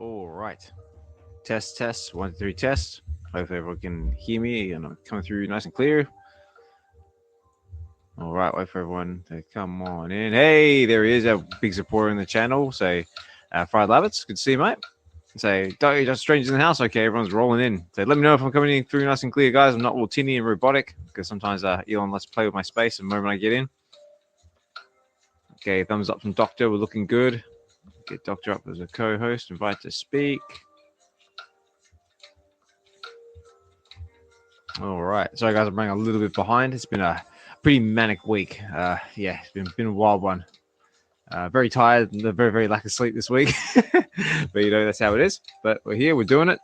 All right. Test. 1, 2, 3, test. Hopefully everyone can hear me and I'm coming through nice and clear. All right, wait for everyone to come on in. Hey, there he is, a big supporter in the channel. Say, Fried Labbits, good to see you, mate. Say, don't just strangers in the house. Okay, everyone's rolling in. Say, let me know if I'm coming in through nice and clear, guys. I'm not all tinny and robotic because sometimes Elon lets play with my space the moment I get in. Okay, thumbs up from Dokta. We're looking good. Get Dokta up as a co-host. Invite to speak. All right. Sorry, guys, I'm running a little bit behind. It's been a pretty manic week. It's been a wild one. Very tired. Very, very lack of sleep this week. But, that's how it is. But we're here. We're doing it.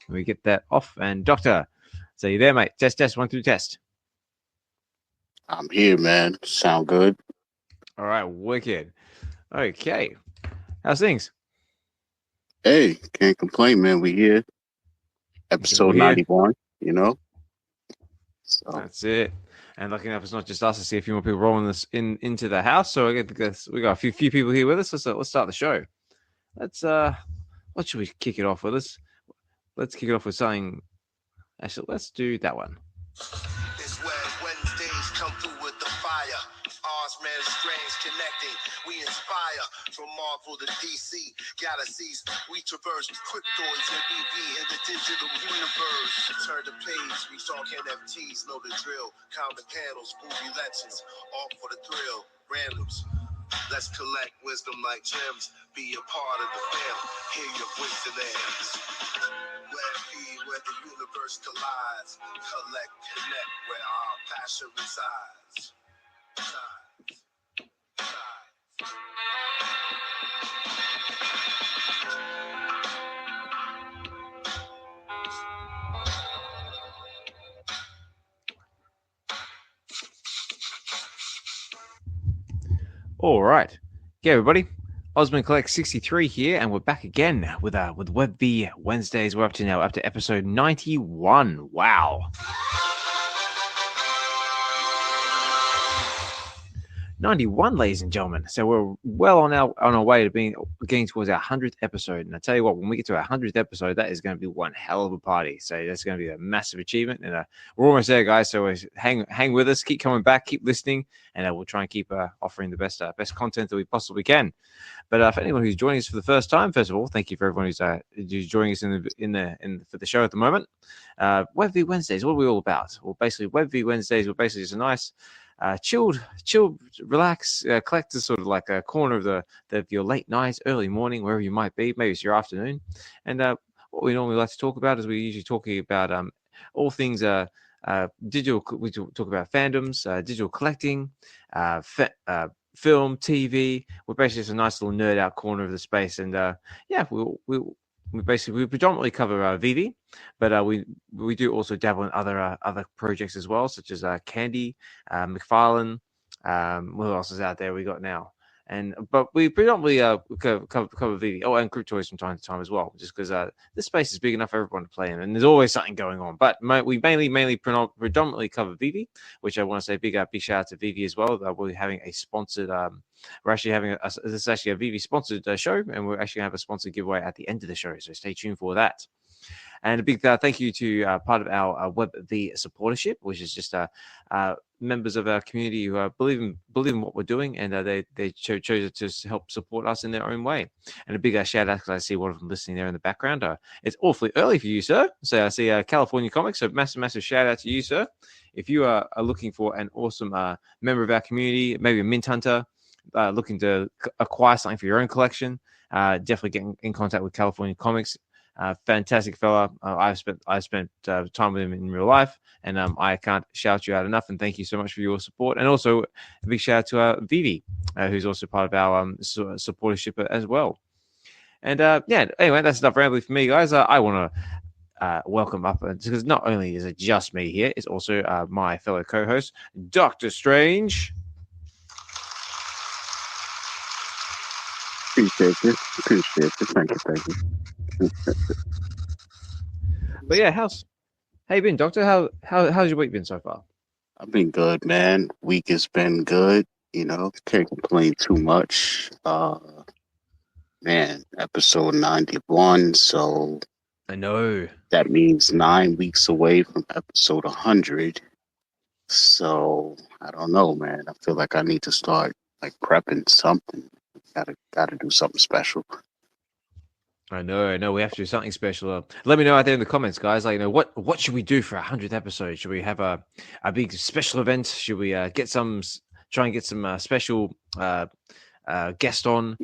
We get that off. And Dokta, so you there, mate? Test. 1 through test. I'm here, man. Sound good? All right. Wicked. Okay. How's things? Hey, can't complain, man. We here. Episode 91, So. That's it. And lucky enough, it's not just us. I see a few more people rolling this into the house. So we got a few people here with us. Let's start the show. What should we kick it off with? Let's kick it off with something. Actually, let's do that one. It's where Wednesdays come through with the fire. Ours, man, strange connecting. We inspire from Marvel to DC galaxies. We traverse cryptoids and VeVe in the digital universe. Turn the page, we talk NFTs, know the drill. Count the panels, movie legends, all for the thrill. Randoms. Let's collect wisdom like gems. Be a part of the family. Hear your voice in the hands. Where the universe collides. Collect, connect, where our passion resides. All right. Okay, everybody. Osman Collect 63 here, and we're back again with VeVe Wednesdays. We're up to episode 91. Wow. 91, ladies and gentlemen. So we're well on our way to getting towards our 100th episode. And I tell you what, when we get to our 100th episode, that is going to be one hell of a party. So that's going to be a massive achievement. And we're almost there, guys. So hang with us, keep coming back, keep listening, and we'll try and keep offering the best content that we possibly can. But for anyone who's joining us for the first time, first of all, thank you for everyone who's joining us for the show at the moment. VeVe Wednesdays, what are we all about? Well, basically, VeVe Wednesdays, we're basically just a nice chilled, relax, collect is sort of like a corner of your late night, early morning, wherever you might be. Maybe it's your afternoon. And what we normally like to talk about is we're usually talking about all things digital. We talk about fandoms, digital collecting, film, TV. We're basically just a nice little nerd out corner of the space. And we predominantly cover VeVe, but we do also dabble in other projects as well, such as Candy, McFarlane. What else is out there we got now? But we predominantly cover VeVe. Oh, and Cryptoids from time to time as well, just because this space is big enough for everyone to play in, and there's always something going on. But we mainly predominantly cover VeVe, which I want to say big shout out to VeVe as well. We're having a sponsored. We're actually having this is actually a VeVe sponsored show, and we're actually going to have a sponsored giveaway at the end of the show. So stay tuned for that. And a big thank you to part of our VeVe Supportorship, which is just members of our community who believe in what we're doing, and they chose to help support us in their own way. And a big shout out because I see one of them listening there in the background. It's awfully early for you, sir. So I see California Comics. So massive shout out to you, sir. If you are looking for an awesome member of our community, maybe a mint hunter, looking to acquire something for your own collection, definitely get in contact with California Comics. Fantastic fella. I've spent time with him in real life, and I can't shout you out enough. And thank you so much for your support. And also a big shout out to VeVe, who's also part of our supportership as well. And anyway, that's enough rambling for me, guys. I want to welcome up because not only is it just me here, it's also my fellow co-host, Dr. Strange. Appreciate it. Thank you. But yeah, how you been, Doctor? How's your week been so far? I've been good, man. Week has been good. Can't complain too much. Man, episode 91. So I know. that means 9 weeks away from episode 100. So I don't know, man. I feel like I need to start like prepping something. Gotta do something special. I know. We have to do something special. Let me know out there in the comments, guys. Like, what should we do for our 100th episode? Should we have a big special event? Should we try and get some special guest on?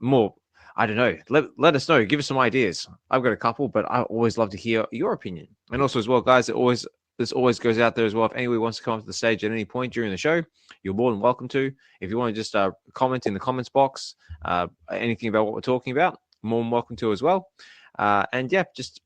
More? I don't know. Let us know. Give us some ideas. I've got a couple, but I always love to hear your opinion. And also as well, guys, this always goes out there as well. If anyone wants to come up to the stage at any point during the show, you're more than welcome to. If you want to just comment in the comments box, anything about what we're talking about, more than welcome to as well. And yeah, just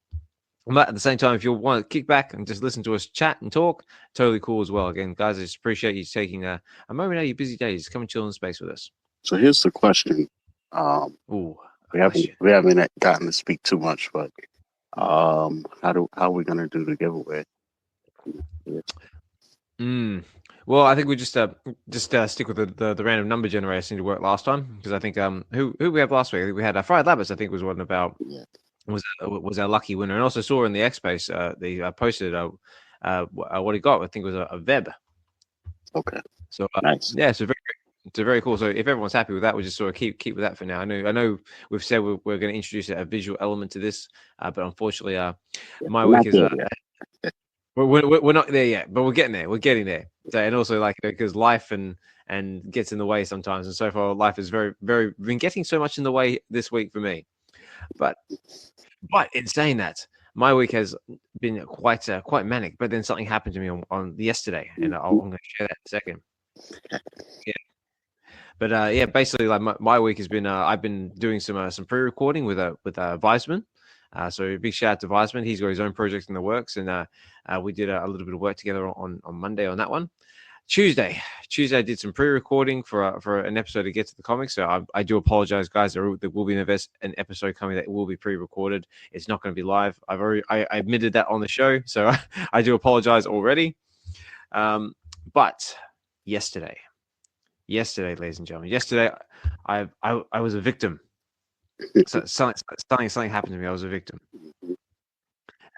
but at the same time, if you want to kick back and just listen to us chat and talk, totally cool as well. Again, guys, I just appreciate you taking a moment out of your busy days to come and chill in space with us. So here's the question. We haven't gotten to speak too much, but how are we gonna do the giveaway? Well, I think we just stick with the random number generator seemed to work last time, because I think who we have last week? I think we had Fried Labbits. I think was one about was our lucky winner, and also saw in the X Space they posted what he got. I think it was a VeVe. Okay. So nice. Yeah, so very cool. So if everyone's happy with that, we'll just sort of keep with that for now. I know we've said we're going to introduce a visual element to this, but unfortunately, my week is. We're not there yet, but we're getting there. We're getting there. So, and also, like, because life and gets in the way sometimes, and so far life is very been getting so much in the way this week for me. But in saying that, my week has been quite manic. But then something happened to me on yesterday, and I'm going to share that in a second. Yeah. But basically, like my week has been I've been doing some pre-recording with Weisman. So big shout out to Weisman. He's got his own project in the works, and we did a little bit of work together on Monday on that one. Tuesday I did some pre-recording for an episode to get to the comics. So I do apologize, guys. There will be an episode coming that will be pre-recorded. It's not going to be live. I admitted that on the show, so I do apologize already. But yesterday, ladies and gentlemen, I was a victim. So something happened to me. I was a victim,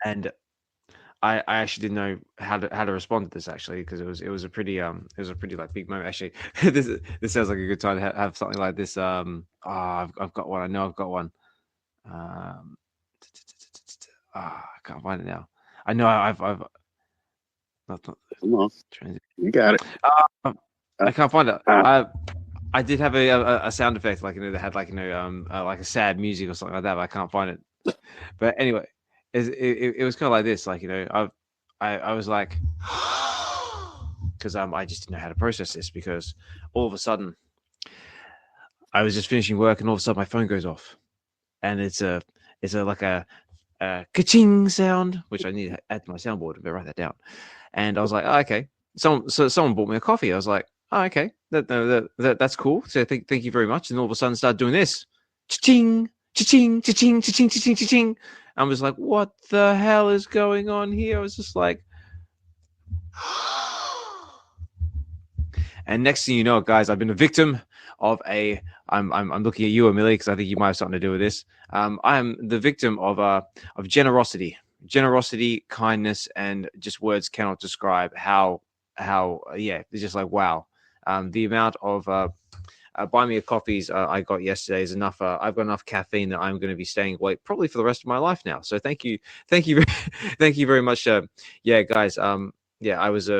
and I actually didn't know how to respond to this, actually, because it was a pretty like big moment. Actually, this sounds like a good time to have something like this. I've got one. I know I've got one. I can't find it now. I know I've not. Come on, you got it. I can't find it. I did have a sound effect, like, that had like a sad music or something like that, but I can't find it. But anyway, it was kind of like this, like, I was like, because I just didn't know how to process this, because all of a sudden I was just finishing work and all of a sudden my phone goes off, and it's like a ka-ching sound, which I need to add to my soundboard. I better write that down. And I was like, oh, okay. Someone bought me a coffee. I was like, oh, okay, that's cool. So thank you very much. And all of a sudden, start doing this, cha-ching, cha-ching, cha-ching, cha-ching, cha-ching, cha-ching. I was like, what the hell is going on here? I was just like, and next thing you know, guys, I've been a victim of I'm looking at you, Amelie, because I think you might have something to do with this. I'm the victim of generosity, kindness, and just words cannot describe how it's just like, wow. The amount of buy me a coffees I got yesterday is enough. I've got enough caffeine that I'm going to be staying awake probably for the rest of my life now. So thank you very much. Guys. I was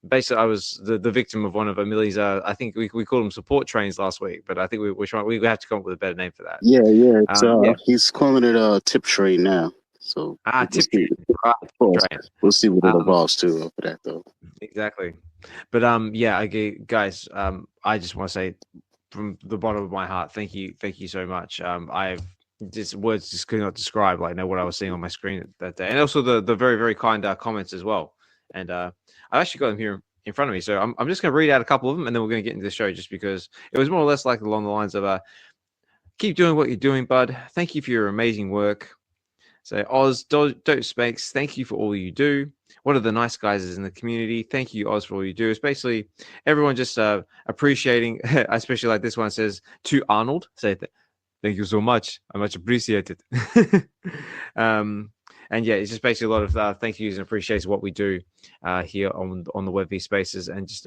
basically I was the victim of one of Amelie's. I think we called them support trains last week, but I think we have to come up with a better name for that. Yeah. He's calling it a tip train now. So tip train. We'll see what it evolves to after that, though. Exactly. But guys, I just want to say from the bottom of my heart, thank you so much. Words just could not describe what I was seeing on my screen that day, and also the very, very kind comments as well. And I've actually got them here in front of me, so I'm just going to read out a couple of them, and then we're going to get into the show, just because it was more or less like along the lines of keep doing what you're doing, bud. Thank you for your amazing work. So Oz, Dope Speaks, thank you for all you do. One of the nice guys is in the community. Thank you, Oz, for all you do. It's basically everyone just appreciating, especially like this one says, to Arnold. Say Thank you so much. I much appreciate it. And yeah, it's just basically a lot of thank yous and appreciation of what we do here on the VeVe spaces, and just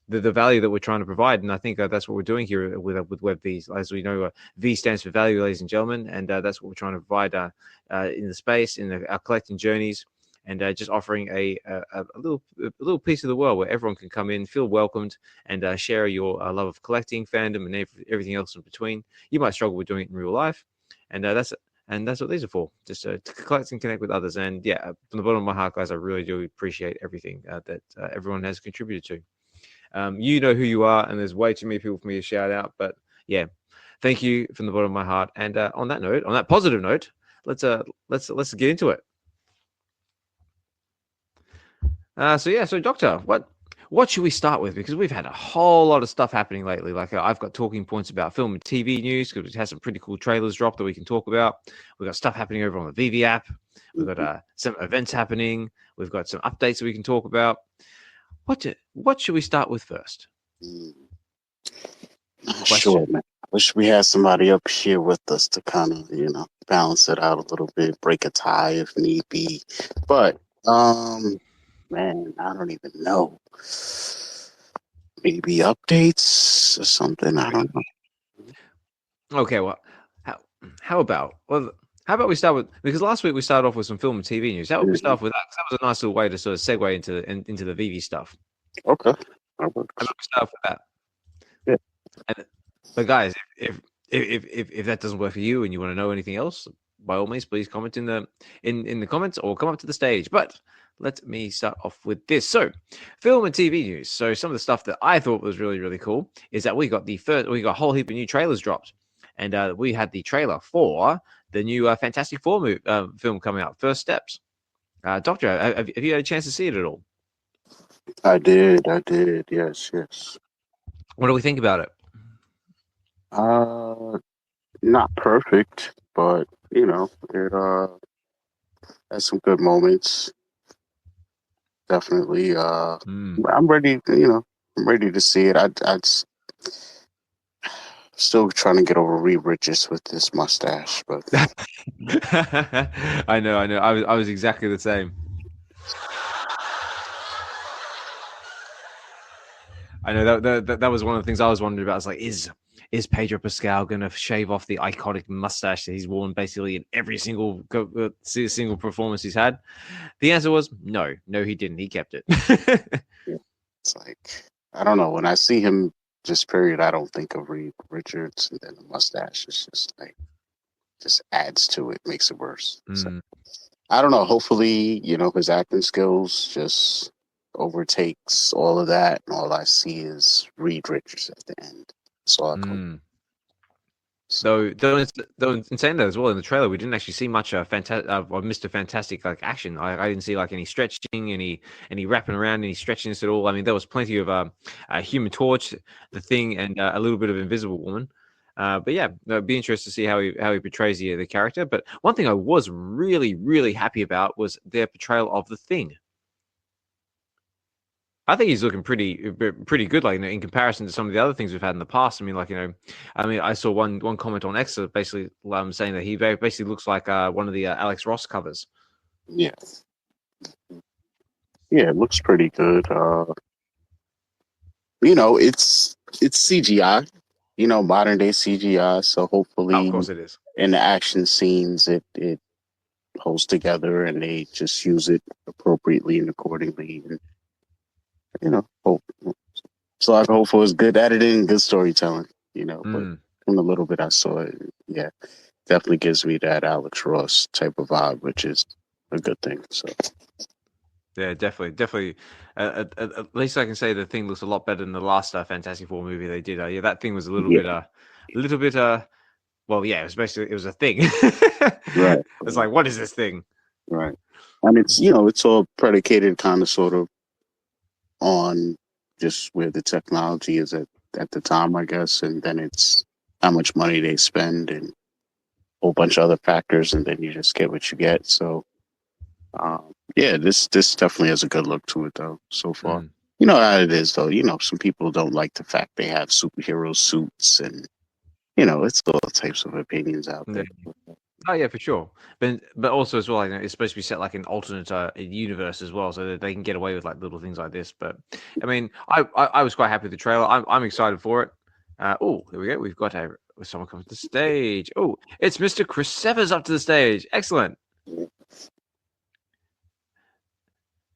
the value that we're trying to provide. And I think that's what we're doing here with VeVe. As we know, V stands for value, ladies and gentlemen, and that's what we're trying to provide in the space, in our collecting journeys, and just offering a little piece of the world where everyone can come in, feel welcomed, and share your love of collecting, fandom, and everything else in between. You might struggle with doing it in real life, and that's what these are for, just to collect and connect with others. And yeah, from the bottom of my heart, guys, I really do appreciate everything that everyone has contributed to. You know who you are, and there's way too many people for me to shout out, but yeah, thank you from the bottom of my heart. And on that positive note, let's get into it. So Dokta, what should we start with? Because we've had a whole lot of stuff happening lately. Like I've got talking points about film and TV news because it has some pretty cool trailers dropped that we can talk about. We've got stuff happening over on the VeVe app. We've got some events happening. We've got some updates that we can talk about. What should we start with first? Sure, man. I wish we had somebody up here with us to kind of, balance it out a little bit, break a tie if need be. But man, I don't even know. Maybe updates or something. I don't know. Okay, well, how about we start with, because last week we started off with some film and TV news. How about we start off with that? 'Cause that was a nice little way to sort of segue into the VeVe stuff. Okay. How about we start off with that? Yeah. But guys, if that doesn't work for you and you want to know anything else, by all means, please comment in the comments or come up to the stage. But let me start off with this. So, film and TV news. So, some of the stuff that I thought was really, really cool is that we got a whole heap of new trailers dropped, and we had the trailer for the new Fantastic Four film coming out, First Steps. Doctor, have you had a chance to see it at all? I did. Yes. What do we think about it? Not perfect, but it has some good moments. Definitely. I'm ready. I'm ready to see it. I'd still trying to get over Reed Richards with this mustache, but I know. I was exactly the same. I know that was one of the things I was wondering about. It's like, is Pedro Pascal going to shave off the iconic mustache that he's worn basically in every single performance he's had? The answer was no, he didn't. He kept it. It's like, I don't know. When I see him, just period, I don't think of Reed Richards, and then the mustache is just adds to it, makes it worse. So, I don't know. Hopefully, his acting skills just overtakes all of that, and all I see is Reed Richards at the end. So though in saying that as well, in the trailer we didn't actually see much of Mr. Fantastic like action. I didn't see like any stretching, any wrapping around, any stretchiness at all. I mean, there was plenty of Human Torch, the Thing, and a little bit of Invisible Woman. But yeah, it'd be interesting to see how he portrays the character. But one thing I was really, really happy about was their portrayal of the Thing. I think he's looking pretty good, like in comparison to some of the other things we've had in the past. I mean, I saw one comment on X basically saying that he basically looks like one of the Alex Ross covers. Yeah, it looks pretty good. It's CGI, modern day CGI. So hopefully, of course it is. In the action scenes, it holds together, and they just use it appropriately and accordingly. And, hope. So I hope it was good editing, good storytelling, but from the little bit I saw it, yeah, definitely gives me that Alex Ross type of vibe, which is a good thing. So yeah, definitely. At least I can say the Thing looks a lot better than the last Fantastic Four movie they did. Yeah, that Thing was a little bit. Well, yeah, it was a thing. Right. It's like, what is this thing? Right. And it's it's all predicated kind of sort of on just where the technology is at the time, I guess, and then it's how much money they spend and a whole bunch of other factors, and then you just get what you get. So, this definitely has a good look to it, though, so far. You know how it is, though. Some people don't like the fact they have superhero suits and it's all types of opinions out there. Oh yeah, for sure. But also as well, it's supposed to be set like an alternate universe as well, so that they can get away with like little things like this. But I mean, I was quite happy with the trailer. I'm excited for it. Oh, there we go. We've got someone comes to the stage. Oh, it's Mr. Chris Severs up to the stage. Excellent.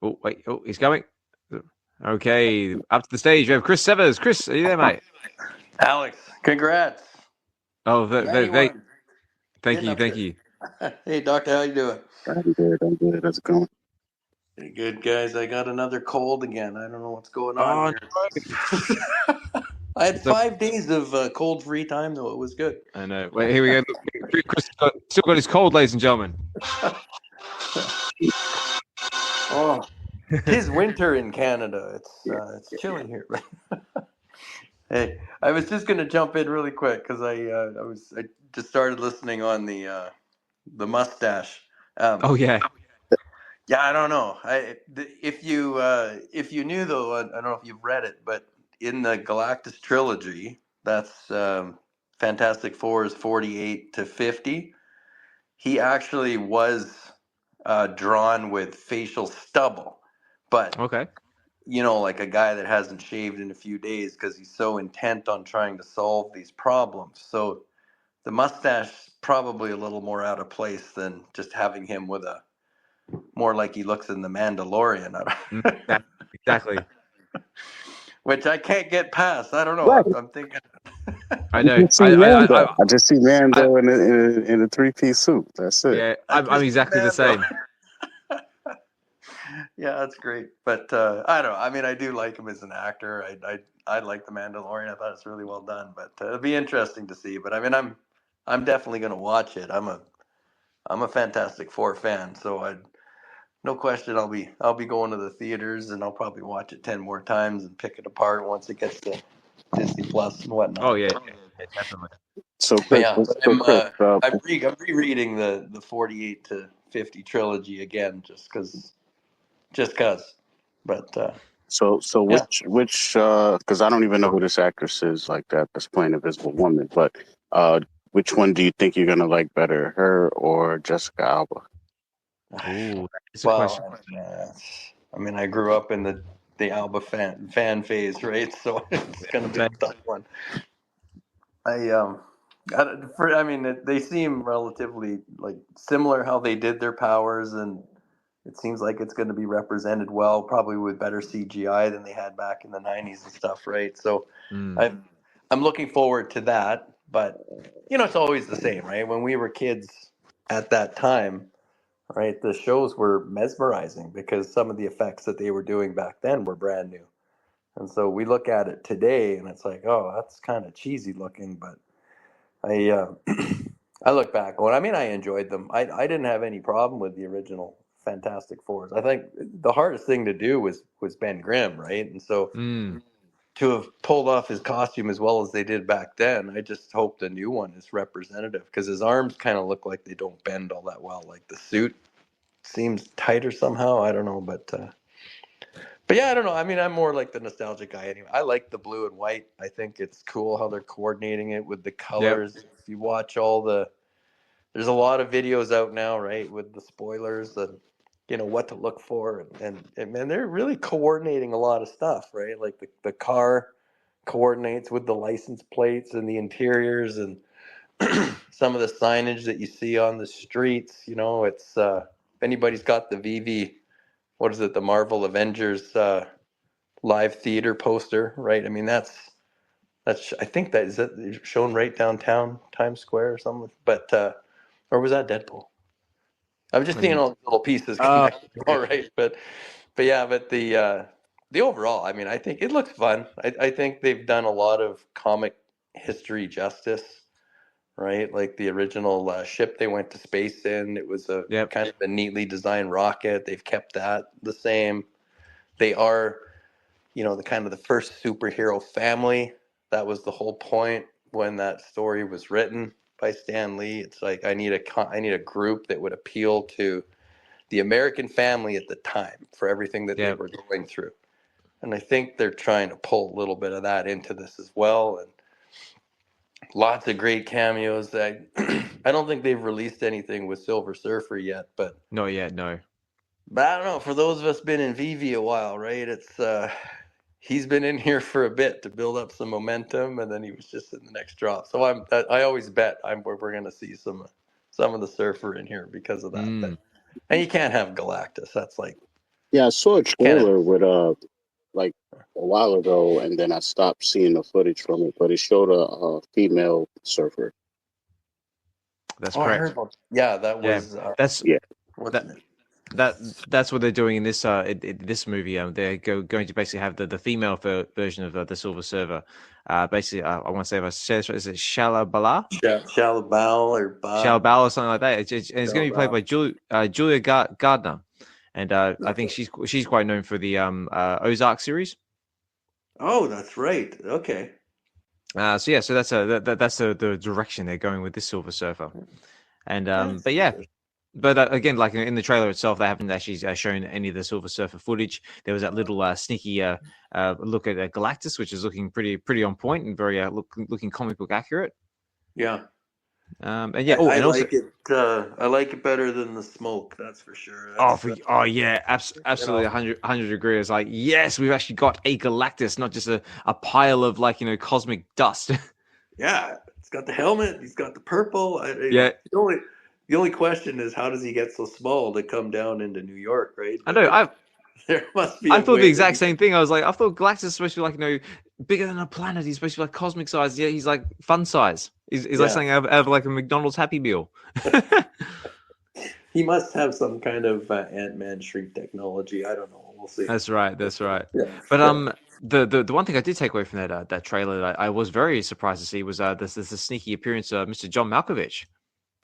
Oh wait. Oh, he's coming. Okay, up to the stage. We have Chris Severs. Chris, are you there, mate? Alex, congrats. Oh, thank you. Hey, Doctor, how you doing? I'm good. How's it going? Pretty good, guys. I got another cold again. I don't know what's going on here. I had 5 days of cold-free time, though. It was good. I know. Wait, here we go. Chris still got his cold, ladies and gentlemen. Oh, it is winter in Canada. It's chilly here. Hey, I was just gonna jump in really quick because I just started listening on the mustache. Oh yeah. Yeah, I don't know. If you knew though, I don't know if you've read it, but in the Galactus trilogy, that's Fantastic Four's 48 to 50. He actually was drawn with facial stubble, but Okay. like a guy that hasn't shaved in a few days because he's so intent on trying to solve these problems. So the mustache probably a little more out of place than just having him with a more like he looks in The Mandalorian. Exactly. Which I can't get past. I don't know. Right. I'm thinking. I know. I just see Mando in a 3-piece suit. That's it. Yeah, I'm exactly the same. Yeah, that's great. But I don't know. I mean, I do like him as an actor. I like The Mandalorian. I thought it's really well done. But it'll be interesting to see. But I mean, I'm definitely going to watch it. I'm a Fantastic Four fan, so no question I'll be going to the theaters, and I'll probably watch it 10 more times and pick it apart once it gets to Disney Plus and whatnot. Oh yeah, definitely. So, But Chris, I'm rereading the 48 to 50 trilogy again just because. But so yeah. which because I don't even know who this actress is like that's playing Invisible Woman, but which one do you think you're gonna like better, her or Jessica Alba? Ooh, that's a question. I mean, I grew up in the Alba fan phase, right? So it's gonna be a tough one. I mean, they seem relatively like similar how they did their powers, and it seems like it's going to be represented well, probably with better CGI than they had back in the 90s and stuff, right? So I'm looking forward to that, but it's always the same, right? When we were kids at that time, right, the shows were mesmerizing because some of the effects that they were doing back then were brand new. And so we look at it today and it's like, oh, that's kind of cheesy looking, but I I look back on. I mean, I enjoyed them. I didn't have any problem with the original Fantastic Fours. I think the hardest thing to do was Ben Grimm, right? And so to have pulled off his costume as well as they did back then, I just hope the new one is representative because his arms kind of look like they don't bend all that well. Like the suit seems tighter somehow. I don't know, but yeah, I don't know. I mean, I'm more like the nostalgic guy anyway. I like the blue and white. I think it's cool how they're coordinating it with the colors. Yep. If you watch there's a lot of videos out now, right, with the spoilers and what to look for, and they're really coordinating a lot of stuff, right? Like the car coordinates with the license plates and the interiors and some of the signage that you see on the streets. It's if anybody's got the VeVe, what is it, the Marvel Avengers live theater poster, right? I mean, that's I think that is shown right downtown Times Square or something, but or was that Deadpool? I'm just seeing all the little pieces connected. All right, but the overall, I mean, I think it looks fun. I think they've done a lot of comic history justice, right? Like the original ship they went to space in, it was a kind of a neatly designed rocket. They've kept that the same. They are, the kind of the first superhero family. That was the whole point when that story was written by Stan Lee. It's like I need a group that would appeal to the American family at the time for everything that they were going through. And I think they're trying to pull a little bit of that into this as well. And lots of great cameos. I don't think they've released anything with Silver Surfer yet, but Not yet, no. I don't know. For those of us been in VeVe a while, right? It's he's been in here for a bit to build up some momentum, and then he was just in the next drop. So I always bet we're going to see some of the Surfer in here because of that. But, and you can't have Galactus. That's like Yeah, I saw a trailer with like a while ago, and then I stopped seeing the footage from it. But it showed a female surfer. That's I correct. heard about, yeah, that was That's Yeah. that's what they're doing in this this movie. They're going to basically have the female version of the Silver Surfer. Basically, I want to say if I say this right, is it Shalabala? Shalabal or Shalabal or something like that. It's going to be played by Julia Gardner, and I think she's quite known for the Ozark series. Oh, that's right. Okay. So that's the direction they're going with this Silver Surfer, and but yeah. But again, like in the trailer itself, they haven't actually shown any of the Silver Surfer footage. There was that little sneaky look at Galactus, which is looking pretty on point and very looking comic book accurate. Yeah. And yeah, I also, like it. I like it better than the smoke. That's for sure. Yeah, absolutely, 100 agree. It's like, yes, we've actually got a Galactus, not just a pile of cosmic dust. Yeah, it's got the helmet. He's got the purple. Yeah. The only question is, how does he get so small to come down into New York, right? I know. There must be. I thought the exact same thing. I was like, I thought Galactus is supposed to be bigger than a planet. He's supposed to be like cosmic size. Yeah, he's like fun size. He's like something out of like a McDonald's Happy Meal. He must have some kind of Ant-Man shrink technology. I don't know. We'll see. That's right. Yeah. But the one thing I did take away from that trailer that I was very surprised to see was this sneaky appearance of Mr. John Malkovich.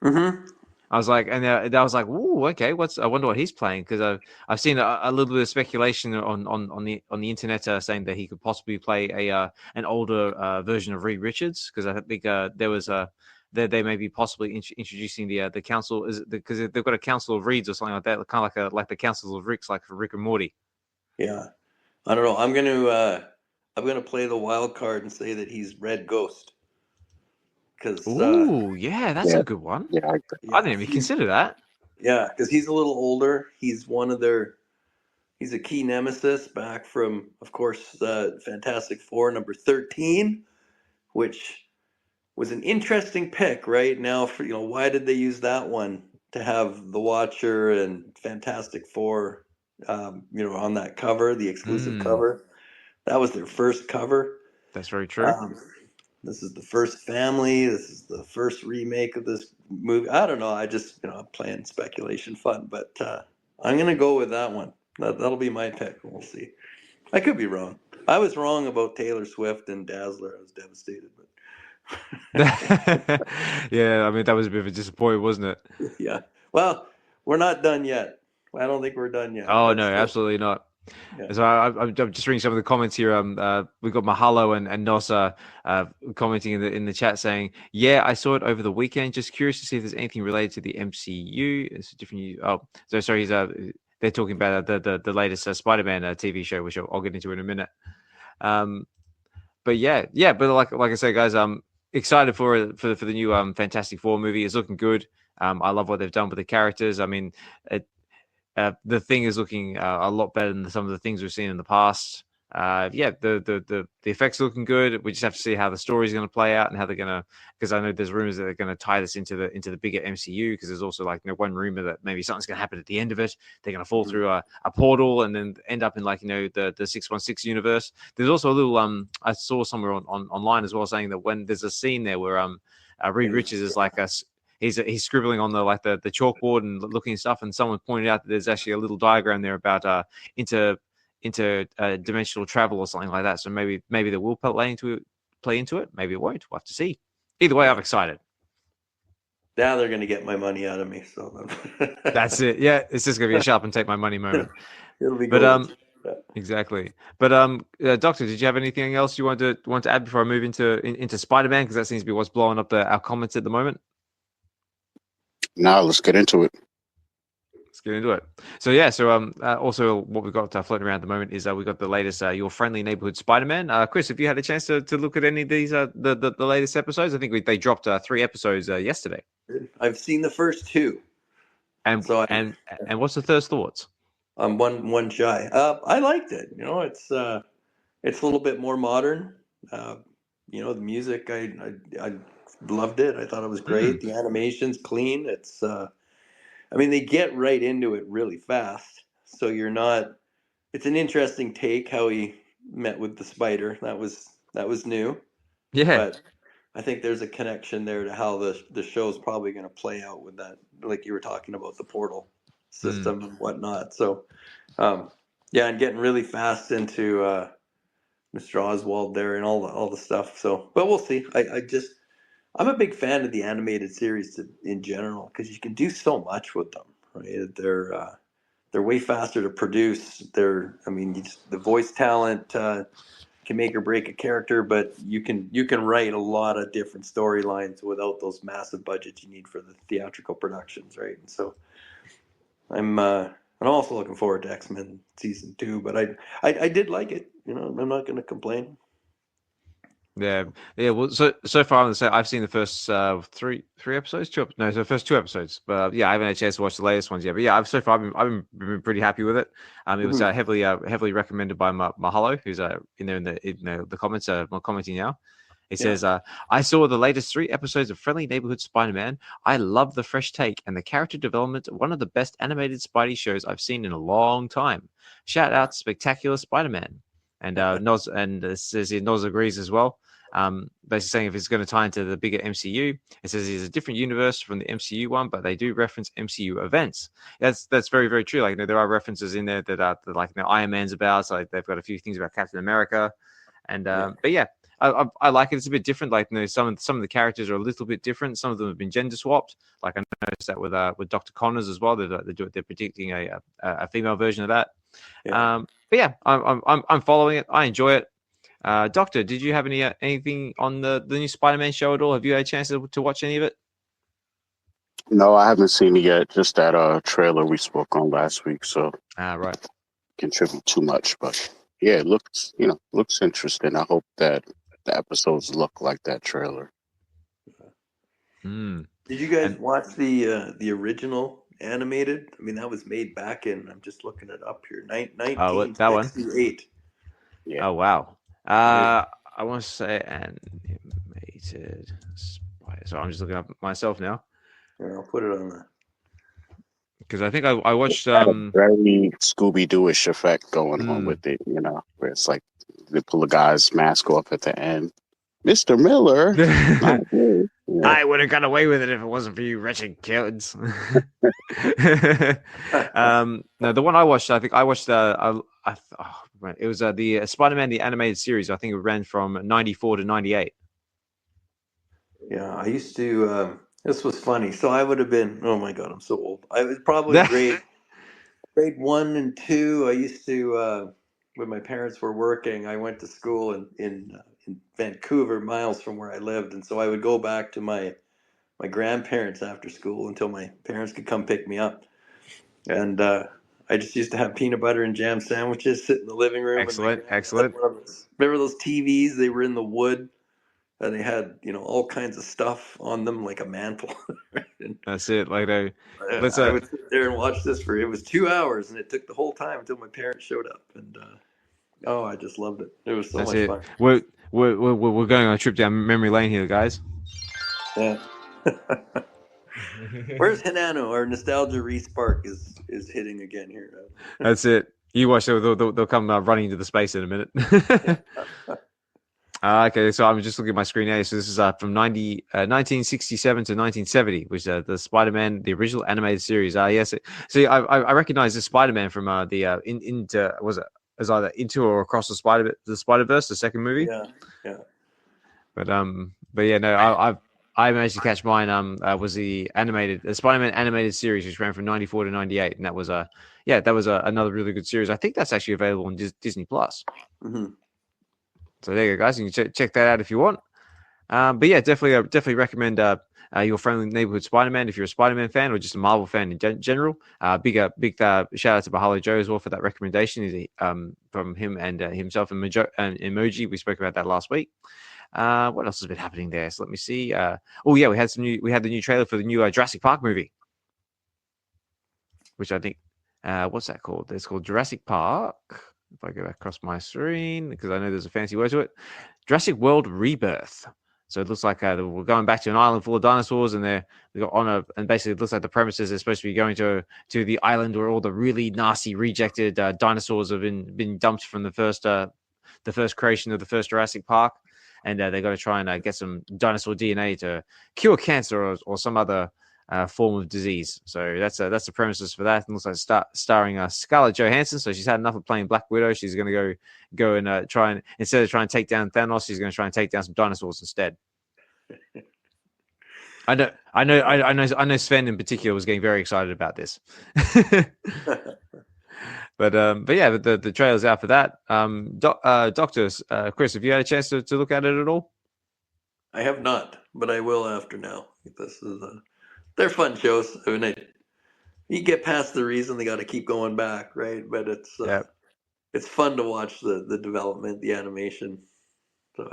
Mm-hmm. I was like, and I was like, "Ooh, okay. I wonder what he's playing?" Because I've seen a little bit of speculation on the internet saying that he could possibly play an older version of Reed Richards. Because I think there was they may be possibly introducing the council because they've got a council of Reeds or something like that, kind of like the council of Ricks, like for Rick and Morty. Yeah, I don't know. I'm gonna play the wild card and say that he's Red Ghost. That's a good one. Yeah, I didn't even consider that. Yeah, because he's a little older. He's he's a key nemesis back from, of course, Fantastic Four number 13, which was an interesting pick, right? Now, why did they use that one to have the Watcher and Fantastic Four, on that cover, the exclusive cover? That was their first cover. That's very true. This is the first family. This is the first remake of this movie. I don't know. I just, I'm playing speculation fun, but I'm going to go with that one. That'll be my pick. We'll see. I could be wrong. I was wrong about Taylor Swift and Dazzler. I was devastated. But yeah, I mean, that was a bit of a disappointment, wasn't it? Yeah. Well, we're not done yet. I don't think we're done yet. Oh, no, absolutely not. Yeah. So I'm just reading some of the comments here. We've got Mahalo and Nosa commenting in the chat saying, "Yeah, I saw it over the weekend. Just curious to see if there's anything related to the MCU. It's a different. Oh, so sorry. They're talking about the latest Spider-Man TV show, which I'll get into in a minute. But yeah. But like I say, guys, I'm excited for the new Fantastic Four movie. It's looking good. I love what they've done with the characters. I mean, the thing is looking a lot better than some of the things we've seen in the past. The effects are looking good. We just have to see how the story is going to play out and how they're going to. Because I know there's rumors that they're going to tie this into the bigger MCU. Because there's also one rumor that maybe something's going to happen at the end of it. They're going to fall through a portal and then end up in the 616 universe. There's also a little I saw somewhere online as well saying that when there's a scene there where Reed Richards is like a. He's scribbling on the chalkboard and looking at stuff, and someone pointed out that there's actually a little diagram there about interdimensional travel or something like that. So maybe they will play into it. Maybe it won't. We'll have to see. Either way, I'm excited. Now they're going to get my money out of me. So that's it. Yeah, it's just going to be a sharp and take my money moment. It'll be good. Exactly. But Doctor, did you have anything else you want to add before I move into Spider-Man? Because that seems to be what's blowing up our comments at the moment. Now let's get into it. Let's get into it. So yeah, also what we've got floating around at the moment is we got the latest Your Friendly Neighborhood Spider-Man. Chris, have you had a chance to look at any of these the latest episodes? I think they dropped 3 episodes yesterday. I've seen the first 2, And so and what's the first thoughts? I'm one shy. I liked it. It's a little bit more modern. The music, I loved it. I thought it was great. The animation's clean. It's they get right into it really fast. So you're not. It's an interesting take how he met with the spider. That was new. Yeah. But I think there's a connection there to how the show's probably going to play out with that, like you were talking about the portal system and whatnot. So, and getting really fast into Mr. Oswald there and all the stuff. So, but we'll see. I'm a big fan of the animated series in general because you can do so much with them. Right? They're way faster to produce. The voice talent can make or break a character, but you can write a lot of different storylines without those massive budgets you need for the theatrical productions, right? And so I'm also looking forward to X-Men season 2, but I did like it. I'm not going to complain. Yeah. Well, so far I'm going to say I've seen the first 3 episodes. The first 2 episodes. But I haven't had a chance to watch the latest ones yet. But yeah, I've been pretty happy with it. It was heavily recommended by Mahalo, who's in there in the comments. Commenting now. He says, I saw the latest 3 episodes of Friendly Neighborhood Spider-Man. I love the fresh take and the character development. One of the best animated Spidey shows I've seen in a long time. Shout out Spectacular Spider-Man. And Noz says Noz agrees as well. Basically saying if it's going to tie into the bigger MCU, it says it's a different universe from the MCU one, but they do reference MCU events. That's very, very true. Like there are references in there that are like Iron Man's about. So they've got a few things about Captain America, and but yeah. I like it. It's a bit different. Like some of the characters are a little bit different. Some of them have been gender swapped. Like I noticed that with Dr. Connors as well. They're predicting a female version of that. Yeah. But yeah, I'm following it. I enjoy it. Doctor, did you have anything on the new Spider-Man show at all? Have you had a chance to watch any of it? No, I haven't seen it yet. Just that trailer we spoke on last week. So right. Contribute too much, but yeah, it looks interesting. I hope that the episodes look like that trailer. Did you guys watch the original animated? That was made back in, I'm just looking it up here, 1968. Yeah. Oh wow. I want to say animated spider. So I'm just looking up myself now. Yeah, I'll put it on there. Because I think I watched a very Scooby-Doo-ish effect going on with it, where it's like they pull a guy's mask off at the end. Mr. Miller, I would have got away with it if it wasn't for you wretched kids. No, the one I watched, I think I watched it was the Spider-Man the animated series. I think it ran from 94 to 98. Yeah, I used to. This was funny. So I would have been. Oh my god, I'm so old. I was probably grade 1 and 2. I used to. When my parents were working, I went to school in Vancouver, miles from where I lived, and so I would go back to my grandparents after school until my parents could come pick me up. And I just used to have peanut butter and jam sandwiches, sit in the living room. Excellent. Remember those TVs? They were in the wood, and they had all kinds of stuff on them, like a mantle. That's it. Like I would sit there and watch this it was 2 hours, and it took the whole time until my parents showed up. And I just loved it. It was so much fun. We're going on a trip down memory lane here, guys. Yeah. Where's Hinano? Our nostalgia re-spark is hitting again here. That's it. You watch it. They'll come running into the space in a minute. Okay, so I'm just looking at my screen now. So this is from 1967 to 1970, which is the Spider-Man, the original animated series. Yes. See, I recognize this Spider-Man from the was either Into or Across the Spider-Verse, the second movie. Yeah. But yeah, no, I managed to catch mine. Was the Spider-Man animated series, which ran from 94 to 98, and that was another really good series. I think that's actually available on Disney Plus. Mm-hmm. So there you go, guys. You can check that out if you want. But yeah, definitely recommend Your Friendly Neighborhood Spider-Man if you're a Spider-Man fan or just a Marvel fan in general. Big shout out to Bahalo Joe as well for that recommendation. From him and himself and Emoji. We spoke about that last week. What else has been happening there? So let me see. We had the new trailer for the new Jurassic Park movie, which I think what's that called? It's called Jurassic Park. If I go back across my screen, because I know there's a fancy word to it, Jurassic World Rebirth. So it looks like we're going back to an island full of dinosaurs, and and basically it looks like the premises are supposed to be going to the island where all the really nasty rejected dinosaurs have been dumped from the first creation of the first Jurassic Park, and they got to try and get some dinosaur DNA to cure cancer or some other form of disease. So that's the premises for that. And looks like starring Scarlett Johansson. So she's had enough of playing Black Widow. She's going to go and try and, instead of trying to take down Thanos, she's going to try and take down some dinosaurs instead. I know Sven in particular was getting very excited about this. But yeah, the trailer's out for that. Doctors, Chris, have you had a chance to look at it at all? I have not, but I will after now. This is they're fun shows. I mean, you get past the reason they got to keep going back, right? But it's fun to watch the development, the animation. So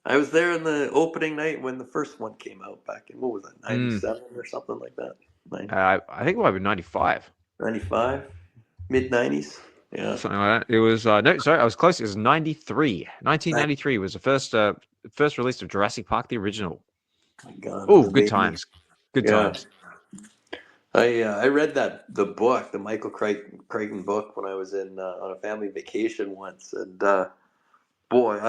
I was there in the opening night when the first one came out back in, what was that, 97 or something like that? I think it might be 95. 95? Mid-90s? Yeah. Something like that. It was, no, sorry, I was close. It was 93. 1993 was the first release of Jurassic Park, the original. Oh, my God. Oh, good times. Good times. I read the book, the Michael Crichton book, when I was on a family vacation once, and boy,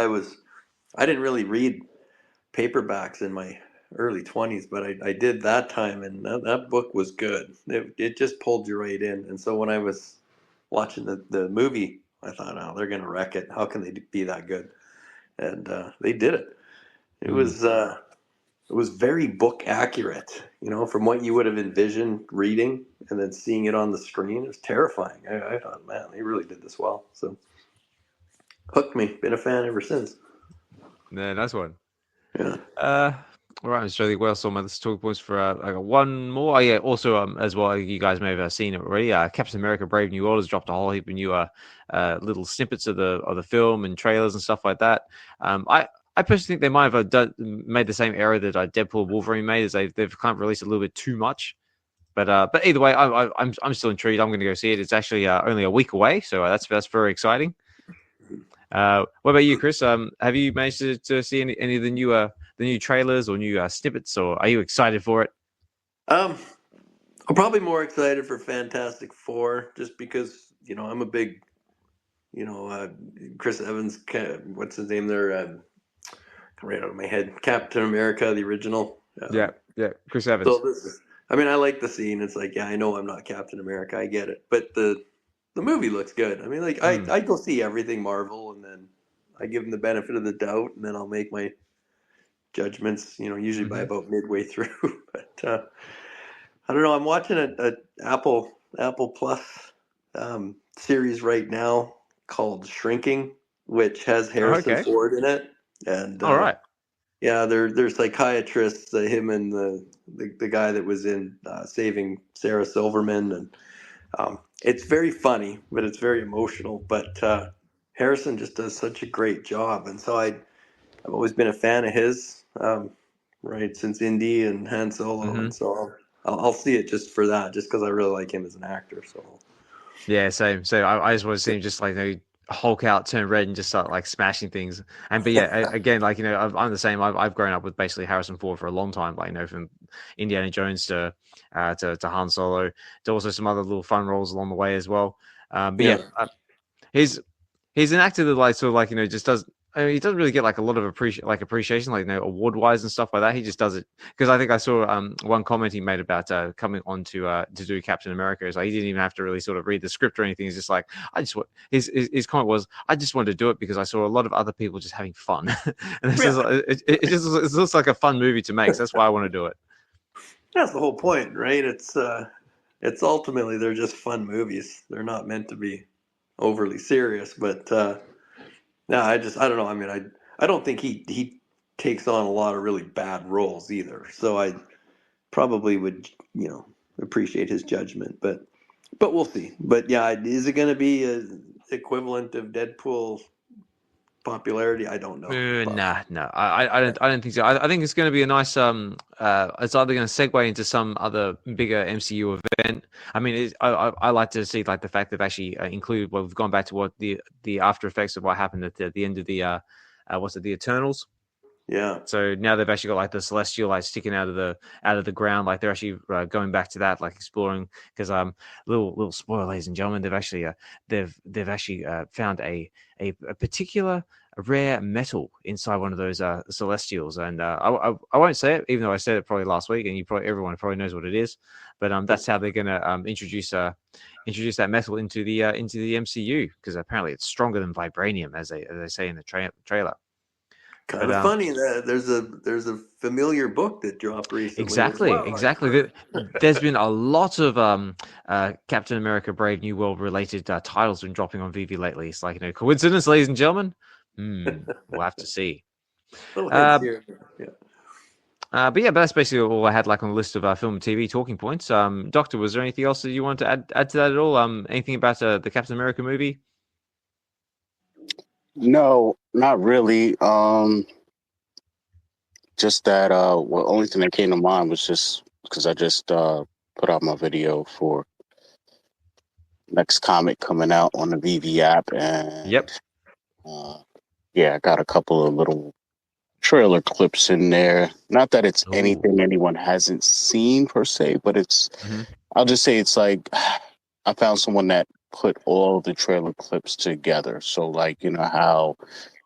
I didn't really read paperbacks in my early 20s, but I did that time, and that book was good. It just pulled you right in. And so when I was watching the movie, I thought, oh, they're gonna wreck it. How can they be that good? And they did it. It was very book accurate, from what you would have envisioned reading, and then seeing it on the screen. It was terrifying. I thought, man, they really did this well. So hooked me. Been a fan ever since. Yeah, nice one. Yeah. All right, Mr. What else on my list of talking points for? I got one more. Oh, yeah, also as well, you guys may have seen it already. Captain America: Brave New World has dropped a whole heap of new little snippets of the film and trailers and stuff like that. I personally think they might have made the same error that Deadpool and Wolverine made, as they've kind of released a little bit too much. But either way, I'm still intrigued. I'm going to go see it. It's actually only a week away, so that's very exciting. What about you, Chris? Have you managed to see any of the new trailers or new snippets, or are you excited for it? I'm probably more excited for Fantastic Four, just because I'm a big Chris Evans. What's his name there? Right out of my head, Captain America, the original. Yeah, Chris Evans. So I like the scene. It's like, yeah, I know I'm not Captain America. I get it, but the movie looks good. I mean, like I go see everything Marvel, and then I give them the benefit of the doubt, and then I'll make my judgments. Usually by about midway through. But I don't know. I'm watching a Apple Plus series right now called Shrinking, which has Harrison Ford in it. And all right. Yeah, they're psychiatrists. Him and the guy that was in Saving Sarah Silverman, and it's very funny, but it's very emotional. But Harrison just does such a great job, and so I've always been a fan of his, right, since Indy and Han Solo, and so I'll see it just for that, just because I really like him as an actor. So yeah, same. So I just want to see him just like Hulk out, turn red, and just start like smashing things. But yeah, again, like I'm the same. I've grown up with basically Harrison Ford for a long time. Like from Indiana Jones to Han Solo, to also some other little fun roles along the way as well. But yeah, he's an actor that like sort of like just does. I mean, he doesn't really get like a lot of appreciation, like award wise and stuff like that. He just does it because I think I saw one comment he made about coming on to do Captain America. Is like he didn't even have to really sort of read the script or anything. He's just like, his comment was, I just wanted to do it because I saw a lot of other people just having fun, and it looks like a fun movie to make. So that's why I want to do it. That's the whole point, right? It's ultimately they're just fun movies. They're not meant to be overly serious, but. No, I don't know. I mean, I don't think he takes on a lot of really bad roles either. So I probably would, appreciate his judgment, but we'll see. But yeah, is it going to be a equivalent of Deadpool popularity? I don't know. No. I don't think so. I think it's going to be a nice it's either going to segue into some other bigger MCU event. I mean, I like to see like the fact they've actually included. Well, we've gone back to what the after effects of what happened at the end of the the Eternals. Yeah. So now they've actually got like the celestial like sticking out of the ground. Like they're actually going back to that, like exploring. Because little spoiler, ladies and gentlemen, they've actually found a particular rare metal inside one of those celestials, and I won't say it, even though I said it probably last week, and everyone probably knows what it is. But that's how they're gonna introduce that metal into the MCU, because apparently it's stronger than vibranium, as they say in the trailer. Kind of funny that there's a familiar book that dropped recently. Exactly. There's been a lot of Captain America: Brave New World related titles been dropping on VeVe lately. It's like, coincidence, ladies and gentlemen. We'll have to see. Yeah. But that's basically all I had like on the list of film and TV talking points. Doctor, was there anything else that you wanted to add to that at all? Anything about the Captain America movie? No, not really. Just that only thing that came to mind was just because I just put out my video for next comic coming out on the VeVe app, and I got a couple of little trailer clips in there. Not that it's anything anyone hasn't seen per se, but it's I'll just say it's like I found someone that put all the trailer clips together. So like, how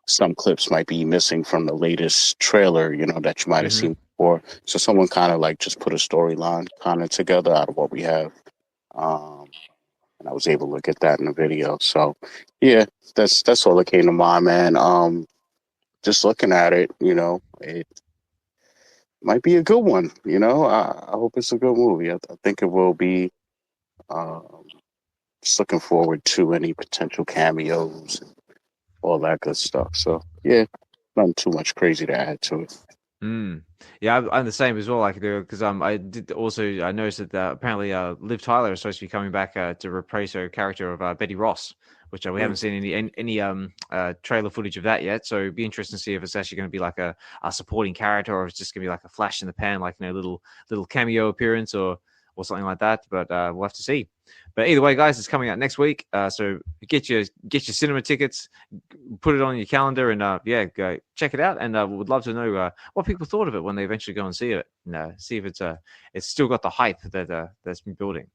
some clips might be missing from the latest trailer, that you might have seen before. So someone kind of like just put a storyline kind of together out of what we have. And I was able to get that in the video. So yeah, that's all that came to mind, man. Just looking at it, it might be a good one. I hope it's a good movie. I think it will be. Just looking forward to any potential cameos and all that good stuff. So yeah, nothing too much crazy to add to it. Yeah, I'm the same as well. Like, because I noticed that apparently Liv Tyler is supposed to be coming back to reprise her character of Betty Ross, which we haven't seen any trailer footage of that yet. So it'd be interesting to see if it's actually going to be like a supporting character, or if it's just going to be like a flash in the pan, like little cameo appearance or something like that. But we'll have to see. But either way, guys, it's coming out next week. So get your cinema tickets, put it on your calendar, and go check it out. And we would love to know what people thought of it when they eventually go and see it. And see if it's still got the hype that's been building.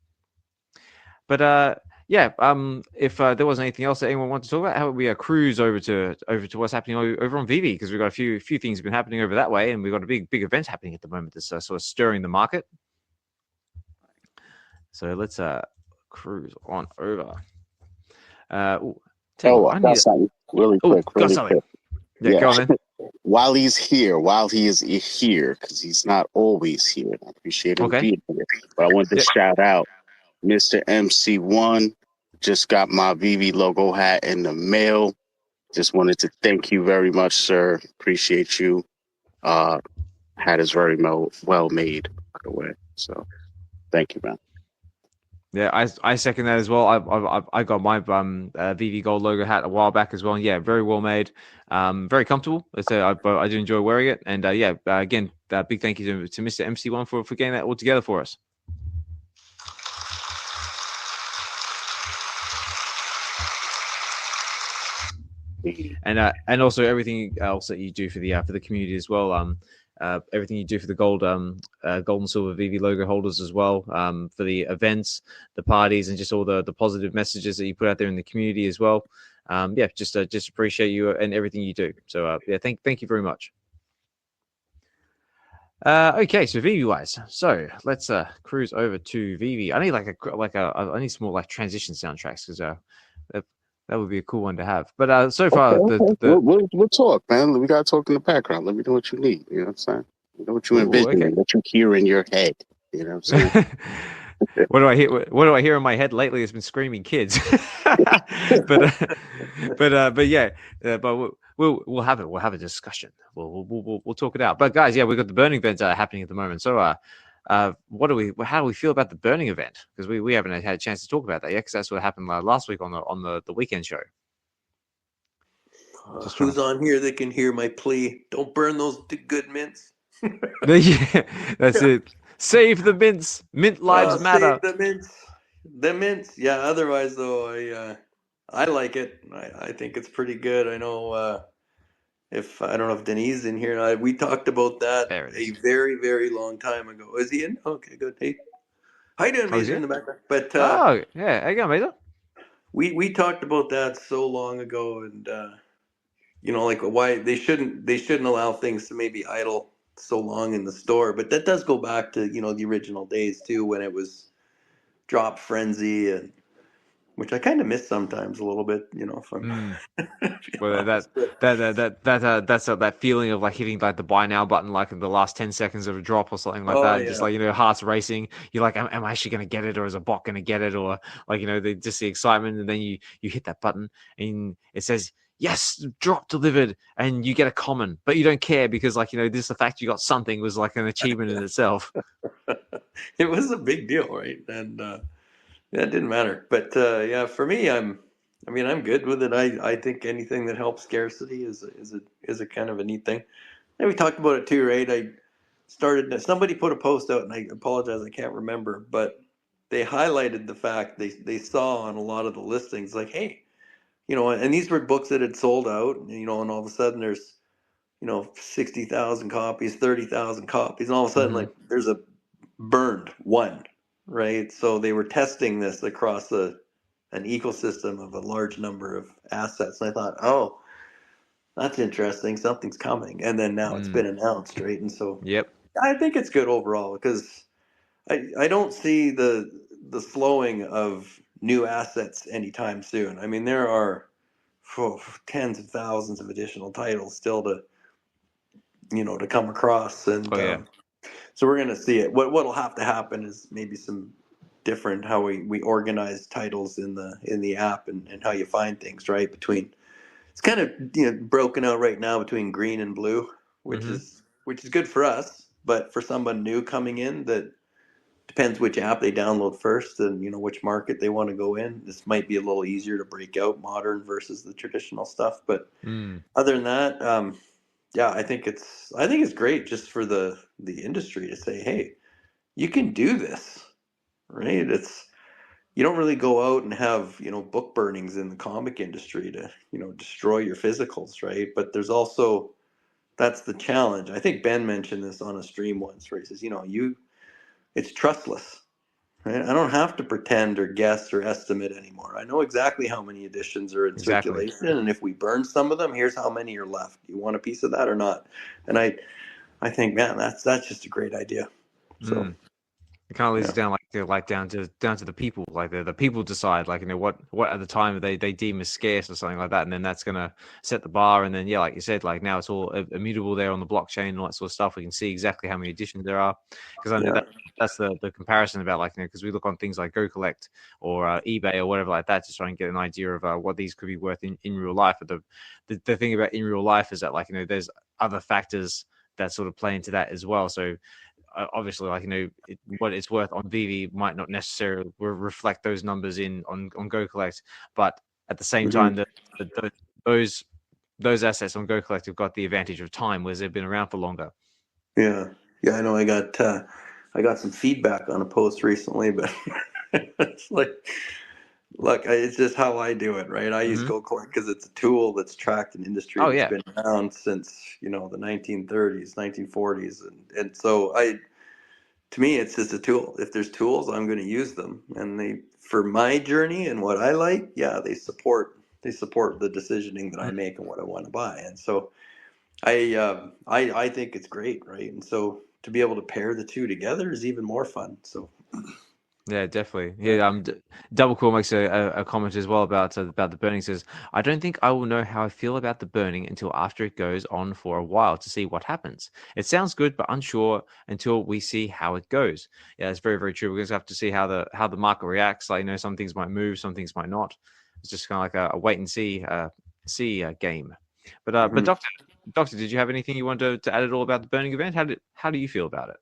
But if there wasn't anything else that anyone wanted to talk about, how about we cruise over to what's happening over on VeVe, because we've got a few things have been happening over that way, and we've got a big event happening at the moment that's sort of stirring the market. So let's cruise on over. I got something really quick. Yeah, go on then. While he is here, because he's not always here. I appreciate him being here. But I wanted to shout out Mr. MC1. Just got my VeVe logo hat in the mail. Just wanted to thank you very much, sir. Appreciate you. Hat is very well made, by the way. So thank you, man. Yeah, I second that as well. I got my VeVe Gold logo hat a while back as well. And yeah, very well made, very comfortable. I do enjoy wearing it. And again, big thank you to Mr. MC1 for getting that all together for us. And also everything else that you do for the community as well. Everything you do for the gold and silver VeVe logo holders as well, for the events, the parties, and just all the positive messages that you put out there in the community as well. Just appreciate you and everything you do. So thank you very much. Okay, so VeVe wise, so let's cruise over to VeVe. I need I need some more like transition soundtracks, because that would be a cool one to have. But so far, we'll talk, man. We gotta talk in the background. Let me know what you need. You know what I'm saying? You know what you envision, what you hear in your head. You know what I'm saying? What do I hear? What do I hear in my head lately? Has been screaming kids. But we'll have it. We'll have a discussion. We'll talk it out. But guys, yeah, we've got the burning event happening at the moment. So how do we feel about the burning event? Because we haven't had a chance to talk about that yet, because that's what happened last week on the weekend show. Who's on here that can hear my plea? Don't burn those good mints. Yeah, that's it. Save the mints. Mint lives matter. Save the mints. The mints. Yeah. Otherwise, though, I like it. I think it's pretty good. I know. If I don't know if Denise is in here, we talked about that a very, very long time ago. Is he in? Okay, good. Hey, how you doing, Mazer, in the background? But oh yeah, how you going, Mazer? We talked about that so long ago, and like why they shouldn't allow things to maybe idle so long in the store. But that does go back to the original days too, when it was drop frenzy, and which I kind of miss sometimes a little bit. If I'm well, that's that feeling of like hitting like the buy now button like in the last 10 seconds of a drop or something like that, and just like heart's racing. You're like, am I actually going to get it, or is a bot going to get it, or like just the excitement, and then you hit that button and it says yes, drop delivered, and you get a common, but you don't care because just the fact you got something was like an achievement in itself. It was a big deal, right? And it didn't matter. But for me, I'm good with it. I think anything that helps scarcity is a kind of a neat thing. And we talked about it too, right? Somebody put a post out, and I apologize, I can't remember, but they highlighted the fact they saw on a lot of the listings, like, hey, and these were books that had sold out, and all of a sudden there's 60,000 copies, 30,000 copies, and all of a sudden like there's a burned one. Right, so they were testing this across an ecosystem of a large number of assets, and I thought, oh, that's interesting. Something's coming, and then now it's been announced, right? And so, yep, I think it's good overall because I don't see the slowing of new assets anytime soon. I mean, there are tens of thousands of additional titles still to come across, and so we're going to see it. What'll have to happen is maybe some different how we organize titles in the app and how you find things, right? It's kind of broken out right now between green and blue, which is good for us, but for someone new coming in, that depends which app they download first and which market they want to go in. This might be a little easier to break out modern versus the traditional stuff, but other than that, I think it's great just for the industry to say, hey, you can do this, right? You don't really go out and have book burnings in the comic industry to destroy your physicals, right? But there's also, that's the challenge. I think Ben mentioned this on a stream once, where he says, it's trustless, right? I don't have to pretend or guess or estimate anymore. I know exactly how many editions are in circulation, and if we burn some of them, here's how many are left. Do you want a piece of that or not? And I think, man, that's just a great idea. So it kind of leads down down to the people, like the people decide, like what at the time they deem as scarce or something like that, and then that's gonna set the bar. And then like you said, like now it's all immutable there on the blockchain and all that sort of stuff. We can see exactly how many editions there are, because I know that's the comparison about because we look on things like Go Collect or eBay or whatever like that to try and get an idea of what these could be worth in real life. But the thing about in real life is that there's other factors that sort of play into that as well. So obviously, what it's worth on VeVe might not necessarily reflect those numbers on Go Collect, but at the same time, those assets on Go Collect have got the advantage of time, whereas they've been around for longer. Yeah. I know. I got some feedback on a post recently, but it's like, look, it's just how I do it, right? I use Go Collect because it's a tool that's tracked an industry that's been around since the 1930s, 1940s, and so to me, it's just a tool. If there's tools, I'm going to use them, and for my journey and what I like, they support the decisioning that I make and what I want to buy, and so I think it's great, right? And so to be able to pair the two together is even more fun. So. Yeah, definitely. Yeah, Double Cool makes a comment as well about the burning. Says, I don't think I will know how I feel about the burning until after it goes on for a while to see what happens. It sounds good, but unsure until we see how it goes. Yeah, it's very, very true. We're going to have to see how the market reacts. Like, some things might move, some things might not. It's just kind of like a wait and see game. But Doctor, did you have anything you wanted to add at all about the burning event? How do you feel about it?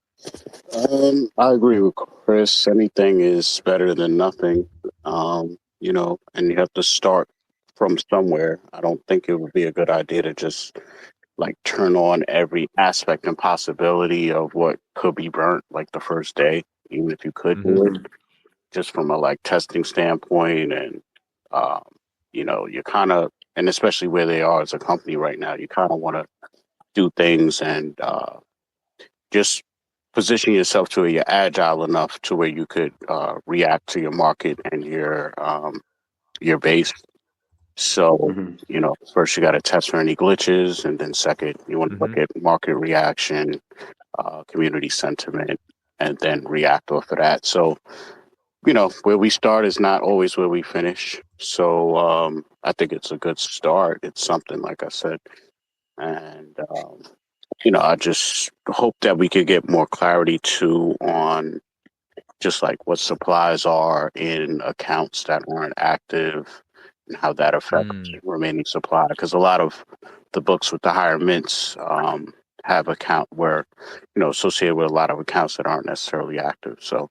I agree with Chris. Anything is better than nothing. And you have to start from somewhere. I don't think it would be a good idea to just like turn on every aspect and possibility of what could be burnt like the first day, even if you could do it, just from a like testing standpoint. And you kind of, and especially where they are as a company right now, you kind of want to do things and just position yourself to where you're agile enough to where you could react to your market and your base. So, first you got to test for any glitches, and then second, you want to look at market reaction, community sentiment, and then react off of that. So, where we start is not always where we finish. So, I think it's a good start. It's something, like I said. And, I just hope that we could get more clarity too on just like what supplies are in accounts that aren't active and how that affects remaining supply. Because a lot of the books with the higher mints have account where, associated with a lot of accounts that aren't necessarily active. So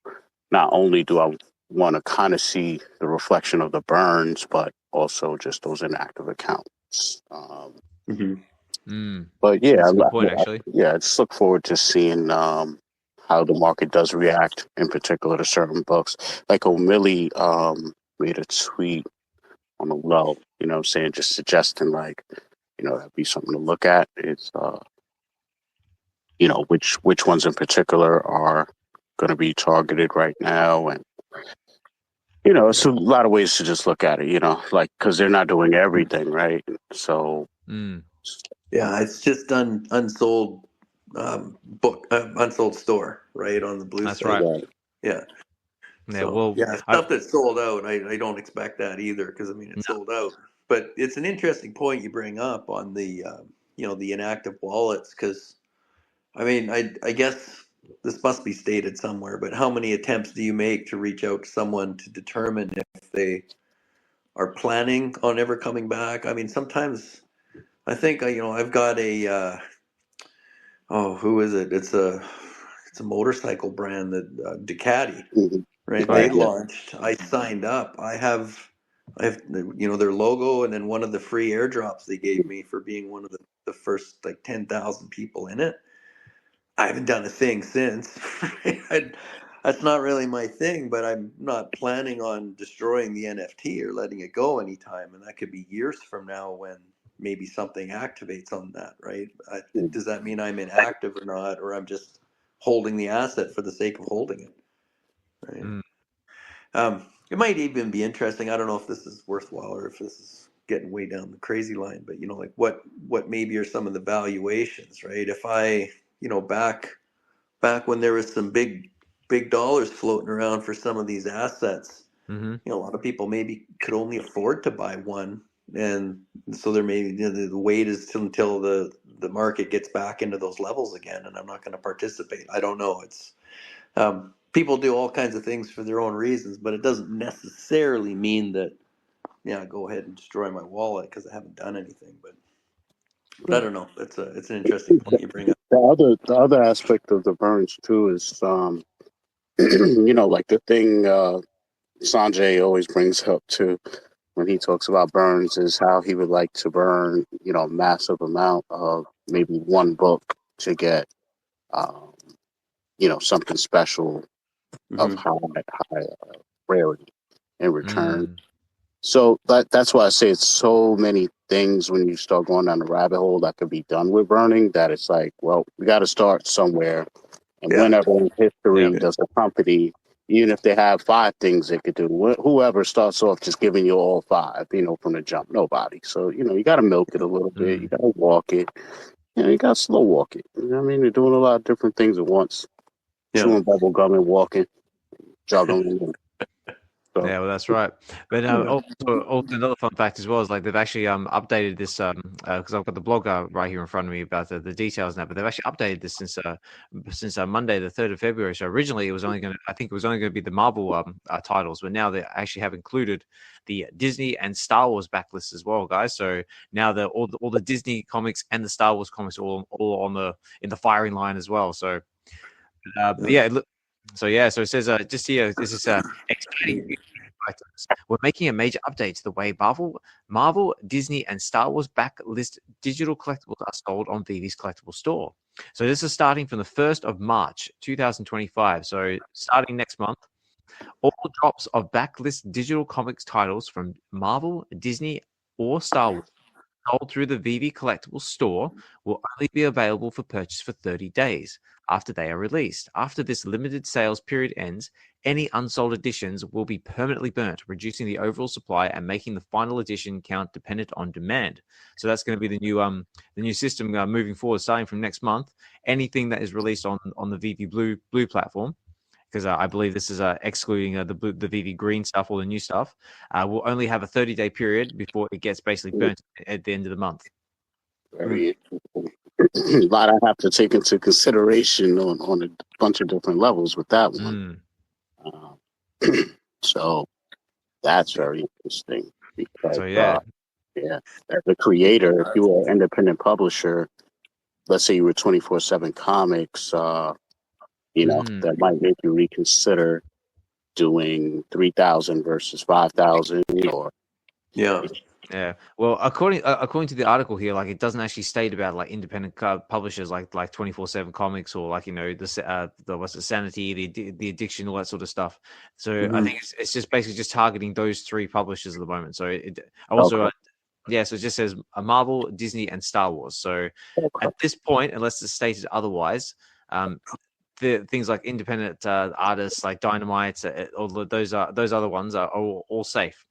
not only do I want to kind of see the reflection of the burns, but also just those inactive accounts. But yeah, that's a good point, actually. I just look forward to seeing how the market does react, in particular to certain books. Like Leomilli made a tweet on the low, saying, just suggesting like, that'd be something to look at. It's which ones in particular are going to be targeted right now, and it's a lot of ways to just look at it, like because they're not doing everything right, so. Yeah, it's just unsold book, unsold store, right, on the blue That's side. right. Yeah. Yeah. So, well, stuff that's sold out, I don't expect that either, because it's sold out. But it's an interesting point you bring up on the the inactive wallets, because I guess this must be stated somewhere, but how many attempts do you make to reach out to someone to determine if they are planning on ever coming back? Sometimes I think I've got a who is it? It's a motorcycle brand that Ducati, right? They launched. I signed up. I have their logo, and then one of the free airdrops they gave me for being one of the first like 10,000 people in it. I haven't done a thing since. That's not really my thing, but I'm not planning on destroying the NFT or letting it go anytime, and that could be years from now when maybe something activates on that, right? Does that mean I'm inactive or not, or I'm just holding the asset for the sake of holding it, right? It might even be interesting. I don't know if this is worthwhile or if this is getting way down the crazy line, but like what maybe are some of the valuations, right? If I, back when there was some big dollars floating around for some of these assets, a lot of people maybe could only afford to buy one, and so there may the wait is until the market gets back into those levels again, and I'm not going to participate. I don't know. It's people do all kinds of things for their own reasons, but it doesn't necessarily mean that go ahead and destroy my wallet because I haven't done anything. But I don't know. It's an interesting point you bring up. The other aspect of the burns too is like the thing Sanjay always brings up too when he talks about burns is how he would like to burn a massive amount of maybe one book to get something special of high rarity in return. So that's why I say it's so many things when you start going down the rabbit hole that could be done with burning, that it's like, well, we got to start somewhere. And whenever in history does a company, even if they have 5 things they could do, whoever starts off just giving you all 5, from the jump, nobody. So, you got to milk it a little bit. You got to walk it. You got to slow walk it. You know what I mean? They're doing a lot of different things at once. Chewing bubble gum and walking, juggling. So, Yeah, well, that's right. But yeah. also another fun fact as well is like they've actually updated this because I've got the blog right here in front of me about the details now. But they've actually updated this since Monday, the 3rd of February. So originally it was only I think it was only going to be the Marvel titles, but now they actually have included the Disney and Star Wars backlist as well, guys. So now all the Disney comics and the Star Wars comics all on in the firing line as well. So but yeah, look. So yeah, so it says just here, this is exciting. We're making a major update to the way Marvel, Disney, and Star Wars backlist digital collectibles are sold on VeVe's collectible store. So this is starting from the 1st of March 2025. So starting next month, all drops of backlist digital comics titles from Marvel, Disney, or Star Wars sold through the VeVe collectible store will only be available for purchase for 30 days after they are released. After this limited sales period ends, any unsold editions will be permanently burnt, reducing the overall supply and making the final edition count dependent on demand. So that's going to be the new system moving forward, starting from next month. Anything that is released on the VeVe Blue platform, because I believe this is excluding the VeVe green stuff or the new stuff, will only have a 30-day period before it gets basically burnt at the end of the month. Very interesting. A lot I have to take into consideration on a bunch of different levels with that one. So that's very interesting because, So yeah, as a creator, if you were an independent publisher, let's say you were 24/7 Comics, that might make you reconsider doing 3,000 versus 5,000, or yeah. Well, according to the article here, like it doesn't actually state about like independent publishers like 24/7 Comics or like the what's it, Sanity, the Addiction, all that sort of stuff. So I think it's just basically just targeting those 3 publishers at the moment. So it also. Yeah, so it just says Marvel, Disney, and Star Wars. So at this point, unless it's stated otherwise, the things like independent artists like Dynamite, all those other ones are all safe.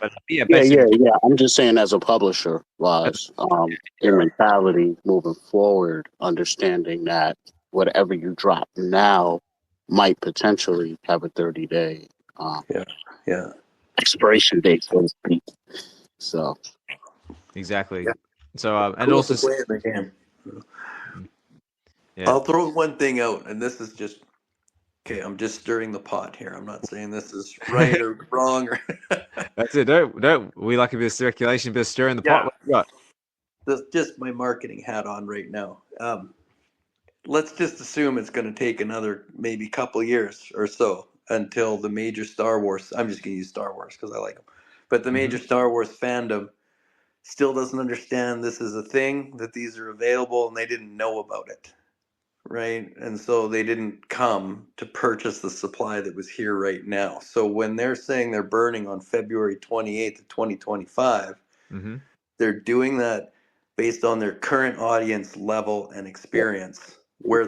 But yeah, I'm just saying as a publisher, wise, your mentality moving forward, understanding that whatever you drop now might potentially have a 30-day expiration date, so to speak. So exactly. So and also playing the game. Yeah. I'll throw one thing out, and this is just okay. I'm just stirring the pot here. I'm not saying this is right or wrong. That's it. Don't. We like a bit of circulation, bit of stirring the pot. What you got? That's just my marketing hat on right now. Let's just assume it's going to take another maybe couple years or so until the major Star Wars. I'm just going to use Star Wars because I like them, but the major Star Wars fandom still doesn't understand this is a thing, that these are available, and they didn't know about it. Right. And so they didn't come to purchase the supply that was here right now. So when they're saying they're burning on February 28th of 2025, they're doing that based on their current audience level and experience, where a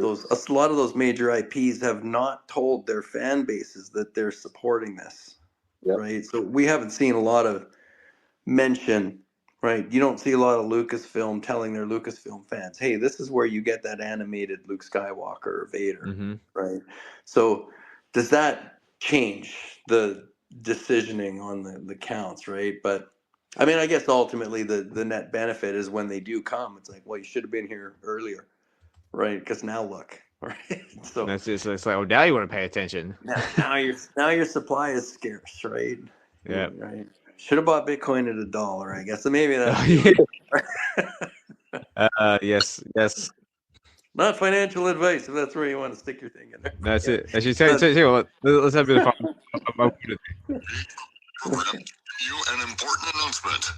lot of those major IPs have not told their fan bases that they're supporting this. Right. So we haven't seen a lot of mention. Right, you don't see a lot of Lucasfilm telling their Lucasfilm fans, "Hey, this is where you get that animated Luke Skywalker or Vader." Right. So, does that change the decisioning on the counts? Right. But I mean, I guess ultimately the net benefit is when they do come, it's like, well, you should have been here earlier, right? Because now look, right. So that's it. So it's like, oh, now you want to pay attention. Now your supply is scarce, right? Yeah. Right. Should have bought Bitcoin at $1, I guess. So maybe that's yes. Not financial advice if that's where you want to stick your thing in there. That's it. Actually, tell you what, let's have a bit of fun. An important announcement.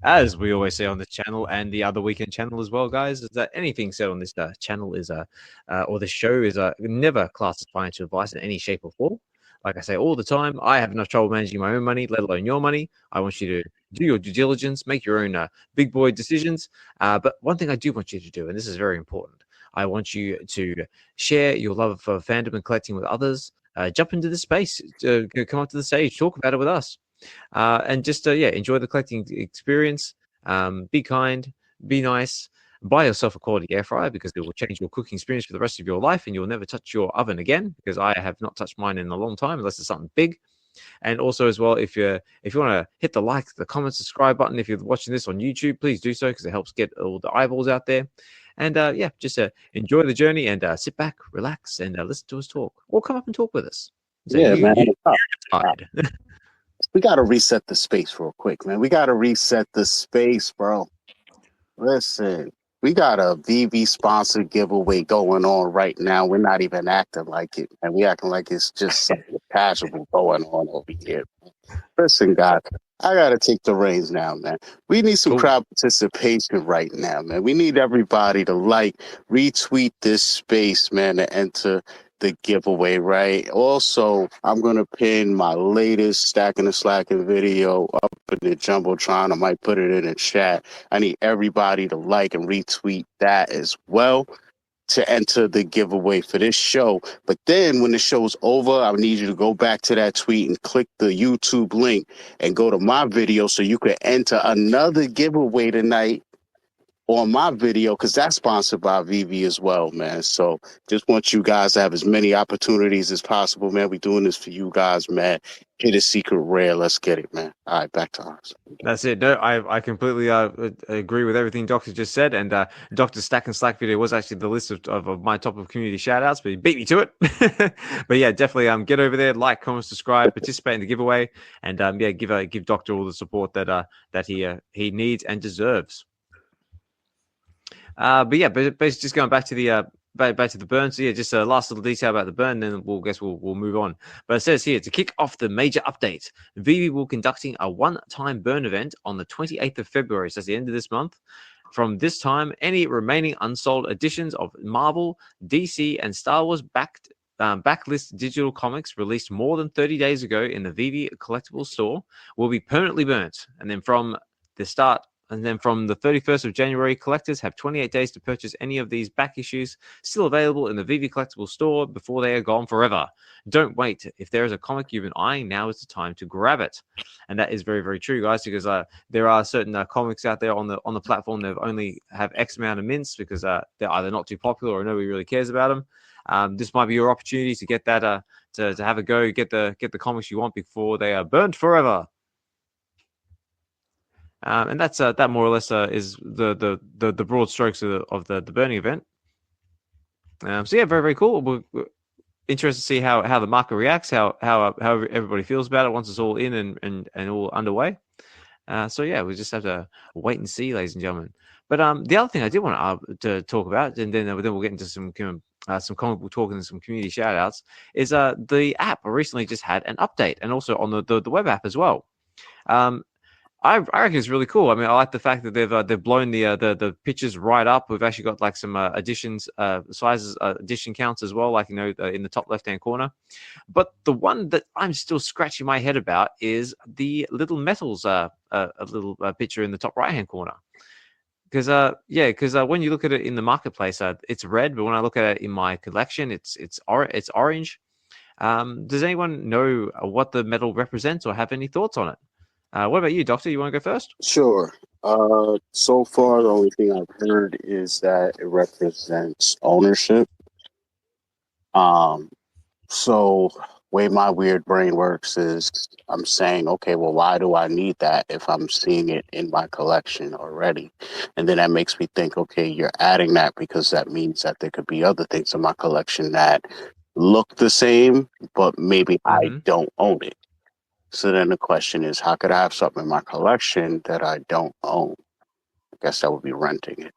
As we always say on the channel and the other weekend channel as well, guys, is that anything said on this channel is or the show is never classed as financial advice in any shape or form. Like I say all the time, I have enough trouble managing my own money, let alone your money. I want you to do your due diligence, make your own big boy decisions. But one thing I do want you to do, and this is very important, I want you to share your love for fandom and collecting with others. Jump into the space, come up to the stage, talk about it with us, and just enjoy the collecting experience. Be kind, be nice. Buy yourself a quality air fryer because it will change your cooking experience for the rest of your life, and you'll never touch your oven again, because I have not touched mine in a long time unless it's something big. And also as well, if you want to hit the like, the comment, subscribe button, if you're watching this on YouTube, please do so because it helps get all the eyeballs out there. And yeah, just enjoy the journey and sit back, relax, and listen to us talk, or come up and talk with us. Say, Yeah, man. tired. We got to reset the space real quick, man. We got to reset the space, bro. Listen, we got a VeVe sponsored giveaway going on right now. We're not even acting like it, and we acting like it's just something casual going on over here. Listen, guys, I got to take the reins now, man. We need some crowd participation right now, man. We need everybody to like, retweet this space, man, to enter the giveaway, right? Also, I'm going to pin my latest Stacking and Slacking video up in the Jumbotron. I might put it in the chat. I need everybody to like and retweet that as well to enter the giveaway for this show. But then when the show's over, I need you to go back to that tweet and click the YouTube link and go to my video so you can enter another giveaway tonight on my video, because that's sponsored by VeVe as well, man. So just want you guys to have as many opportunities as possible, man. We're doing this for you guys, man. Hit a secret rare. Let's get it, man. All right, back to us. That's it. No, I completely agree with everything Dokta just said. And Dokta's Stack and Slack video was actually the list of my top of community shout outs, but he beat me to it. But yeah, definitely get over there, like, comment, subscribe, participate in the giveaway, and yeah, give Dokta all the support that he needs and deserves. But yeah, basically just going back to the burn. So yeah, just a last little detail about the burn, and then we'll move on. But it says here, to kick off the major update, VeVe will conducting a one-time burn event on the 28th of February. So that's the end of this month. From this time, any remaining unsold editions of Marvel, DC, and Star Wars backlist digital comics released more than 30 days ago in the VeVe Collectables store will be permanently burnt. And then from the 31st of January, collectors have 28 days to purchase any of these back issues still available in the VeVe Collectible store before they are gone forever. Don't wait. If there is a comic you've been eyeing, now is the time to grab it. And that is very, very true, guys, because there are certain comics out there on the platform that only have X amount of mints because they're either not too popular or nobody really cares about them. This might be your opportunity to get that to have a go, get the comics you want before they are burnt forever. And that's that more or less is the broad strokes of the burning event. So yeah, very, very cool. We're interested to see how the market reacts, how everybody feels about it once it's all in and all underway. So yeah, we just have to wait and see, ladies and gentlemen. But the other thing I did want to talk about, and then we'll get into some comic book talk and some community shout outs, is the app recently just had an update, and also on the web app as well. I reckon it's really cool. I mean, I like the fact that they've blown the pictures right up. We've actually got like some additions, sizes, addition counts as well, like in the top left hand corner. But the one that I'm still scratching my head about is the little metals, a little picture in the top right hand corner. Because when you look at it in the marketplace, it's red, but when I look at it in my collection, it's orange. Does anyone know what the metal represents or have any thoughts on it? What about you, Dokta? You want to go first? Sure. So far, the only thing I've heard is that it represents ownership. So way my weird brain works is I'm saying, okay, well, why do I need that if I'm seeing it in my collection already? And then that makes me think, okay, you're adding that because that means that there could be other things in my collection that look the same, but maybe I don't own it. So then the question is, how could I have something in my collection that I don't own? I guess that would be renting it.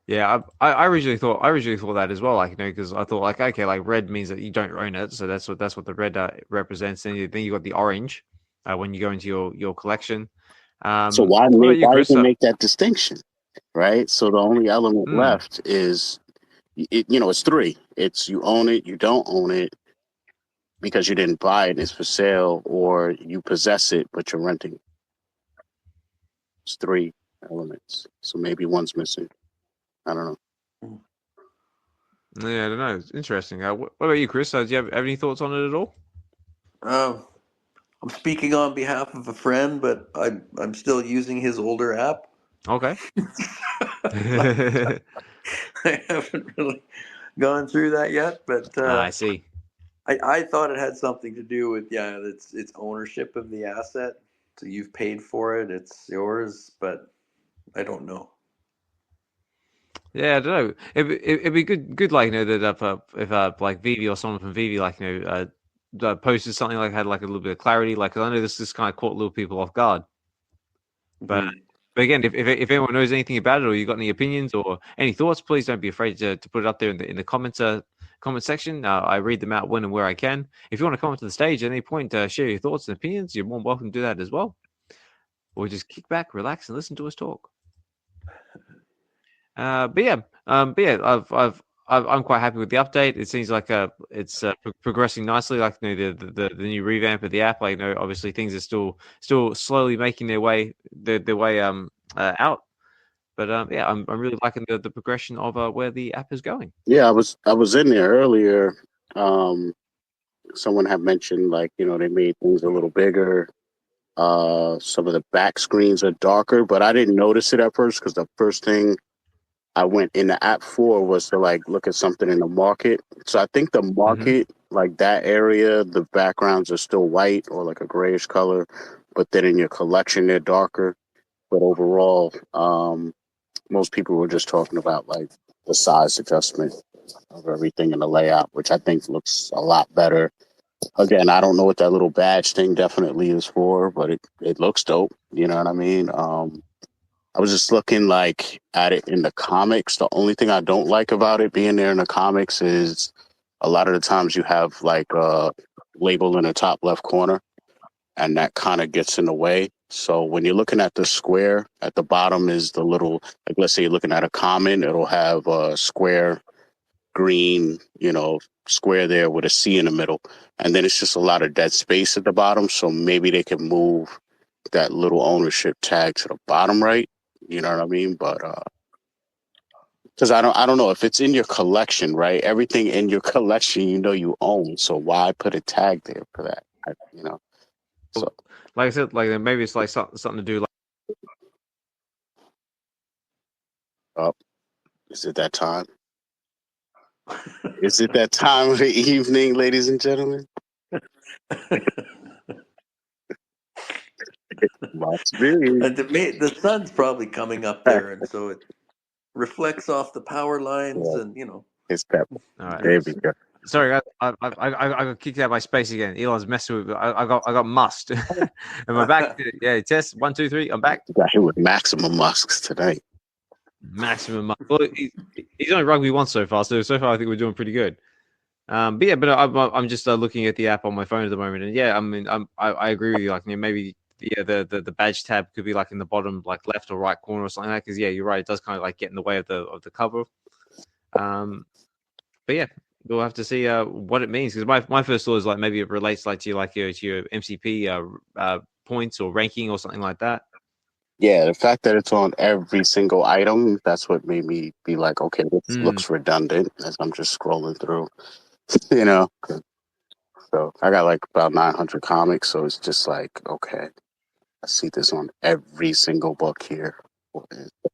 Yeah, I originally thought that as well. Like, because I thought like, okay, like red means that you don't own it, so that's what the red represents. And then you got the orange when you go into your collection. So why even make that distinction, right? So the only element left is. It's three. It's you own it, you don't own it because you didn't buy it, it's for sale, or you possess it, but you're renting. It's three elements. So maybe one's missing. I don't know. Yeah, I don't know. It's interesting. What about you, Chris? Do you have any thoughts on it at all? I'm speaking on behalf of a friend, but I'm still using his older app. Okay. I haven't really gone through that yet, but I see. I thought it had something to do with it's ownership of the asset. So you've paid for it, it's yours, but I don't know. Yeah, I don't know. It'd be good, like that if like VeVe or someone from VeVe, like posted something like had like a little bit of clarity, like 'cause I know this kind of caught little people off guard. But again, if anyone knows anything about it, or you got any opinions or any thoughts, please don't be afraid to put it up there in the comments comment section. I read them out when and where I can. If you want to come up to the stage at any point to share your thoughts and opinions, you're more than welcome to do that as well. Or just kick back, relax, and listen to us talk. But yeah, I'm quite happy with the update. It seems like it's progressing nicely. Like the new revamp of the app. Like obviously things are still slowly making their way out. But yeah, I'm really liking the progression of where the app is going. Yeah, I was in there earlier. Someone had mentioned like they made things a little bigger. Some of the back screens are darker, but I didn't notice it at first because the first thing I went in the app for was to like look at something in the market. So I think the market, like that area, the backgrounds are still white or like a grayish color, but then in your collection they're darker. But overall, most people were just talking about like the size adjustment of everything in the layout, which I think looks a lot better. Again, I don't know what that little badge thing definitely is for, but it looks dope. You know what I mean? I was just looking like at it in the comics. The only thing I don't like about it being there in the comics is a lot of the times you have like a label in the top left corner, and that kind of gets in the way. So when you're looking at the square, at the bottom is the little, like let's say you're looking at a common, it'll have a square green, square there with a C in the middle. And then it's just a lot of dead space at the bottom. So maybe they can move that little ownership tag to the bottom right. You know what I mean? But because I don't know if it's in your collection, right? Everything in your collection, you own. So why put a tag there for that? So like I said, like maybe it's like something to do like. Oh, is it that time? Is it that time of the evening, ladies and gentlemen? Must be. The sun's probably coming up there, and so it reflects off the power lines, Yeah. and It's that. All right. There we go. Sorry, guys. I got kicked out by space again. Elon's messing with. I got must. Am I back? Yeah. Test 1, 2, 3. I'm back. Got hit with maximum musks tonight. Maximum must. Well, he's only rugby once so far. So far I think we're doing pretty good. But yeah, I'm just looking at the app on my phone at the moment, and yeah, I mean, I agree with you. Like maybe the badge tab could be like in the bottom, like left or right corner or something like that. Because yeah, you're right. It does kind of like get in the way of the cover. But yeah, we'll have to see what it means. Because my first thought is like maybe it relates like to your MCP points or ranking or something like that. Yeah, the fact that it's on every single item, that's what made me be like, okay, this looks redundant as I'm just scrolling through, So I got like about 900 comics, so it's just like, okay, I see this on every single book here.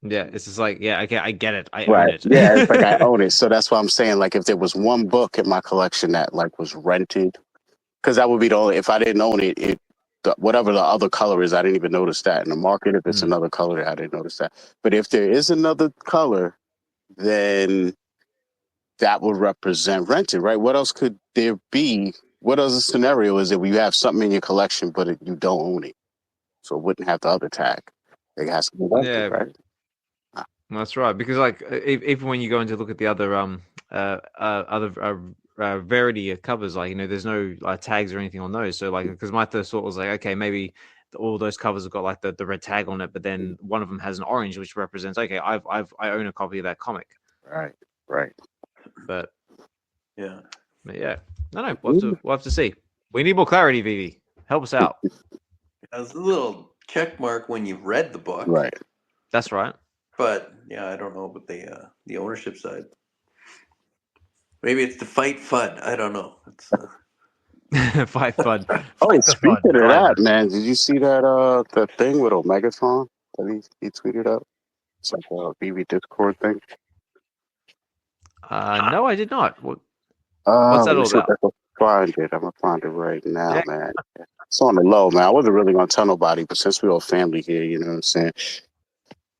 Yeah, it's just like, yeah, okay, I get it. I Right. own it. Yeah, it's like I own it. So that's why I'm saying, like, if there was one book in my collection that like was rented, because that would be the only, if I didn't own it, whatever the other color is, I didn't even notice that in the market. If it's another color, I didn't notice that. But if there is another color, then that would represent rented, right? What else could there be? What other scenario is it where you have something in your collection, but you don't own it? So it wouldn't have the other tag. It has to be rented, right? That's right. Because like even when you go in to look at the other Verity covers, like there's no tags or anything on those. So like, because my first thought was like, okay, maybe all those covers have got like the red tag on it, but then one of them has an orange, which represents okay, I own a copy of that comic. Right. But yeah, no, we'll have to see. We need more clarity, VeVe. Help us out. There's a little check mark when you've read the book, right? That's right. But yeah, I don't know about the ownership side. Maybe it's to fight FUD. I don't know. It's fight FUD. Speaking of that, man, did you see that thing with Omegatron that he tweeted out? It's like a VeVe Discord thing. No, I did not. What's that Let me all see if about? I can find it. I'm gonna find it right now, Yeah. man. It's on the low, man. I wasn't really gonna tell nobody, but since we're all family here, you know what I'm saying?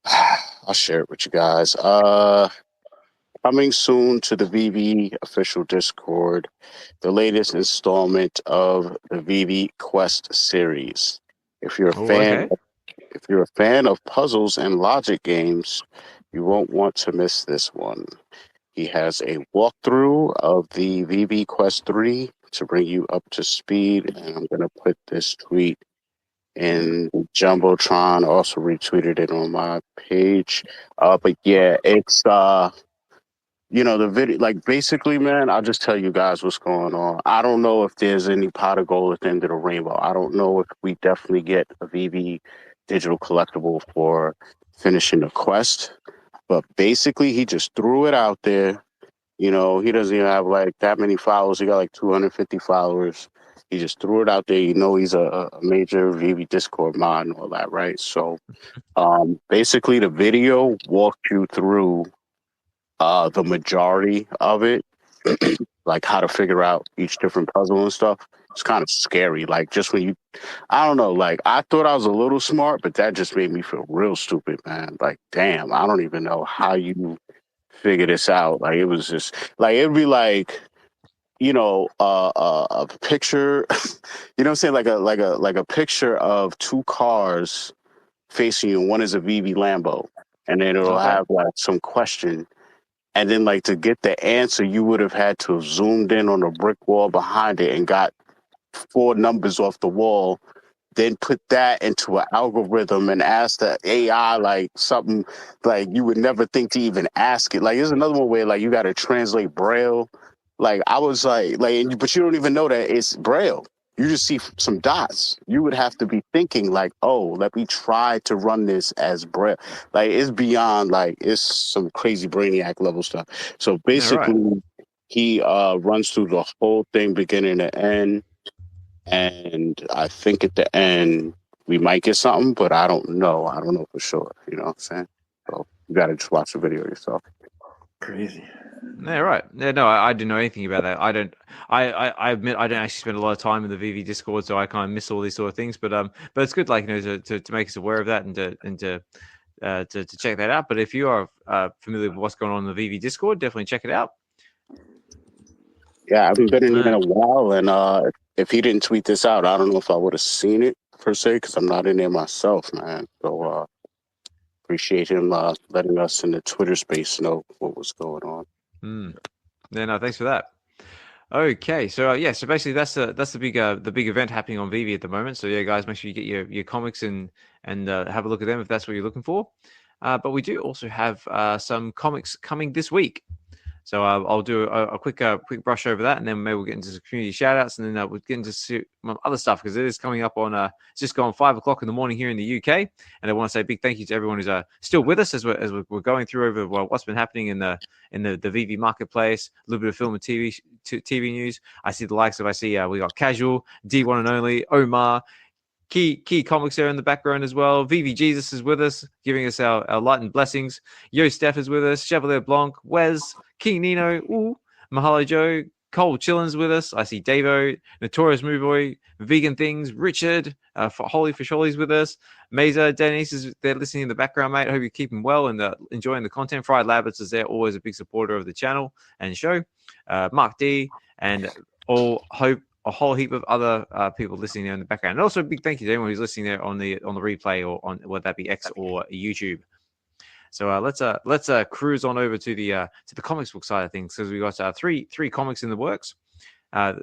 I'll share it with you guys. Coming soon to the VeVe official Discord, the latest installment of the VeVe Quest series. If you're a Oh, fan, okay. if you're a fan of puzzles and logic games, you won't want to miss this one. He has a walkthrough of the VeVe Quest 3 to bring you up to speed, and I'm gonna put this tweet in Jumbotron. Also retweeted it on my page. But yeah, it's the video, like, basically, man, I'll just tell you guys what's going on. I don't know if there's any pot of gold at the end of the rainbow. I don't know if we definitely get a VeVe digital collectible for finishing the quest, but basically he just threw it out there. He doesn't even have like that many followers. He got like 250 followers. He just threw it out there. He's a major VeVe Discord mod and all that, right? So basically the video walked you through the majority of it, like how to figure out each different puzzle and stuff. It's kind of scary. Like, just when I don't know, like, I thought I was a little smart, but that just made me feel real stupid, man. Like, damn, I don't even know how you figure this out. Like, it was just like, it'd be like, a picture, you know what I'm saying? Like a picture of two cars facing you. One is a VV Lambo, and then it'll Okay. have like some question. And then, like, to get the answer, you would have had to have zoomed in on the brick wall behind it and got four numbers off the wall, then put that into an algorithm and ask the AI like something like you would never think to even ask it. Like, there's another one where like you got to translate Braille. Like, I was but you don't even know that it's Braille. You just see some dots. You would have to be thinking like, oh, let me try to run this as Braille. Like, it's beyond, like, it's some crazy brainiac level stuff. So Yeah, right. basically, he runs through the whole thing beginning to end. And I think at the end we might get something, but I don't know. I don't know for sure. You know what I'm saying? So you gotta just watch the video yourself. Crazy. Yeah, right. Yeah, no, I didn't know anything about that. I don't. I admit I don't actually spend a lot of time in the VV Discord, so I kind of miss all these sort of things. But it's good, like, to make us aware of that and to check that out. But if you are familiar with what's going on in the VV Discord, definitely check it out. Yeah, I haven't been in there in a while, and if he didn't tweet this out, I don't know if I would have seen it per se because I'm not in there myself, man. So appreciate him letting us in the Twitter space know what was going on. Yeah, no, thanks for that. Okay, so so basically that's the big event happening on VeVe at the moment. So yeah, guys, make sure you get your comics and have a look at them if that's what you're looking for. But we do also have some comics coming this week. So I'll do a quick brush over that, and then maybe we'll get into some community shout-outs, and then we'll get into some other stuff because it is coming up on it's just gone 5 o'clock in the morning here in the UK, and I want to say a big thank you to everyone who's still with us as we're going through over what's been happening in the VeVe marketplace, a little bit of film and TV news. I see the likes of we got Casual, D1 and Only, Omar. Key comics there in the background as well. VV Jesus is with us, giving us our light and blessings. Yo Steph is with us. Chevalier Blanc, Wes, King Nino, Mahalo Joe, Cole Chillin's with us. I see Davo, Notorious Movie Boy, Vegan Things, Richard, Holy Fish Holly's with us. Mesa, Denise is there listening in the background, mate. I hope you're keeping well and enjoying the content. Fried Labbits is there, always a big supporter of the channel and show. Mark D and a whole heap of other people listening there in the background. And also a big thank you to anyone who's listening there on the replay or on whether that be X or YouTube. So let's cruise on over to the comics book side of things because we got three comics in the works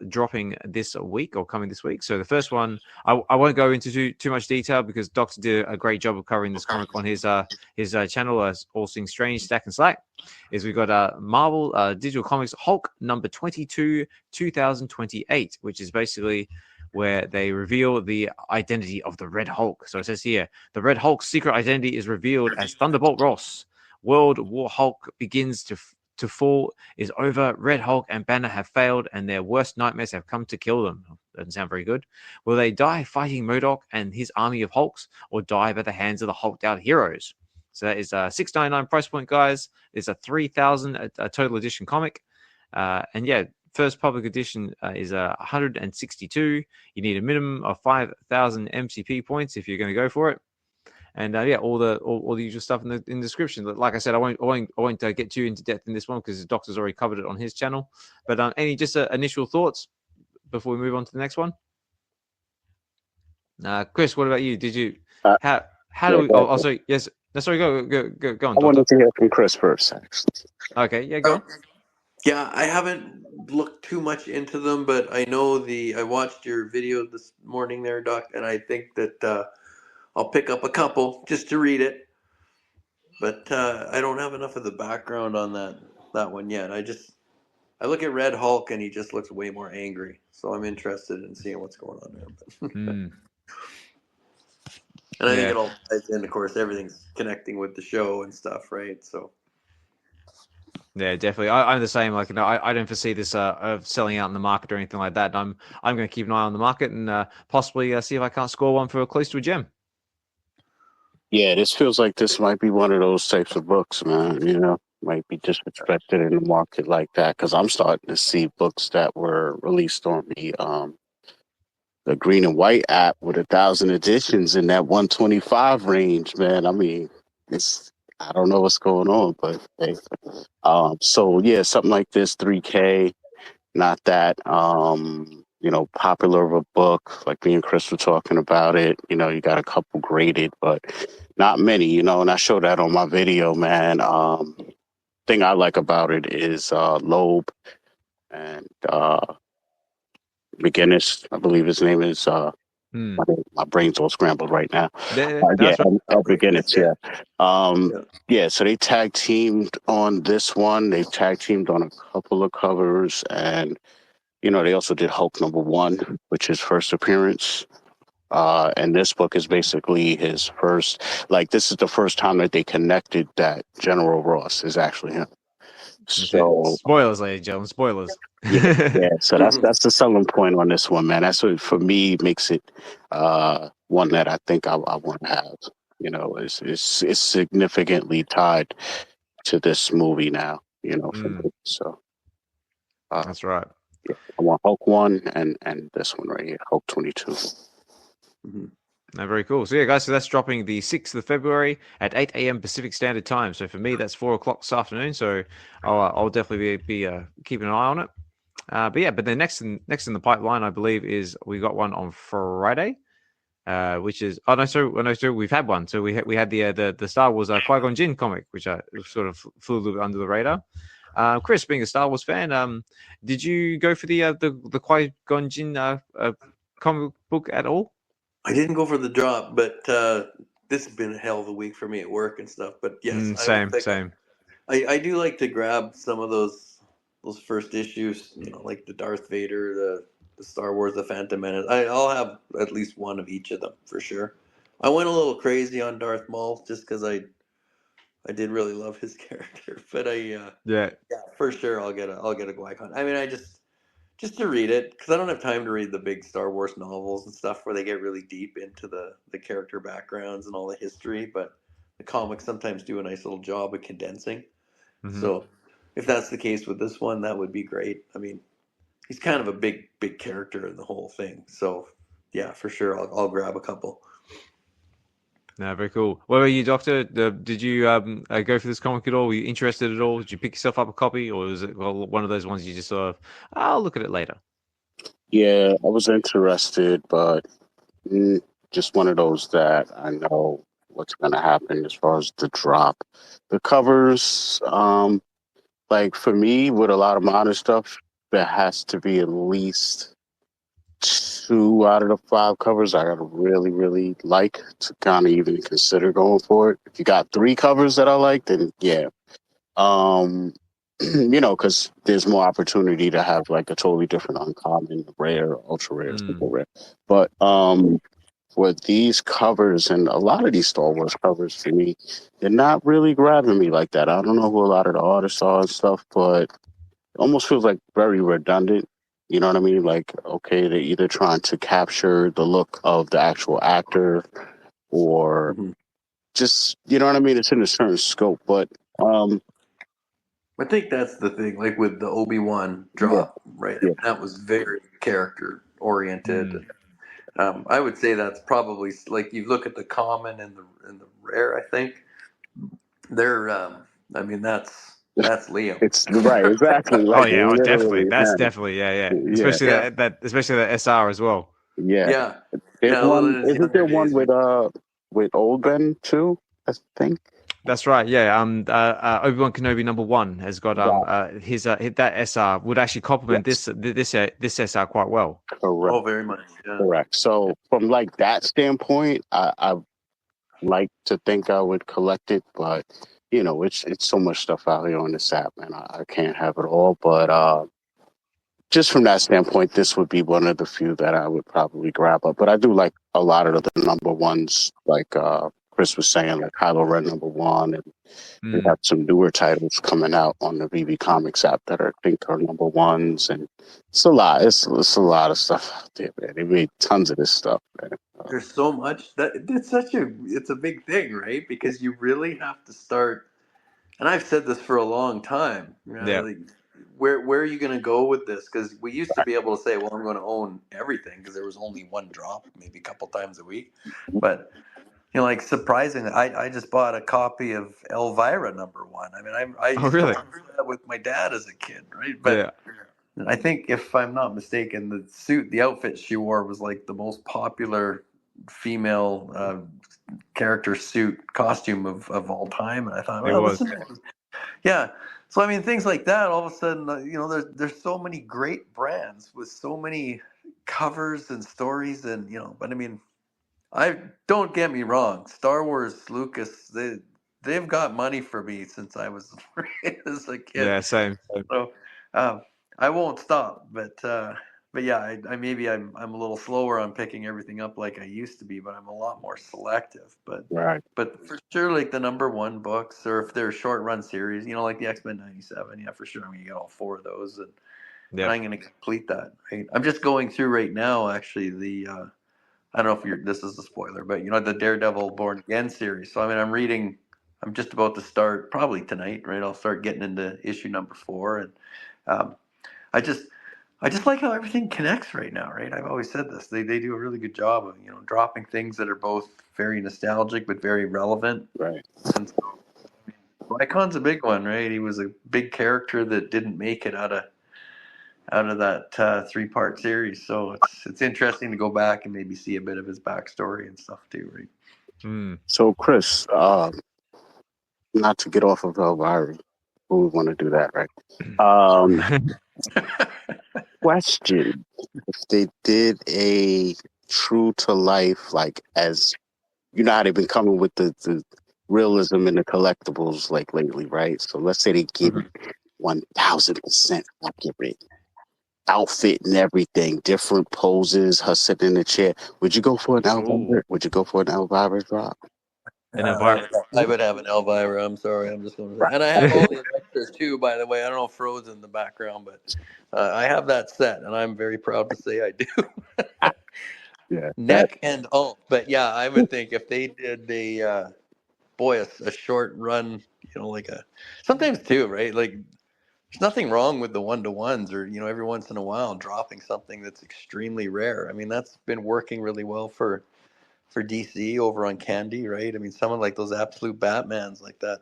dropping this week or coming this week. So the first one I won't go into too much detail because Dokta did a great job of covering this comic on his channel, All Things Strange, Stack and Slack. Is we've got Marvel Digital Comics Hulk number 22 2028, which is basically where they reveal the identity of the Red Hulk. So it says here, the Red Hulk's secret identity is revealed as Thunderbolt Ross. World War Hulk begins to fall is over. Red Hulk and Banner have failed and their worst nightmares have come to kill them. Doesn't sound very good. Will they die fighting MODOK and his army of Hulks or die by the hands of the hulked out heroes? So that is $6.99 price point, guys. It's a 3,000 a total edition comic. And yeah, first public edition is 162. You need a minimum of 5,000 MCP points if you're going to go for it. And yeah, all the usual stuff in the description. Like I said, I won't get too into depth in this one because the Doctor's already covered it on his channel. But any just initial thoughts before we move on to the next one? Chris, what about you? Did you how do we? Oh, sorry. Yes. No, sorry. Go on. I wanted to hear from Chris first, actually. Okay. Yeah. Go on. Yeah, I haven't looked too much into them, but I know I watched your video this morning there, Doc, and I think that I'll pick up a couple just to read it. But I don't have enough of the background on that one yet. I look at Red Hulk and he just looks way more angry, so I'm interested in seeing what's going on there. And I think it all ties in. Of course, everything's connecting with the show and stuff, right? So. Yeah, definitely. I'm the same. Like, I don't foresee this selling out in the market or anything like that. And I'm going to keep an eye on the market and possibly see if I can't score one for close to a gem. Yeah, this feels like this might be one of those types of books, man. You know, might be disrespected in the market like that because I'm starting to see books that were released on the Green and White app with 1,000 editions in that 125 range, man. I mean, I don't know what's going on, but hey. So yeah, something like this, 3K, not that popular of a book. Like me and Chris were talking about it. You know, you got a couple graded, but not many. And I showed that on my video, man. Thing I like about it is Loeb and McGinnis. I believe his name is. My brain's all scrambled right now. McGinnis, yeah. So they tag teamed on this one. They tag teamed on a couple of covers, and they also did Hulk #1, which is first appearance. And this book is basically his first. Like, this is the first time that they connected that General Ross is actually him. So spoilers, ladies and gentlemen, spoilers. Yeah. So that's the selling point on this one, man. That's what for me makes it one that I think I want to have. It's significantly tied to this movie now. For me. So that's right. Yeah, I want Hulk 1 and this one right here, Hulk 22. No, very cool. So yeah, guys, so that's dropping the 6th of February at 8 a.m. Pacific Standard Time. So for me, that's 4 o'clock this afternoon. So I'll definitely be keeping an eye on it. But then next in the pipeline, I believe, is we got one on Friday, which is we've had one. So we had the Star Wars Qui-Gon Jinn comic, which sort of flew a little bit under the radar. Chris, being a Star Wars fan, did you go for the Qui-Gon Jinn comic book at all? I didn't go for the drop, but this has been a hell of a week for me at work and stuff. But yes, same. I do like to grab some of those first issues, like the Darth Vader, the Star Wars, the Phantom Menace. I'll have at least one of each of them for sure. I went a little crazy on Darth Maul just because I did really love his character, but yeah, for sure I'll get a Qui-Gon. I mean, I just to read it, because I don't have time to read the big Star Wars novels and stuff where they get really deep into the character backgrounds and all the history, but the comics sometimes do a nice little job of condensing. So if that's the case with this one, that would be great. I mean, he's kind of a big character in the whole thing. So yeah, for sure, I'll grab a couple. No, very cool. What about you, Doctor? Did you go for this comic at all? Were you interested at all? Did you pick yourself up a copy, or was it one of those ones you just sort of, I'll look at it later? Yeah, I was interested, but just one of those that I know what's going to happen as far as the drop. The covers, like for me, with a lot of modern stuff, there has to be at least 2 out of the 5 covers I gotta really, really like to kind of even consider going for it. If you got 3 covers that I like, then yeah. Because there's more opportunity to have like a totally different uncommon, rare, ultra rare, super rare. But with these covers and a lot of these Star Wars covers for me, they're not really grabbing me like that. I don't know who a lot of the artists are and stuff, but it almost feels like very redundant. You know what I mean? Like, okay, they're either trying to capture the look of the actual actor or just you know what I mean. It's in a certain scope, but I think that's the thing, like with the Obi-Wan yeah, drop, right? yeah. That was very character oriented. Mm. I would say that's probably like you look at the common and the rare. I think they're. I mean, that's Liam. It's right, exactly. Oh Like yeah, oh definitely. literally, That's man. definitely yeah. Yeah, Especially Yeah, especially the SR as well. yeah. yeah, There's yeah. Well, one. in his Isn't younger there one days, with Old Ben too? I think. That's right. Yeah. Obi-Wan Kenobi #1 has got Right. that SR would actually complement Yes. this SR quite well. Correct. oh, very much. Yeah. Correct. So from like that standpoint, I like to think I would collect it, but you know, it's so much stuff out here on this app, man. I can't have it all. But just from that standpoint, this would be one of the few that I would probably grab up. But I do like a lot of the #1s, like Chris was saying, like Kylo Ren #1, and we Mm. have some newer titles coming out on the VeVe Comics app that I think are #1s, and it's a lot. It's a lot of stuff out there, man. They made tons of this stuff, man. There's so much that it's a big thing, right? Because you really have to start. And I've said this for a long time. You know, Yeah. like, where are you going to go with this? Because we used to be able to say, well, I'm going to own everything because there was only one drop, maybe a couple times a week. But you know, like surprisingly, I just bought a copy of Elvira #1. I mean, I Oh used to really? watch that with my dad as a kid, right? Yeah. But I think if I'm not mistaken, the outfit she wore was like the most popular female character suit costume of all time. And I thought, It well, was. yeah. So I mean, things like that. All of a sudden, you know, there's so many great brands with so many covers and stories, and you know. But I mean, I don't get me wrong. Star Wars, Lucas, they've got money for me since I was as a kid. Yeah. Same. So I won't stop. But yeah, I maybe I'm a little slower on picking everything up like I used to be, but I'm a lot more selective. Right. But for sure, like the #1 books, or if they're short run series, you know, like the X-Men '97, yeah, for sure. I'm gonna get all 4 of those, and Yeah. I'm gonna complete that. Right? I'm just going through right now, actually, the I don't know if this is a spoiler, but you know, the Daredevil Born Again series. So I mean, I'm just about to start probably tonight, right? I'll start getting into issue #4, and um, I just like how everything connects right now, right? I've always said this. They do a really good job of, you know, dropping things that are both very nostalgic but very relevant. Right. And so, Qui-Gon's a big one, right? He was a big character that didn't make it out of that 3-part series. So it's interesting to go back and maybe see a bit of his backstory and stuff too, right? Mm. So Chris, not to get off of Elvira, who would want to do that, right? Question: if they did a true to life, like as you know how they've been coming with the realism in the collectibles like lately, right? So let's say they give it 1000% accurate outfit and everything, different poses, her sitting in the chair. Would you go for an Elvira? Would you go for an Elvira drop? And Elvira. I would have an Elvira. I'm sorry, I'm just going to say, and I have all the extras too. By the way, I don't know if Fro's in the background, but I have that set, and I'm very proud to say I do. Yeah. Neck and all, but yeah, I would think if they did a short run, you know, like sometimes too, right? Like there's nothing wrong with the 1-to-1s, or you know, every once in a while dropping something that's extremely rare. I mean, that's been working really well for DC over on Candy, right? I mean, someone like those absolute Batmans like that.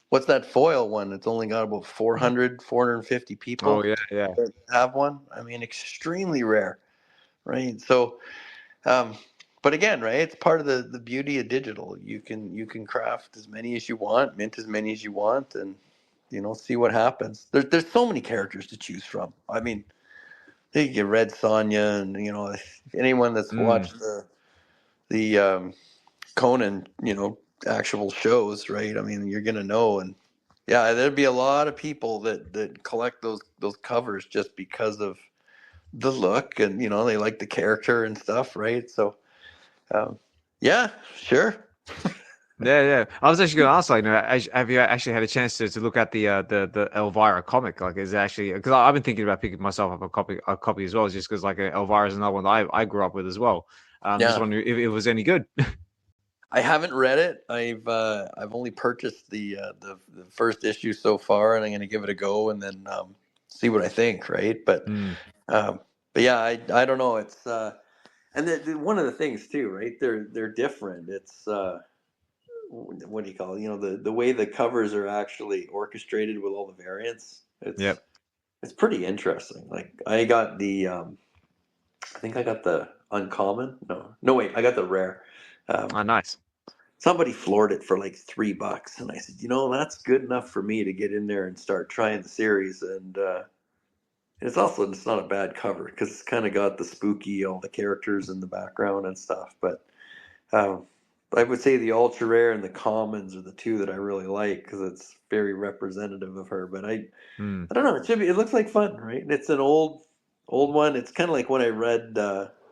What's that foil one? It's only got about 450 Oh people yeah. that have one. I mean, extremely rare, right? So, but again, right? It's part of the beauty of digital. You can craft as many as you want, mint as many as you want, and you know, see what happens. There's so many characters to choose from. I mean, you get Red Sonja, and you know, anyone that's watched the Conan, you know, actual shows, right? I mean, you're gonna know, and yeah, there'd be a lot of people that collect those covers just because of the look, and you know, they like the character and stuff, right? So, yeah, sure. Yeah. I was actually going to ask, like, you know, have you actually had a chance to look at the Elvira comic? Like, is it actually, because I've been thinking about picking myself up a copy as well, just because like Elvira is another one that I grew up with as well. Just Yeah. wondering if it was any good. I haven't read it. I've only purchased the first issue so far, and I'm going to give it a go and then see what I think. Right, Mm. but yeah, I don't know. It's and one of the things too, right? They're different. It's what do you call it? You know, the way the covers are actually orchestrated with all the variants. Yep. It's pretty interesting. Like I got the I think I got the uncommon. No, wait, I got the rare. Oh, nice. Somebody floored it for like $3, and I said, that's good enough for me to get in there and start trying the series. And it's not a bad cover because it's kind of got the spooky, all the characters in the background and stuff. But um, I would say the ultra rare and the commons are the two that I really like because it's very representative of her. But Mm. I don't know. It looks like fun, right? And it's an old one. It's kind of like when I read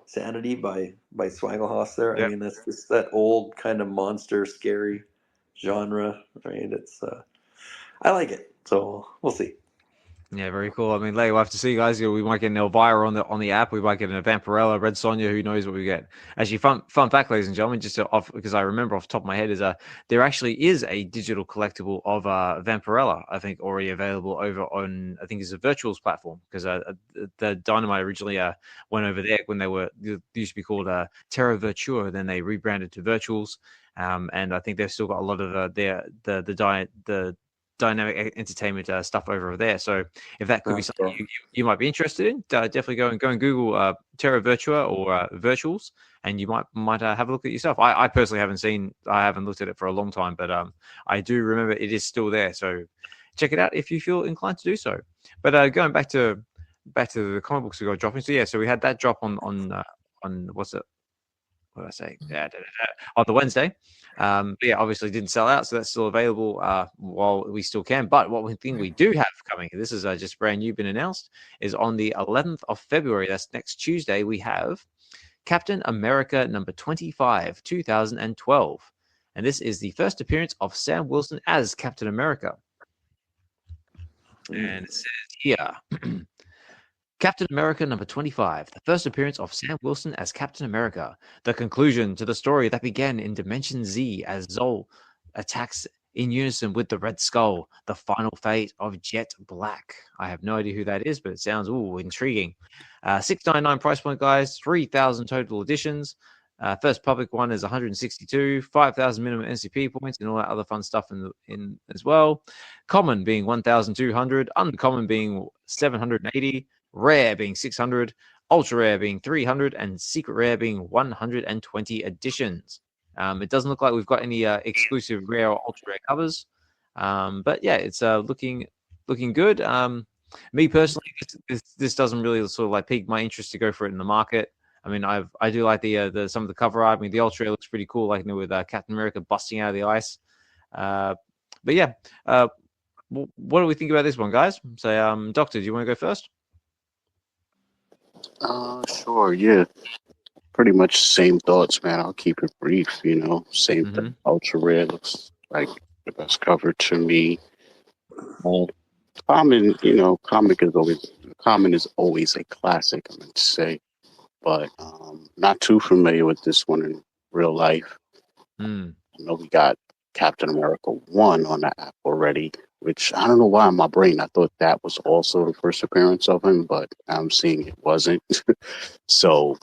Sanity by Swagelhouse. There, I Yep. mean, that's just that old kind of monster, scary genre, right? It's I like it, so we'll see. Yeah, very cool. I mean, later we'll have to see, guys. We might get an Elvira on the app. We might get an Vampirella, Red Sonja. Who knows what we get? Actually, fun fact, ladies and gentlemen, just off because I remember off the top of my head is there actually is a digital collectible of Vampirella. I think already available over on I think it's a Virtuals platform because the Dynamite originally went over there when they used to be called Terra Virtua. Then they rebranded to Virtuals, and I think they've still got a lot of the dynamic entertainment stuff over there. So if that could be something you might be interested in, definitely go and Google Terra Virtua or Virtuals, and you might have a look at it yourself. I personally I haven't looked at it for a long time, but I do remember it is still there. So check it out if you feel inclined to do so. But going back to the comic books we got dropping. So yeah, so we had that drop on what's it? What did I say? Yeah, on the Wednesday. But yeah, obviously didn't sell out, so that's still available while we still can. But one thing we do have coming, this is just brand new, been announced, is on the 11th of February. That's next Tuesday. We have Captain America number 25, 2012, and this is the first appearance of Sam Wilson as Captain America. And it says here. Captain America number 25, the first appearance of Sam Wilson as Captain America, the conclusion to the story that began in Dimension Z as Zol attacks in unison with the Red Skull, the final fate of Jet Black. I have no idea who that is, but it sounds intriguing. $6.99 price point, guys, 3,000 total editions. First public one is 162, 5,000 minimum NCP points, and all that other fun stuff in as well. Common being 1,200, uncommon being 780. Rare being 600, ultra rare being 300, and secret rare being 120 editions. It doesn't look like we've got any exclusive rare or ultra rare covers, but yeah, it's looking good. Me personally, this doesn't really sort of like pique my interest to go for it in the market. I mean, I do like the some of the cover art. I mean, the ultra rare looks pretty cool, like with Captain America busting out of the ice. But yeah, what do we think about this one, guys? So, Dokta, do you want to go first? Sure, yeah. Pretty much same thoughts, man. I'll keep it brief, Same thing. Ultra rare looks like the best cover to me. Common, common is always a classic, I meant to say. But not too familiar with this one in real life. I know we got Captain America 1 on the app already, which I don't know why in my brain I thought that was also the first appearance of him, but I'm seeing it wasn't. So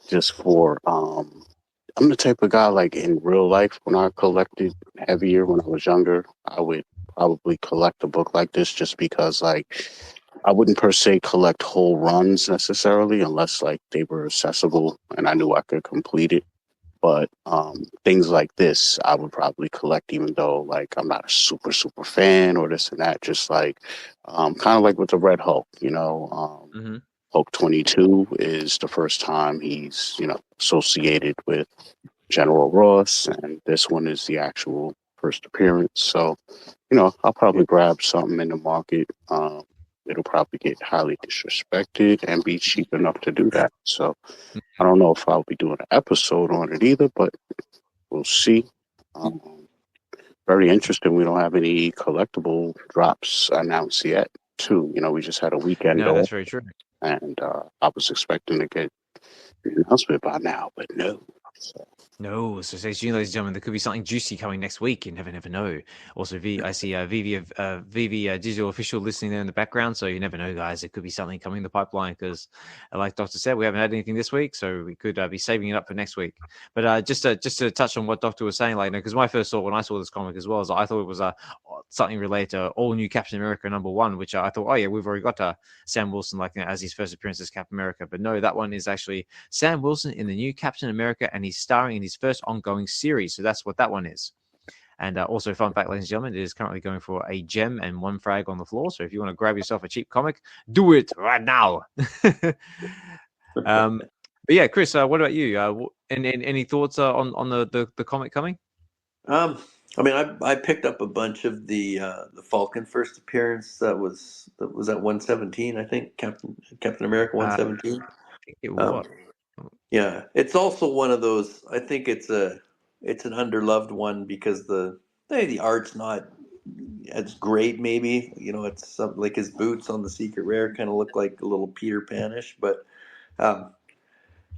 just for I'm the type of guy, like in real life, when I collected heavier when I was younger, I would probably collect a book like this just because like I wouldn't per se collect whole runs necessarily unless like they were accessible and I knew I could complete it. But things like this, I would probably collect, even though like I'm not a super fan or this and that. Just like kind of like with the Red Hulk, Hulk 22 is the first time he's associated with General Ross, and this one is the actual first appearance. So I'll probably grab something in the market. It'll probably get highly disrespected and be cheap enough to do that. So I don't know if I'll be doing an episode on it either, but we'll see. Very interesting. We don't have any collectible drops announced yet, too. We just had a weekend. No, that's very true. And I was expecting to get an announcement by now, but no. No, so stay tuned, ladies and gentlemen. There could be something juicy coming next week. You never know. Also, I see VeVe Digital Official listening there in the background. So you never know, guys. There could be something coming in the pipeline because, like Doctor said, we haven't had anything this week, so we could be saving it up for next week. But just to touch on what Doctor was saying, like, because my first thought when I saw this comic as well is I thought it was something related to All New Captain America #1, which I thought, oh yeah, we've already got Sam Wilson as his first appearance as Captain America. But no, that one is actually Sam Wilson in the new Captain America, and he's starring in his first ongoing series. So that's what that one is. And also, fun fact, ladies and gentlemen, it is currently going for a gem and 1 frag on the floor. So if you want to grab yourself a cheap comic, do it right now. But yeah, Chris, what about you? Any thoughts on the comic coming? I mean, I picked up a bunch of the Falcon first appearance. That was at 117, I think. Captain America 117. I think it was. Yeah, it's also one of those. I think it's an underloved one because the art's not as great. Maybe it's something like his boots on the Secret Rare kind of look like a little Peter Panish, but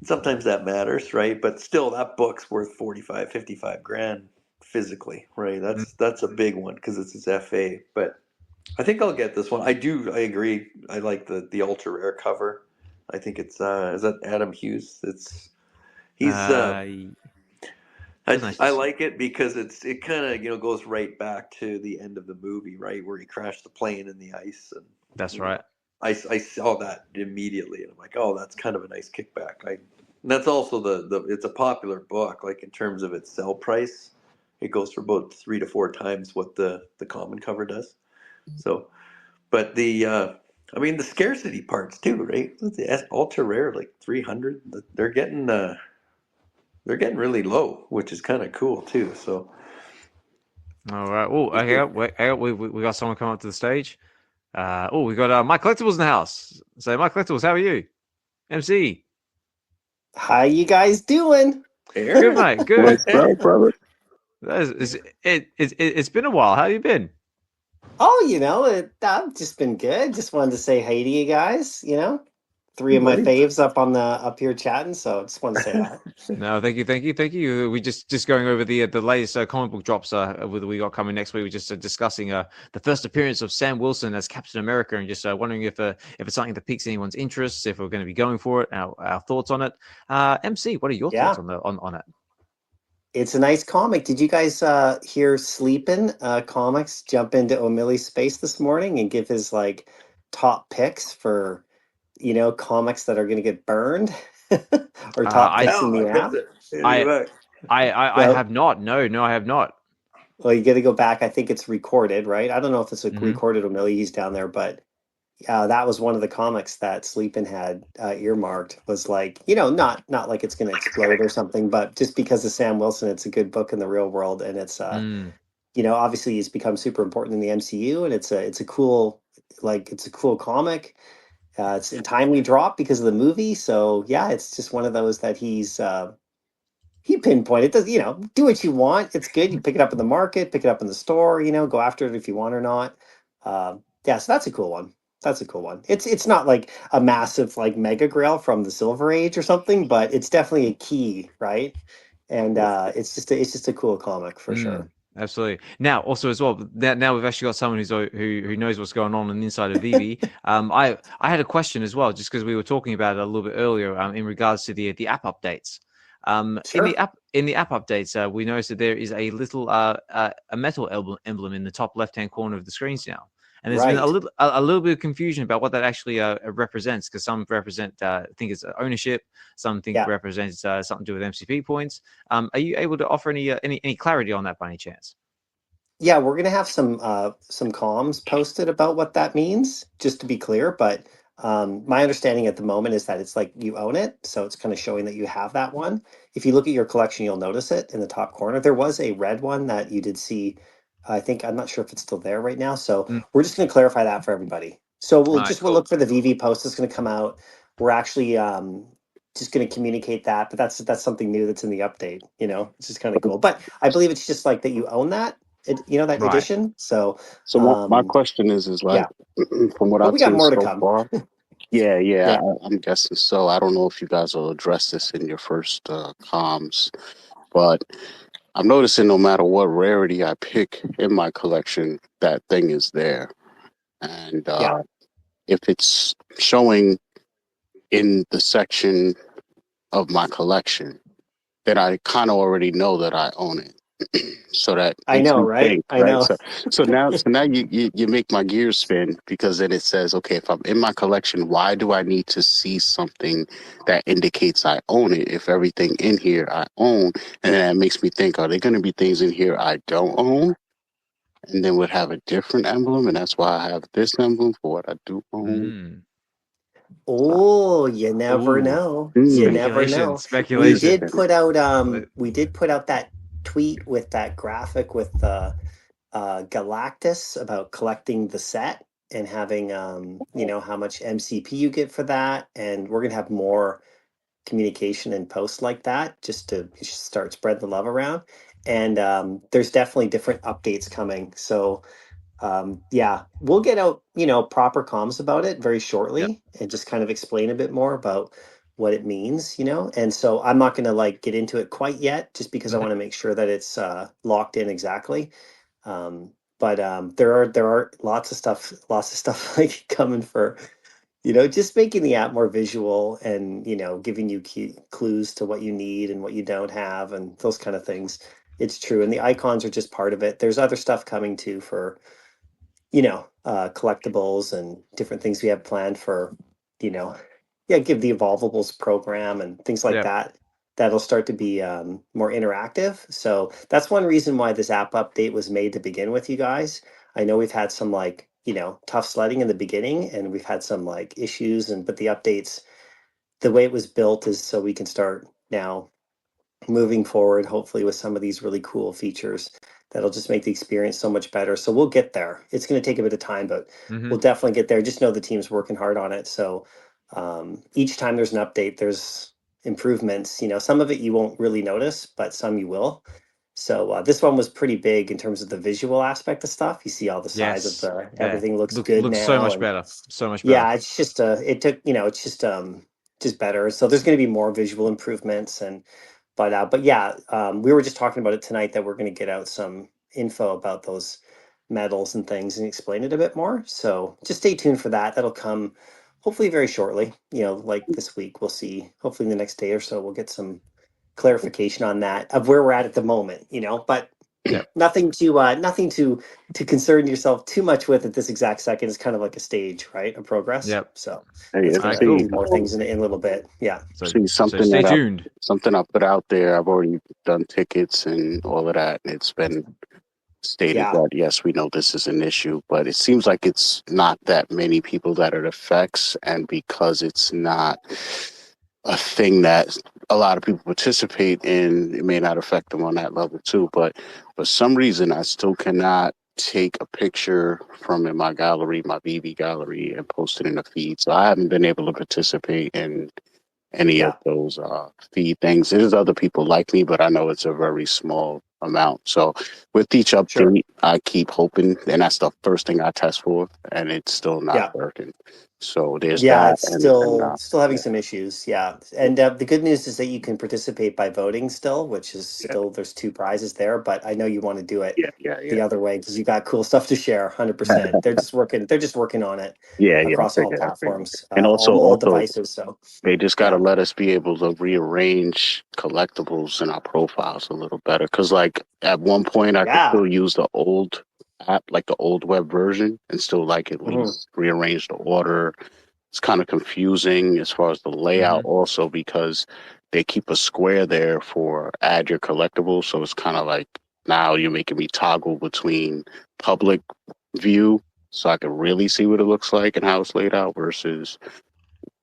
sometimes that matters, right? But still, that book's worth 45, 55 grand physically, right? That's a big one because it's his FA. But I think I'll get this one. I agree. I like the ultra rare cover. I think it's is that Adam Hughes? I like it because it kind of goes right back to the end of the movie, right, where he crashed the plane in the ice, and that's right. I saw that immediately, and I'm like, oh, that's kind of a nice kickback. And that's also it's a popular book, like in terms of its sell price, it goes for about 3 to 4 times what the common cover does. So, but the scarcity parts too, right? The ultra rare, like 300, they're getting really low, which is kind of cool too. So, all right. Oh, we got someone coming up to the stage. We got My Collectables in the house. So, My Collectables, how are you? MC. How you guys doing? Good, mate. Good. What's up, brother? It's been a while. How you been? Oh, I've just been good. Just wanted to say hey to you guys. 3 of my faves up here chatting, so I just want to say that. No, thank you. We just going over the latest comic book drops we got coming next week. We're just discussing the first appearance of Sam Wilson as Captain America, and just wondering if it's something that piques anyone's interest, if we're going to be going for it, our thoughts on it. MC, what are your thoughts on it? It's a nice comic. Did you guys hear Sleepin' Comics jump into Leomilli's space this morning and give his top picks for comics that are going to get burned or top picks in the app? I have not. No, I have not. Well, you got to go back. I think it's recorded, right? I don't know if it's recorded Leomilli. He's down there, but that was one of the comics that Sleepin' had earmarked. Was not like it's going to explode or something, but just because of Sam Wilson, it's a good book in the real world, and it's obviously he's become super important in the MCU, and it's a cool comic. It's a timely drop because of the movie, so yeah, it's just one of those that he pinpointed. It does, do what you want. It's good. You pick it up in the market, pick it up in the store. Go after it if you want or not. So that's a cool one. It's not like a massive mega grail from the Silver Age or something, but it's definitely a key, right? And it's just a cool comic for sure. Absolutely. Now, also as well, now we've actually got someone who knows what's going on the inside of VeVe. I had a question as well, just because we were talking about it a little bit earlier in regards to the app updates. Sure. In the app updates, we noticed that there is a little a metal emblem in the top left-hand corner of the screens now. And there's been a little bit of confusion about what that actually represents, because some think it's ownership, some think it represents something to do with MCP points. Are you able to offer any clarity on that by any chance? Yeah, we're gonna have some comms posted about what that means, just to be clear. But my understanding at the moment is that it's like you own it, so it's kind of showing that you have that one. If you look at your collection, you'll notice it in the top corner. There was a red one that you did see. I'm not sure if it's still there right now. So we're just going to clarify that for everybody. So we'll look for the VeVe post that's going to come out. We're actually just going to communicate that, but that's something new that's in the update. It's just kind of cool. But I believe it's just like that you own that, that edition. So my question is from what I've we got seen more to so come. far, Yeah, yeah, Yeah. I'm guessing so. I don't know if you guys will address this in your first comms, but I'm noticing no matter what rarity I pick in my collection, that thing is there. And Yeah. if it's showing in the section of my collection, then I kind of already know that I own it. So that I makes know, me right? think, I right? know. So now you make my gears spin because then it says, okay, if I'm in my collection, why do I need to see something that indicates I own it if everything in here I own? And then that makes me think, are there going to be things in here I don't own? And then would have a different emblem, and that's why I have this emblem for what I do own. Mm. Oh, you never Ooh, know. You Mm, never speculation, know. We speculation. did interesting. put out Let- that tweet with that graphic with the Galactus about collecting the set and having how much MCP you get for that. And we're gonna have more communication and posts like that just to start spread the love around. And there's definitely different updates coming. So yeah, we'll get out, proper comms about it very Yep. shortly and just kind of explain a bit more about what it means. And so I'm not going to like get into it quite yet, just because I Mhm. want to make sure that it's locked in exactly. But there are lots of stuff like coming for, just making the app more visual and, giving you clues to what you need and what you don't have and those kind of things. It's true. And the icons are just part of it. There's other stuff coming too for collectibles and different things we have planned for, you know, yeah, give the evolvables program and things like Yep. that. That'll start to be more interactive. So that's one reason why this app update was made to begin with, you guys. I know we've had some like, tough sledding in the beginning and we've had some like issues but the updates, the way it was built is so we can start now moving forward, hopefully with some of these really cool features that'll just make the experience so much better. So we'll get there. It's going to take a bit of time, but Hmm. we'll definitely get there. Just know the team's working hard on it. So each time there's an update, there's improvements. Some of it you won't really notice, but some you will. So this one was pretty big in terms of the visual aspect of stuff. You see all the size of Yes. the Yeah. everything looks Looks good looks so now, much and better. So much better. yeah, it's just it took it's just better. So there's going to be more visual improvements and but yeah, we were just talking about it tonight that we're going to get out some info about those metals and things and explain it a bit more. So just stay tuned for that. That'll come hopefully very shortly. Like this week, we'll see. Hopefully in the next day or so, we'll get some clarification on that of where we're at the moment. But Yep. nothing to concern yourself too much with at this exact second. It's kind of like a stage, right, of progress. Yep. So Hey, that's All gonna right. have a see, few Cool. more things in a little bit. Yeah. So see so something stay that tuned. I put out there. I've already done tickets and all of that, and it's been stated Yeah. that yes, we know this is an issue, but it seems like it's not that many people that it affects, and because it's not a thing that a lot of people participate in, it may not affect them on that level too. But for some reason, I still cannot take a picture from in my gallery, my VeVe gallery, and post it in the feed. So I haven't been able to participate in any of Yeah. those feed things. There's other people like me, but I know it's a very small amount. So with each Sure. update, I keep hoping, and that's the first thing I test for, and it's still not Yeah. working. So there's Yeah, that, it's and still having yeah, some issues. Yeah. And the good news is that you can participate by voting still, which is yeah, still there's two prizes there, but I know you want to do it yeah, yeah, the other way because you got cool stuff to share, 100%. They're just working on it yeah, yeah. across all I figured. platforms, And all devices. So, they just got to yeah. let us be able to rearrange collectibles in our profiles a little better. Because, like, at one point, I could Yeah. still use the old app, like the old web version, and still, like, at Mhm. least rearrange the order. It's kind of confusing as far as the layout, Hmm. also, because they keep a square there for add your collectibles. So it's kind of like now you're making me toggle between public view so I can really see what it looks like and how it's laid out versus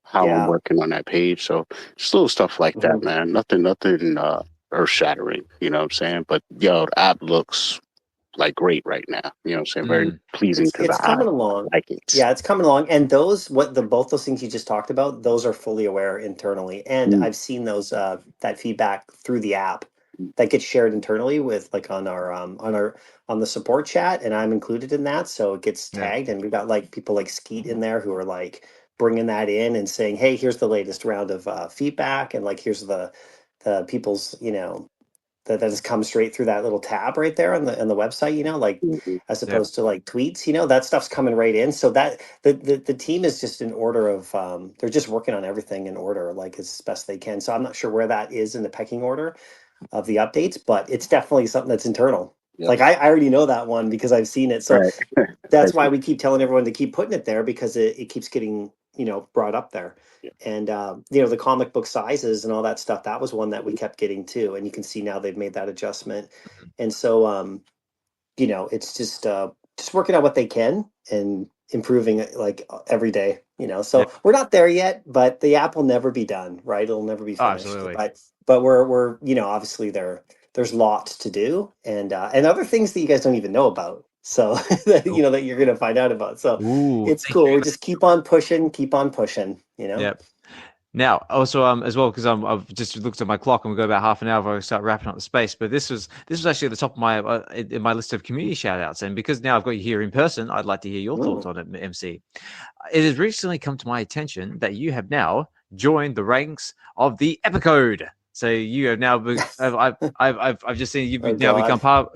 how I'm Yeah. working on that page. So just little stuff like that, Mhm. man. Nothing earth shattering, you know what I'm saying? But yo, the app looks like great right now. You know what I'm saying? Very Mm. pleasing It's to the it's eye. coming along. Like it. Yeah, it's coming along. And both those things you just talked about, those are fully aware internally. And Mm, I've seen those that feedback through the app that gets shared internally with like on the support chat, and I'm included in that. So it gets Yeah. tagged and we've got like people like Skeet in there who are like bringing that in and saying, hey, here's the latest round of feedback, and like here's the people's, that has come straight through that little tab right there on the website, like Mhm. as Yep. opposed to like tweets, that stuff's coming right in. So that the team is just in order of they're just working on everything in order, like as best they can. So I'm not sure where that is in the pecking order of the updates, but it's definitely something that's internal. Yep. Like I already know that one because I've seen it. So Right. that's why we keep telling everyone to keep putting it there, because it keeps getting brought up there. Yeah. And the comic book sizes and all that stuff, that was one that we kept getting too, and you can see now they've made that adjustment. And so it's just working out what they can and improving it like every day. So Yep. we're not there yet, but the app will never be done, right? It'll never be Oh, finished. absolutely. But we're obviously there's lots to do, and other things that you guys don't even know about. So that that you're gonna find out about. So Ooh, it's thank cool. you. We just keep on pushing. Yep. Now, also, as well, because I've just looked at my clock and we've got about half an hour before I start wrapping up the space. But this was actually at the top of my in my list of community shout outs. And because now I've got you here in person, I'd like to hear your thoughts on it, MC. It has recently come to my attention that you have now joined the ranks of the Epicode. So you have now, I've just seen you've now become part of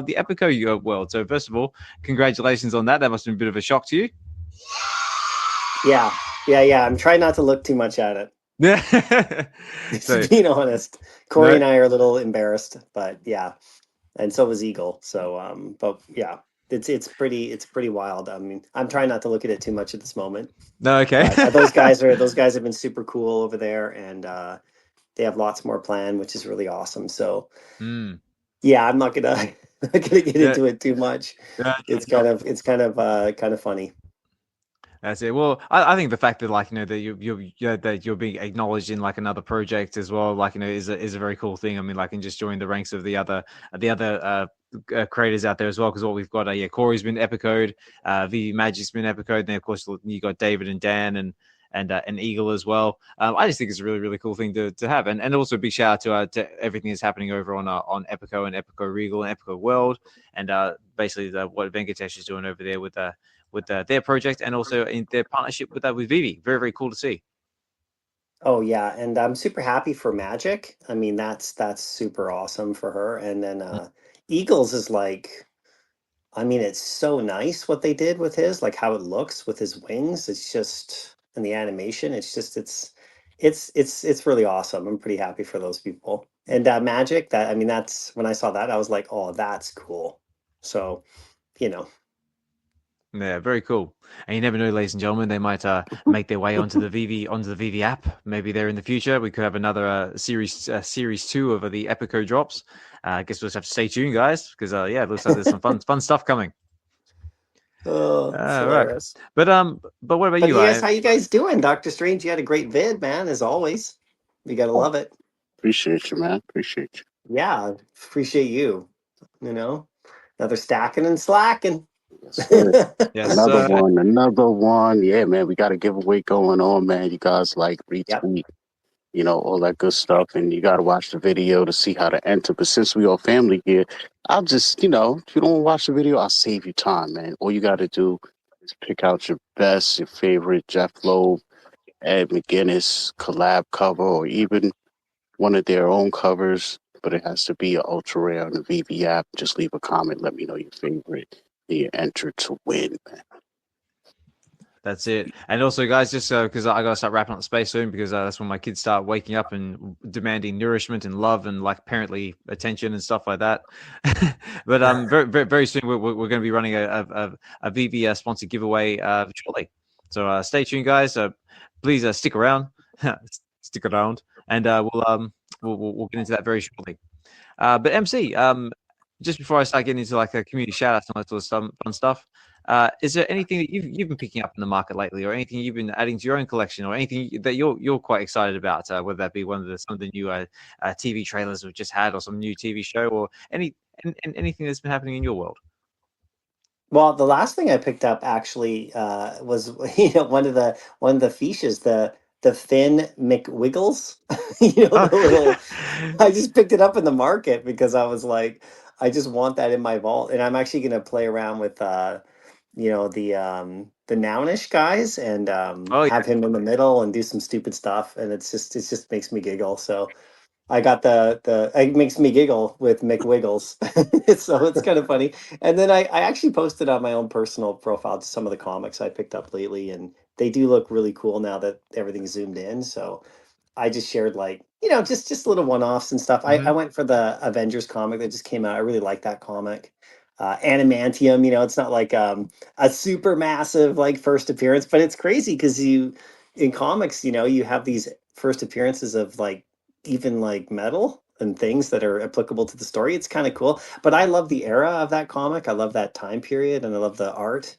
the Epicode world. So first of all, congratulations on that. That must have been a bit of a shock to you. Yeah. I'm trying not to look too much at it. So, being honest, Corey and I are a little embarrassed, but yeah, and so was Eagle. So, but yeah, it's pretty wild. I mean, I'm trying not to look at it too much at this moment. No, okay. But, those guys have been super cool over there, and they have lots more planned, which is really awesome. So, yeah, I'm not gonna get into it too much. It's kind of funny. That's it. Well, I think the fact that that you're being acknowledged in like another project as well, is a very cool thing. I mean, and just join the ranks of the other creators out there as well. Because what we've got, Corey's been Epicode, VeVe Magic's been Epicode, and then of course you got David and Dan and Eagle as well. I just think it's a really, really cool thing to have, and also a big shout out to everything that's happening over on Epico and Epico Regal and Epico World, and basically what Venkatesh is doing over there with their project, and also in their partnership with VeVe. Very, very cool to see. Oh yeah, and I'm super happy for Magic. I mean, that's super awesome for her. And then Eagles is like, I mean, it's so nice what they did with his, like how it looks with his wings. It's just, and the animation, it's really awesome. I'm pretty happy for those people. And Magic, that's when I saw that, I was like, oh, that's cool. So, Yeah, very cool. And you never know, ladies and gentlemen, they might make their way onto the VeVe app. Maybe there in the future we could have another series 2 of the Epico drops. I guess we'll just have to stay tuned, guys, because it looks like there's some fun stuff coming. Oh, right. But what about you? Yes, how you guys doing, Dr. Strange? You had a great vid, man, as always. You gotta love it. Appreciate you, man. Appreciate you. Yeah, appreciate you. Another stacking and slacking. Yes, sir. Yes, another one. Yeah, man, we got a giveaway going on, man. You guys retweet, all that good stuff, and you got to watch the video to see how to enter. But since we all family here, I'll just, if you don't watch the video, I'll save you time, man. All you got to do is pick out your favorite Jeff Loeb, Ed McGuinness collab cover, or even one of their own covers, but it has to be an ultra rare on the VeVe app. Just leave a comment, let me know your favorite. You enter to win, man. That's it. And also, guys, just because I got to start wrapping up the space soon, because that's when my kids start waking up and demanding nourishment and love and like apparently attention and stuff like that. But very, very, very soon we're going to be running a VeVe sponsored giveaway shortly. So stay tuned, guys. Please stick around, and we'll get into that very shortly. But MC, just before I start getting into like a community shout outs and all that sort of fun stuff, is there anything that you've been picking up in the market lately, or anything you've been adding to your own collection, or anything that you're quite excited about, whether that be some of the new TV trailers we've just had, or some new TV show, or anything that's been happening in your world? Well, the last thing I picked up actually was one of the fiches, the Finn McWiggles. The little. I just picked it up in the market because I was like, I just want that in my vault, and I'm actually going to play around with the Nownish guys and Oh yeah. have him in the middle and do some stupid stuff, and it just makes me giggle. So I got the it makes me giggle with McWiggles. So it's kind of funny. And then I actually posted on my own personal profile just some of the comics I picked up lately, and they do look really cool now that everything's zoomed in. So I just shared like, just little one-offs and stuff. I Mhm. went for the Avengers comic that just came out. I really like that comic. Animantium, it's not like a super massive like first appearance, but it's crazy because in comics, you have these first appearances of like even like metal and things that are applicable to the story. It's kind of cool. But I love the era of that comic. I love that time period and I love the art.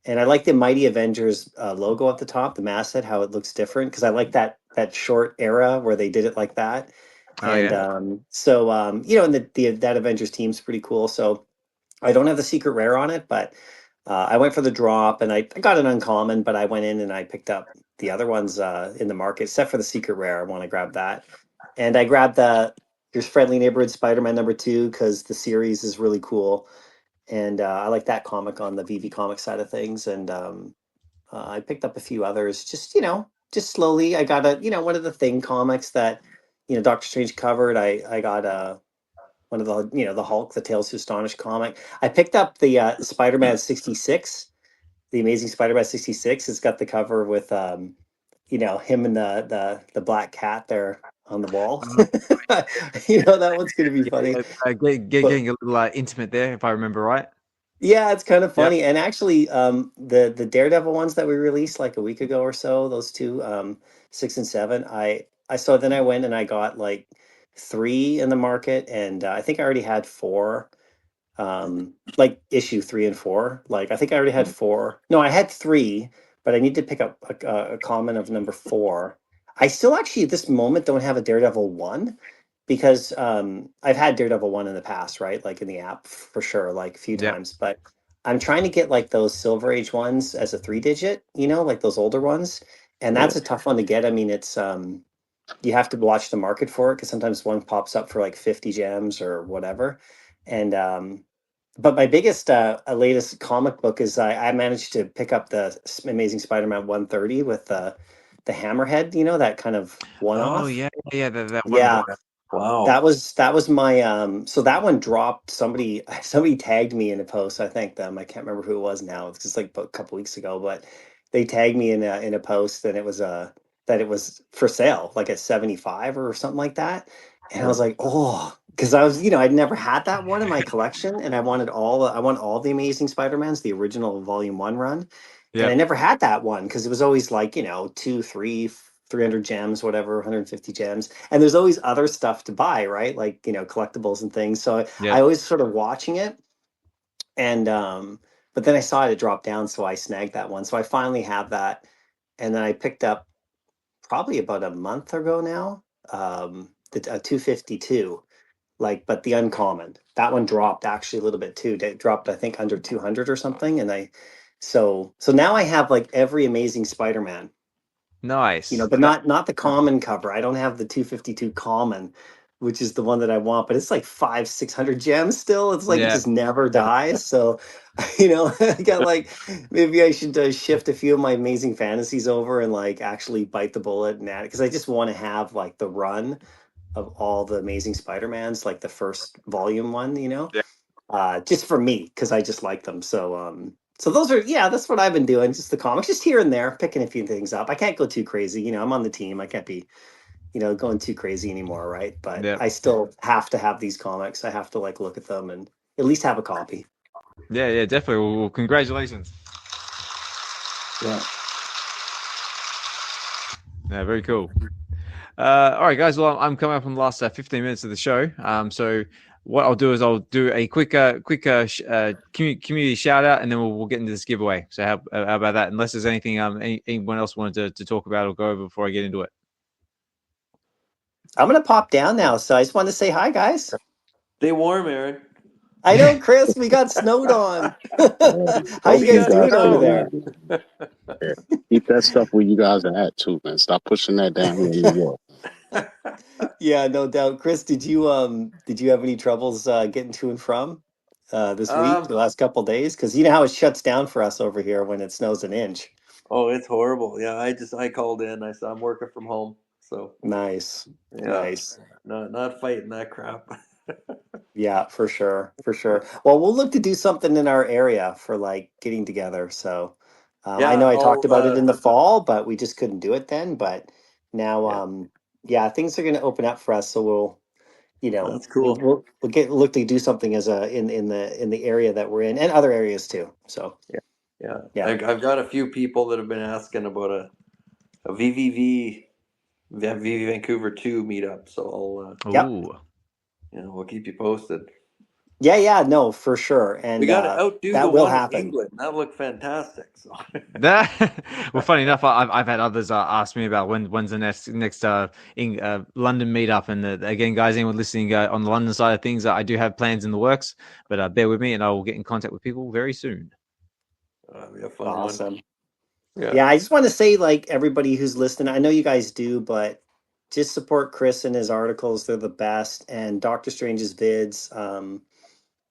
And I like the Mighty Avengers logo at the top, the masthead, how it looks different because I like that short era where they did it like that. Oh And yeah. and that Avengers team's pretty cool. So I don't have the secret rare on it, but I went for the drop and I got an uncommon, but I went in and I picked up the other ones in the market, except for the secret rare. I want to grab that. And I grabbed Your Friendly Neighborhood Spider-Man #2 because the series is really cool. And I like that comic on the VeVe comic side of things. And I picked up a few others, just slowly. I got one of the Thing comics that, Doctor Strange covered. I got one of the, the Hulk, the Tales to Astonish comic. I picked up the Spider-Man 66, the Amazing Spider-Man 66. It's got the cover with, him and the black cat there on the wall. Uh, That one's going to be funny. yeah, But getting a little intimate there, if I remember right. yeah, it's kind of Yep. funny. And actually, the Daredevil ones that we released like a week ago or so, those two, 6 and 7, I saw. Then I went and I got like 3 in the market, and I think I already had 4. Like issue 3 and 4. Like I think I already had 4. No, I had 3, but I need to pick up a common of number 4. I still actually at this moment don't have a Daredevil 1 because I've had Daredevil 1 in the past, right? Like in the app for sure, like a few Yep. times. But I'm trying to get like those Silver Age ones as a 3-digit, like those older ones. And that's a tough one to get. I mean, it's you have to watch the market for it because sometimes one pops up for like 50 gems or whatever. And but my biggest latest comic book is I managed to pick up the Amazing Spider-Man 130 with the Hammerhead, that kind of Oh one-off. yeah, yeah, that one. Yeah, Wow. that was my so that one dropped. Somebody tagged me in a post. I thanked them. I can't remember who it was now. It's just like a couple weeks ago, but they tagged me in a post, and it was that it was for sale, like at 75 or something like that. And I was like, oh, because I was, I'd never had that one in my collection, and I want all the Amazing Spider-Mans, the original Volume 1 run, and I Yep. never had that one because it was always like, 300 gems, whatever, 150 gems. And there's always other stuff to buy, right? Like, collectibles and things. So I Yep. always sort of watching it. And, but then I saw it drop down. So I snagged that one. So I finally have that. And then I picked up probably about a month ago now, the 252, like, but the uncommon, that one dropped actually a little bit too. It dropped, I think, under 200 or something. So now I have like every Amazing Spider-Man, Nice. but not the common cover. I don't have the 252 common, which is the one that I want, but it's like 500-600 gems still. It's like it Yeah. just never dies. So, I got like maybe I should shift a few of my Amazing Fantasies over and like actually bite the bullet and add it because I just want to have like the run of all the Amazing Spider-Mans, like the first volume one, Yeah. just for me because I just like them. So those are, yeah, that's what I've been doing. Just the comics, just here and there, picking a few things up. I can't go too crazy. I'm on the team. I can't be, going too crazy anymore, right? But Yeah. I still have to have these comics. I have to like look at them and at least have a copy. Yeah. Yeah. Definitely. Well, congratulations. Yeah. Yeah. Very cool. All right, guys. Well, I'm coming up on the last 15 minutes of the show. So what I'll do is I'll do a quick community shout out, and then we'll get into this giveaway. So how about that? Unless there's anything anyone else wanted to talk about or go over before I get into it. I'm gonna pop down now, so I just wanted to say hi, guys. Stay warm, Aaron. I know, Chris, we got snowed on. How you Keep guys got that doing over stuff snow. there? Yeah. Keep that stuff where you guys are at too, man. Stop pushing that down here in New York. Yeah, no doubt. Chris, did you have any troubles getting to and from? this week, the last couple days? Because you know how it shuts down for us over here when it snows an inch. Oh, it's horrible. Yeah, I called in. I said I'm working from home, so Nice, yeah, nice. not fighting that crap. Yeah, for sure, for sure. Well, we'll look to do something in our area for like getting together. So, I Yeah, know I I'll talked about it in the fall, but we just couldn't do it then. But now, yeah, yeah, things are going to open up for us. So we'll, you know, that's cool. we'll get look to do something as a in the area that we're in and other areas too. So, Yeah, yeah. yeah. I've got a few people that have been asking about a VVV VV Vancouver 2 meetup, so I'll Yep. Ooh. we'll keep you posted. Yeah, yeah, no, for sure. We And got to outdo the that will one in happen. England. That looked fantastic. So Well, funny enough, I've had others ask me about when's the next London meetup, and again, guys, anyone listening on the London side of things, I do have plans in the works, but bear with me, and I will get in contact with people very soon. it'll be a fun one. Awesome. Yeah. Yeah, I just want to say, like, everybody who's listening, I know you guys do, but just support Chris and his articles. They're the best. And Doctor Strange's vids,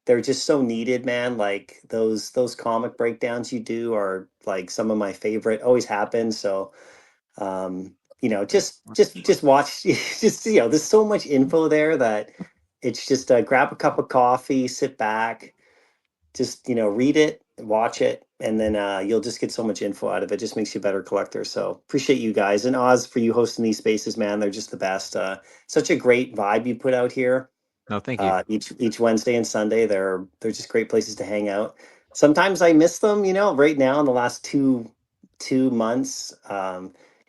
they're just so needed, man. Like those comic breakdowns you do are like some of my favorite, always happen. So you know, just watch just there's so much info there that it's just grab a cup of coffee, sit back, just read it, watch it, and then you'll just get so much info out of it. Just makes you a better collector. So appreciate you guys, and Oz, for you hosting these spaces, man. They're just the best. Such a great vibe you put out here. No, thank you. Each Wednesday and Sunday, they're just great places to hang out. Sometimes I miss them. Right now in the last two months,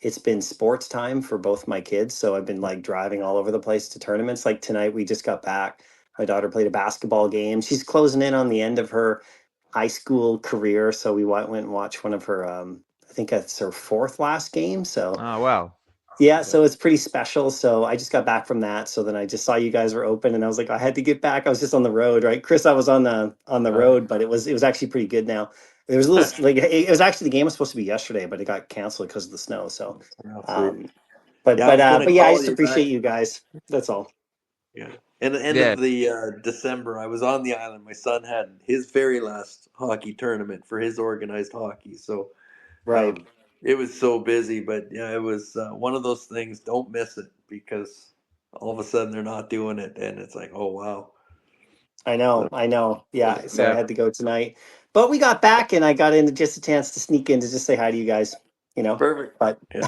it's been sports time for both my kids, so I've been like driving all over the place to tournaments. Like tonight, we just got back. My daughter played a basketball game. She's closing in on the end of her high school career, so we went and watched one of her. I think that's her fourth last game. So Oh wow. yeah, so it's pretty special. So I just got back from that. So then I just saw you guys were open, and I was like, I had to get back. I was just on the road, right, Chris? I was on the road, but it was actually pretty good. Now there was a little like it was actually the game was supposed to be yesterday, but it got canceled because of the snow. So, Yeah, I was gonna but yeah, I call just you back. appreciate you guys. That's all. Yeah. And the end Yeah. of the December, I was on the island. My son had his very last hockey tournament for his organized hockey. So Right. it was so busy, but yeah, it was one of those things. Don't miss it because all of a sudden they're not doing it, and it's like, oh wow. I know. Yeah. So I Yeah. had to go tonight, but we got back, and I got into just a chance to sneak in to just say hi to you guys. Perfect. But Yeah.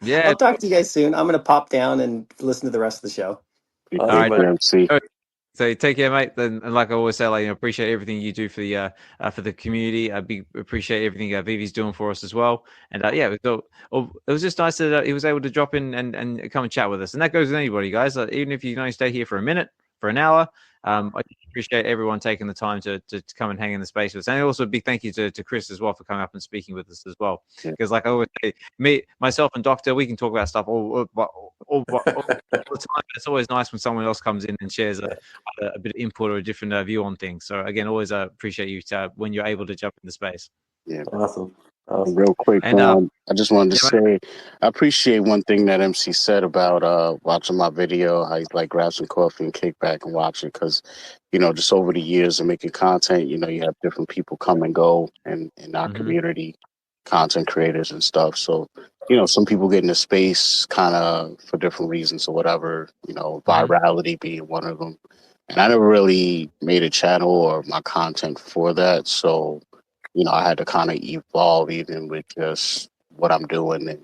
Yeah. I'll talk to you guys soon. I'm gonna pop down and listen to the rest of the show. You All Awesome, take right. buddy. care, MC. So take care, mate. And like I always say, like appreciate everything you do for the community. I appreciate everything VeVe's doing for us as well. And yeah, it was just nice that he was able to drop in and come and chat with us. And that goes with anybody, guys. Even if you only stay here for a minute, for an hour, I appreciate everyone taking the time to come and hang in the space with us. And also a big thank you to Chris as well for coming up and speaking with us as well. Because like I always say, myself and Dokta, we can talk about stuff all the time. It's always nice when someone else comes in and shares a bit of input or a different view on things. So again, always appreciate you when you're able to jump in the space. Yeah. Awesome. Real quick, And I just wanted to yeah, say I appreciate one thing that MC said about watching my video, how he's like grab some coffee and kick back and watch it, because just over the years of making content, you have different people come and go in our community, content creators and stuff. So some people get into space kind of for different reasons or whatever, virality being one of them. And I never really made a channel or my content for that, so I had to kind of evolve even with just what I'm doing and,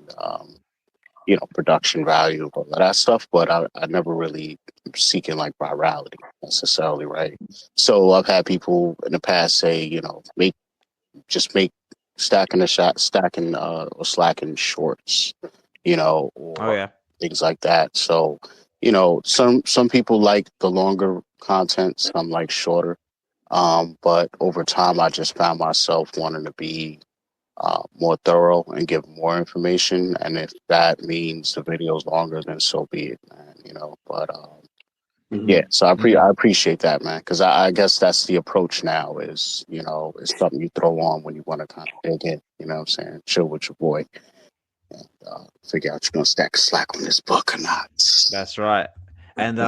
production value, all of that stuff. But I never really seeking like virality necessarily, right? So I've had people in the past say, make stacking or slacking shorts, or oh yeah, things like that. So, some people like the longer content, some like shorter. But over time, I just found myself wanting to be more thorough and give more information. And if that means the video's longer, then so be it, man. But yeah, so I appreciate that, man, because I guess that's the approach now. Is it's something you throw on when you want to kind of dig in. You know what I'm saying? Chill with your boy and figure out you're gonna stack slack on this book or not. that's right. And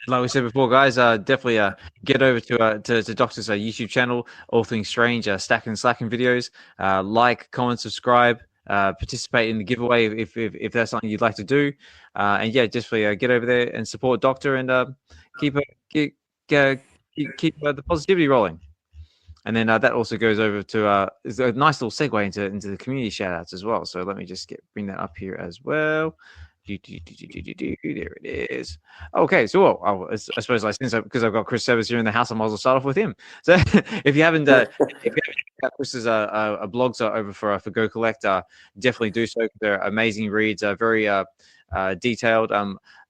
like we said before, guys, definitely get over to Dokta's YouTube channel, All Things Strange, Stacking and Slacking videos. Like, comment, subscribe, participate in the giveaway if that's something you'd like to do. And yeah, just get over there and support Dokta and keep the positivity rolling. And then that also goes over to it's a nice little segue into the community shout outs as well. So let me just bring that up here as well. There it is. Okay, so I suppose because I've got Chris Severs here in the house, I might as well start off with him. So if you haven't checked out Chris's blogs over for Go Collect, definitely do so. They're amazing reads, very detailed.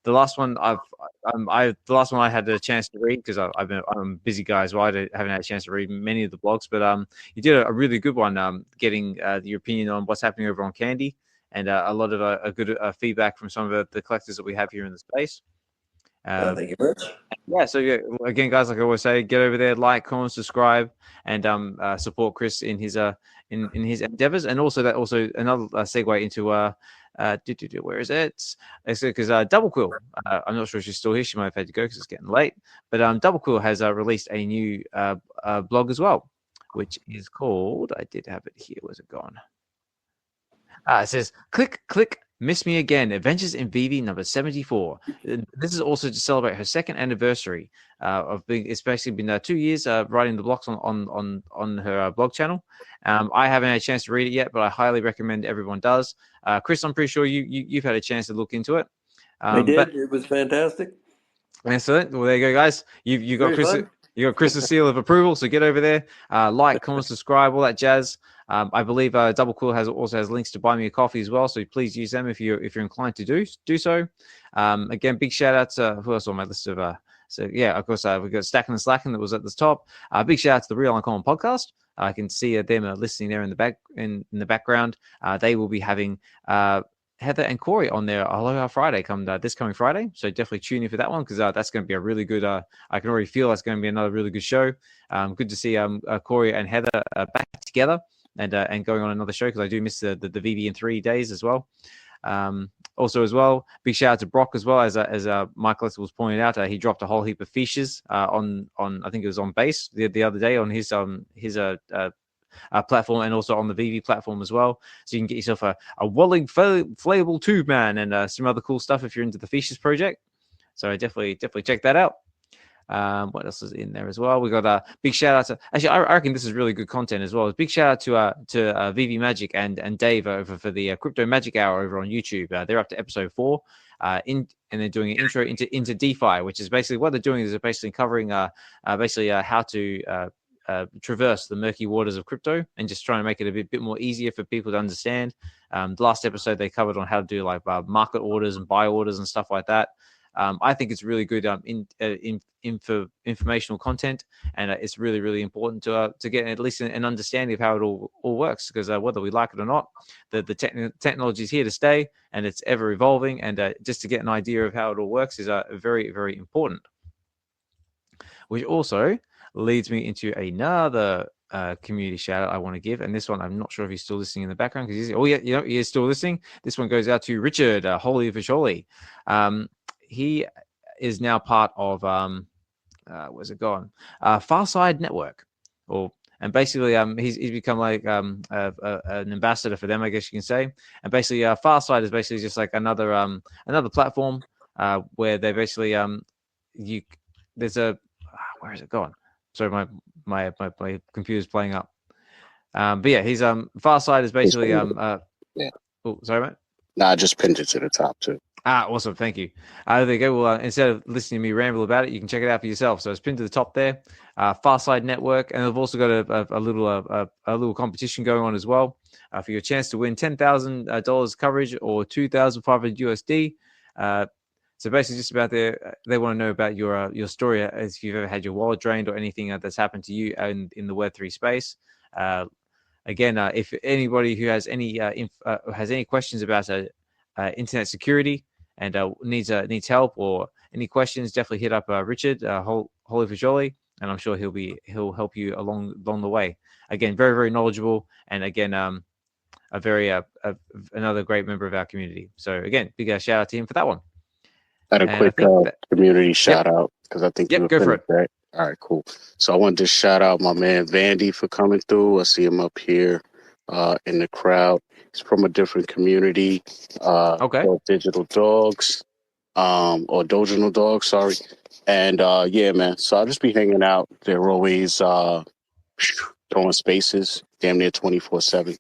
The last one I had a chance to read because I'm a busy guy as well. I haven't had a chance to read many of the blogs, but you did a really good one, getting your opinion on what's happening over on Candy, and a lot of a good feedback from some of the collectors that we have here in the space. Thank you very much. Yeah, so yeah, again, guys, like I always say, get over there, like, comment, subscribe, and support Chris in his in his endeavors, and also another segue into where is it? It's because Double Quill. I'm not sure if she's still here. She might have had to go because it's getting late. But Double Quill has released a new blog as well, which is called. I did have it here. Where's it gone? It says, click, miss me again. Adventures in VeVe number 74. This is also to celebrate her second anniversary of being. It's basically been 2 years writing the blogs on her blog channel. I haven't had a chance to read it yet, but I highly recommend everyone does. Chris, I'm pretty sure you've had a chance to look into it. I did. It was fantastic. Excellent. Well, there you go, guys. You got Chris. You got Chris's seal of approval, so get over there, like, comment, subscribe, all that jazz. I believe Double Quill also has links to buy me a coffee as well, so please use them if you're inclined to do so. Again, big shout out to who else on my list of. So yeah, of course we've got Stacking and Slacking that was at the top. Big shout out to the Real Uncommon podcast. I can see them listening there in the background. They will be having Heather and Corey on their Aloha Friday this coming Friday. So definitely tune in for that one because that's going to be a really good. I can already feel that's going to be another really good show. Good to see Corey and Heather back together and going on another show because I do miss the VeVe in 3 days as well. Also as well, big shout out to Brock as well as my Collectables pointed out. He dropped a whole heap of features on I think it was on base the other day on his platform and also on the VeVe platform as well. So you can get yourself a Walling Flayable Tube Man and some other cool stuff if you're into the Features project. So definitely check that out. What else is in there as well? We got a big shout out to actually I reckon this is really good content as well. Big shout out to VeVe Magic and Dave over for the Crypto Magic Hour over on YouTube. They're up to episode 4. And they're doing an intro into DeFi, which is basically what they're doing is they're basically covering how to traverse the murky waters of crypto and just trying to make it a bit more easier for people to understand. The last episode they covered on how to do like market orders and buy orders and stuff like that. I think it's really good informational content, and it's really, really important to get at least an understanding of how it all works, because whether we like it or not, the technology is here to stay, and it's ever evolving, and just to get an idea of how it all works is very, very important. Which also leads me into another community shout out I want to give, and this one I'm not sure if he's still listening in the background because he is still listening. This one goes out to Richard, Holy Visholi. He is now part of where's it gone? Farside Network, and basically he's become like an ambassador for them, I guess you can say. And basically Farside is basically just like another platform where they basically there's a where is it gone? Sorry, my computer's playing up. But yeah, he's Farside is basically yeah. Oh, sorry, mate. Nah, I just pinned it to the top too. Awesome. Thank you. There you go. Well, instead of listening to me ramble about it, you can check it out for yourself. So it's pinned to the top there. Farside Network, and they've also got a little competition going on as well for your chance to win $10,000 coverage or $2,500 USD. So basically, just about they want to know about your story, as if you've ever had your wallet drained or anything that's happened to you in the Web3 space. Again, if anybody who has any questions about internet security and needs help or any questions, definitely hit up Richard Holy Vajoli, and I'm sure he'll help you along the way. Again, very, very knowledgeable, and again another great member of our community. So again, big shout out to him for that one. Had a And I quick think that, community shout out because I think you were go for finished, it. right? All right, cool. So I wanted to shout out my man Vandy for coming through. I see him up here in the crowd. He's from a different community Okay. called Digital Dogs, or Doginal Dogs, sorry. And yeah, man. So I'll just be hanging out. They're always throwing spaces, damn near 24/7.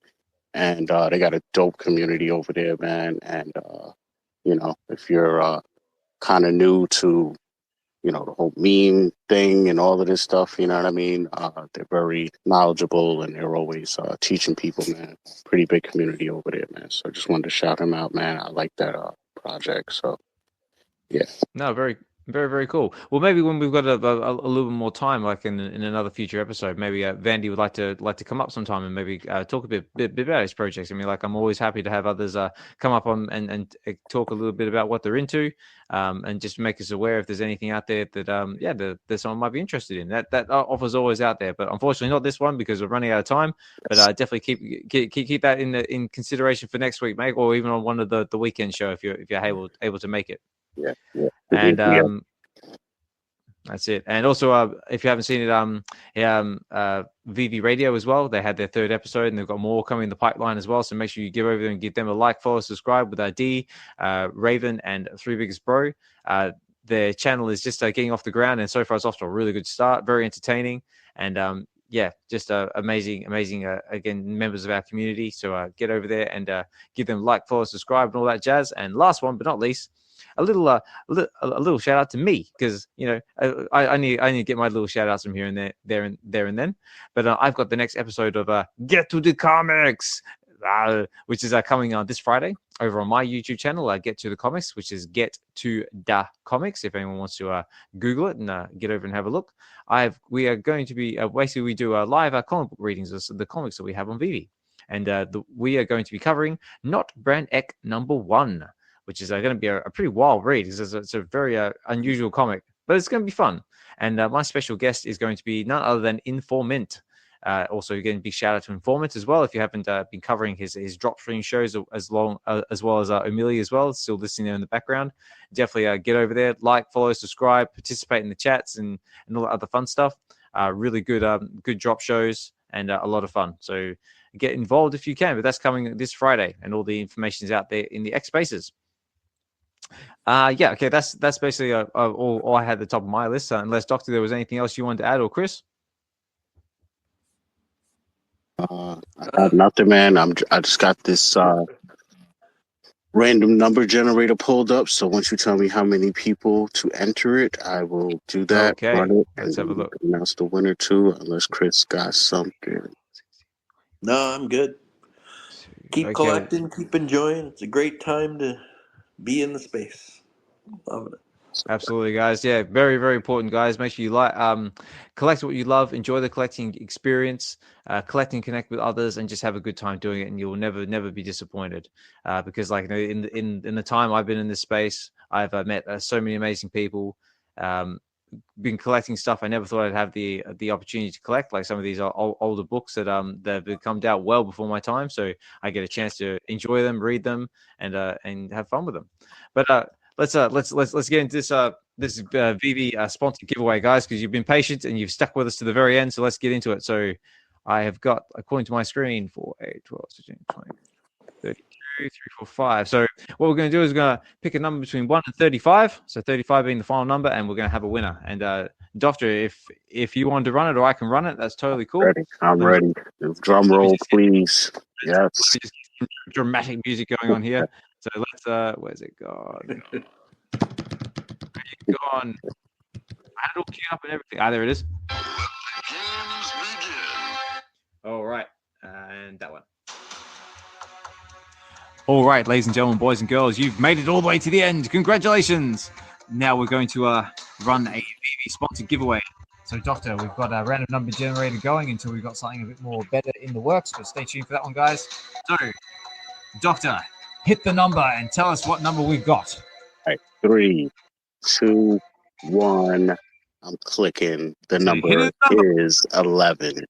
And they got a dope community over there, man. And if you're kind of new to the whole meme thing and all of this stuff, you know what I mean? They're very knowledgeable and they're always teaching people, man. Pretty big community over there, man. So I just wanted to shout him out, man. I like that project. So yeah. No, very, very, very cool. Well, maybe when we've got a little bit more time, like in another future episode, maybe Vandy would like to come up sometime and maybe talk a bit about his projects. I mean, like I'm always happy to have others come up on and talk a little bit about what they're into, and just make us aware if there's anything out there that that someone might be interested in. That offer's always out there, but unfortunately not this one because we're running out of time. But definitely keep that in consideration for next week, mate, or even on one of the weekend show if you're able to make it. Yeah. And that's it. And also, if you haven't seen it, VeVe Radio as well. They had their 3rd episode, and they've got more coming in the pipeline as well. So make sure you give over there and give them a like, follow, subscribe with D, Raven, and Three Biggest Bro. Their channel is just getting off the ground, and so far it's off to a really good start. Very entertaining, and just amazing. Again, members of our community. So get over there and give them like, follow, subscribe, and all that jazz. And last one but not least, a little shout out to me because I need to get my little shout outs from here and there and then. But I've got the next episode of Get to the Comics, which is coming on this Friday over on my YouTube channel. Get to the Comics, which is Get to the Comics. If anyone wants to Google it and get over and have a look, we are going to be basically we do live comic book readings of the comics that we have on VeVe, and we are going to be covering Not Brand Ek #1. Which is going to be a pretty wild read. It's a very unusual comic, but it's going to be fun. And my special guest is going to be none other than Informant. Also, again, big shout out to Informant as well. If you haven't been covering his drop stream shows as well as Leomilli as well, still listening there in the background, definitely get over there, like, follow, subscribe, participate in the chats and all that other fun stuff. Really good drop shows and a lot of fun. So get involved if you can. But that's coming this Friday, and all the information is out there in the X Spaces. Okay, that's basically all I had at the top of my list. Unless, Doctor, there was anything else you wanted to add, or Chris? I have nothing, man. I just got this random number generator pulled up. So once you tell me how many people to enter it, I will do that. Okay, run it, let's have a look. Announce the winner too, unless Chris got something. No, I'm good. Keep collecting, keep enjoying. It's a great time to be in the space. Loving it. Absolutely, guys. Yeah, very, very important, guys. Make sure you collect what you love, enjoy the collecting experience, collect and connect with others, and just have a good time doing it. And you will never be disappointed. Because, like, in the time I've been in this space, I've met so many amazing people. Been collecting stuff I never thought I'd have the opportunity to collect, like some of these older books that have come out well before my time. So I get a chance to enjoy them, read them, and have fun with them. But let's get into this VeVe sponsored giveaway, guys, because you've been patient and you've stuck with us to the very end. So let's get into it. So I have got, according to my screen, 4, 8, 12, 16, 20, 32, 3, 4, 5. So what we're going to do is we're going to pick a number between 1 and 35. So 35 being the final number, and we're going to have a winner. And Doctor, if you want to run it or I can run it, that's totally cool. I'm ready. Drum roll, please. Yes. Dramatic music going on here. So let's where's it gone? Where you gone? I had it all queued up and everything. There it is. All right, and that one. All right, ladies and gentlemen, boys and girls, you've made it all the way to the end. Congratulations. Now we're going to run a VeVe sponsored giveaway. So, Doctor, we've got a random number generator going until we've got something a bit more better in the works, but stay tuned for that one, guys. So, Doctor, hit the number and tell us what number we've got. All right, 3, 2, 1. I'm clicking. The number is 11.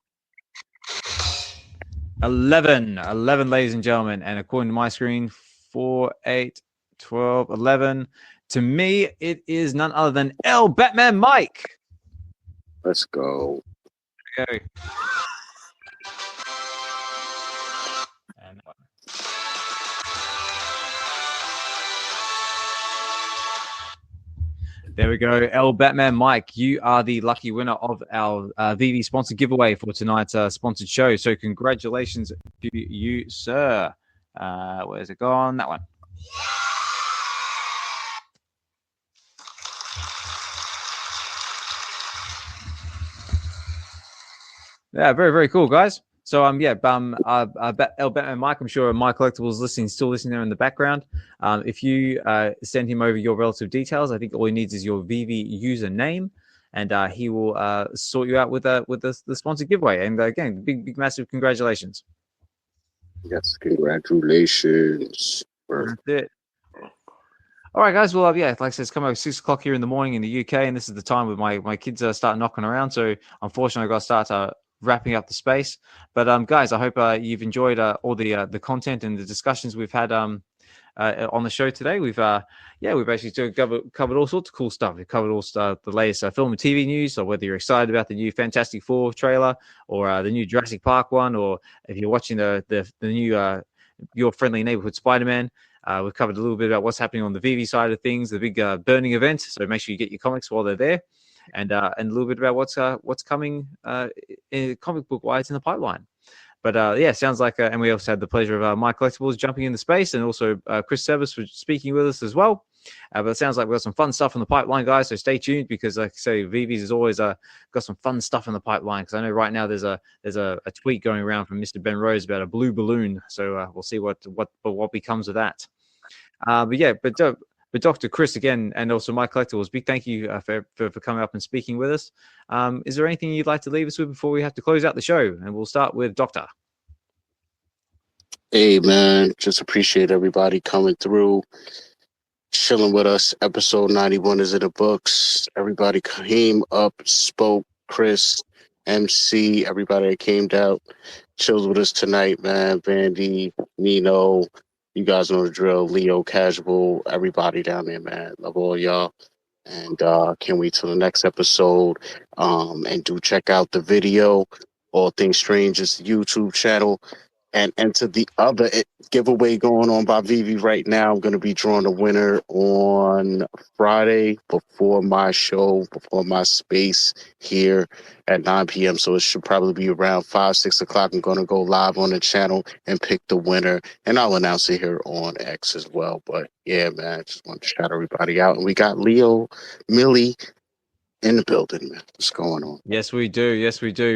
11, ladies and gentlemen. And according to my screen, 4, 8, 12, 11. To me, it is none other than L Batman Mike. Let's go. Okay. And there we go. L Batman Mike, you are the lucky winner of our VeVe sponsored giveaway for tonight's sponsored show. So congratulations to you, sir. Where's it gone? That one. Yeah, very, very cool, guys. So El Batman Mike, I'm sure My Collectables still listening there in the background. If you send him over your relative details, I think all he needs is your VeVe username, and he will sort you out with the sponsored giveaway. And again, big, massive congratulations. Yes, congratulations. That's it. All right, guys. Well, yeah, like I said, it's come over 6 o'clock here in the morning in the UK, and this is the time when my kids start knocking around. So unfortunately, I've got to start wrapping up the space. But guys, I hope you've enjoyed all the content and the discussions we've had on the show today. We've actually covered all sorts of cool stuff. We've covered all the latest film and TV news. So whether you're excited about the new Fantastic Four trailer or the new Jurassic Park one, or if you're watching the new Your Friendly Neighborhood Spider-Man. We've covered a little bit about what's happening on the VeVe side of things, the big burning event. So make sure you get your comics while they're there, and a little bit about what's coming in comic book wise in the pipeline. But yeah, sounds like, and we also had the pleasure of My Collectables jumping into space, and also Chris Sebas for speaking with us as well. But it sounds like we've got some fun stuff in the pipeline, guys. So stay tuned, because, like I say, VeVe's has always got some fun stuff in the pipeline. Because I know right now there's a tweet going around from Mr. Ben Rose about a blue balloon. So we'll see what becomes of that. But Dr. Chris again, and also My Collectables, big thank you for coming up and speaking with us. Is there anything you'd like to leave us with before we have to close out the show? And we'll start with Dokta. Hey, man, just appreciate everybody coming through, chilling with us. Episode 91 is in the books. Everybody came up, spoke. Chris, MC, everybody that came out, chilled with us tonight, man. Vandy, Nino, you guys know the drill. Leo, Casual, everybody down there, man. Love all y'all. And can't wait till the next episode. And do check out the video, All Things Strange is the YouTube channel. And enter the other giveaway going on by VeVe right now. I'm going to be drawing a winner on Friday before my show, before my space here at 9 p.m. So it should probably be around 5, 6 o'clock. I'm going to go live on the channel and pick the winner. And I'll announce it here on X as well. But yeah, man, I just want to shout everybody out. And we got Leomilli in the building, man. What's going on? Yes, we do.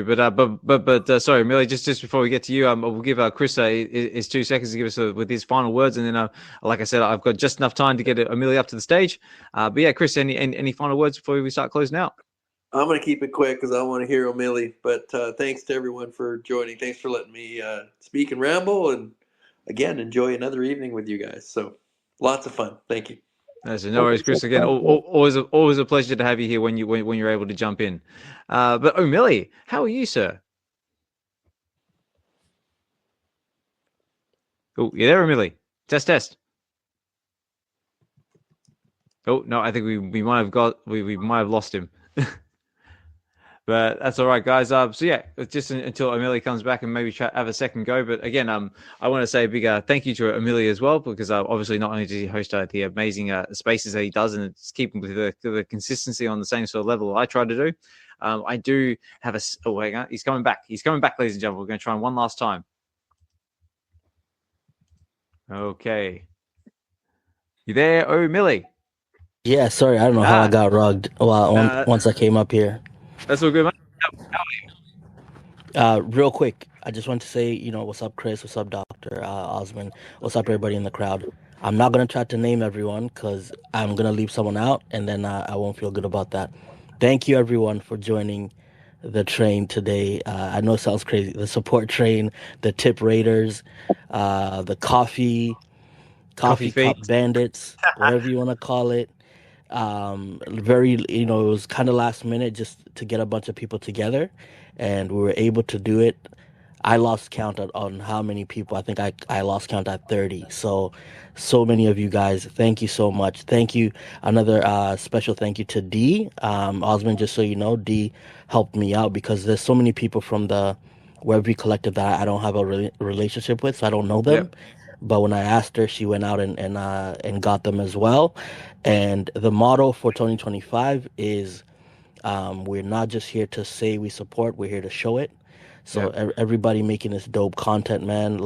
But sorry, Millie. Just before we get to you, we'll give Chris his 2 seconds to give us with his final words, and then, like I said, I've got just enough time to get Amelia up to the stage. But yeah, Chris, any final words before we start closing out? I'm going to keep it quick because I want to hear O'Malley. But thanks to everyone for joining. Thanks for letting me speak and ramble, and again, enjoy another evening with you guys. So lots of fun. Thank you. No worries, Chris. Again, always a pleasure to have you here when you're able to jump in. But O'Malley, how are you, sir? Oh, you there, O'Malley? Test. Oh no, I think we might have lost him. But that's all right, guys. So yeah, just until Amelia comes back and maybe have a second go. But again, I want to say a big thank you to Amelia as well, because obviously not only does he host the amazing spaces that he does, and it's keeping with the consistency on the same sort of level I try to do. I do have hang on, he's coming back. He's coming back, ladies and gentlemen. We're going to try one last time. Okay, you there, O'Malley? Yeah, sorry, I don't know how I got rugged. Once I came up here. That's all good, man. Real quick, I just want to say, what's up, Chris? What's up, Dr. Osman? What's up, everybody in the crowd? I'm not going to try to name everyone because I'm going to leave someone out, and then I won't feel good about that. Thank you, everyone, for joining the train today. I know it sounds crazy. The support train, the tip raiders, the coffee cup bandits, whatever you want to call it. It was kind of last minute just to get a bunch of people together, and we were able to do it. I lost count on how many people. I think I lost count at 30. So many of you guys. Thank you so much. Thank you. Another special thank you to D. Osman, just so you know, D helped me out because there's so many people from the VeVe collective that I don't have a relationship with, so I don't know them. Yep. But when I asked her, she went out and got them as well. And the motto for 2025 is we're not just here to say we support, we're here to show it. So Yep. everybody making this dope content, man.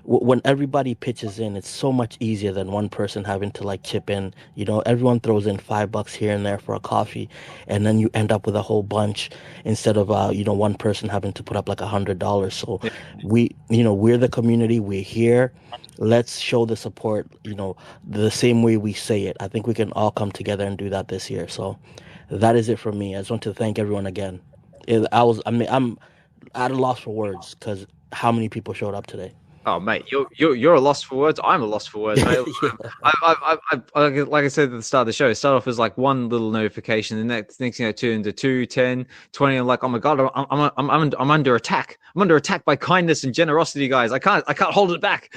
When everybody pitches in, it's so much easier than one person having to like chip in. You know, everyone throws in $5 here and there for a coffee, and then you end up with a whole bunch instead of one person having to put up like $100. So Yep. we're the community. We're here. Let's show the support. The same way we say it. I think we can all come together and do that this year. So that is it from me. I just want to thank everyone again. I'm at a loss for words because how many people showed up today. Oh, mate, you're a loss for words. I'm a loss for words, mate. Like I said at the start of the show, it started off as like one little notification, and next thing you know, turned into 2, 10, 20. I'm like, oh my god, I'm under attack. I'm under attack by kindness and generosity, guys. I can't hold it back.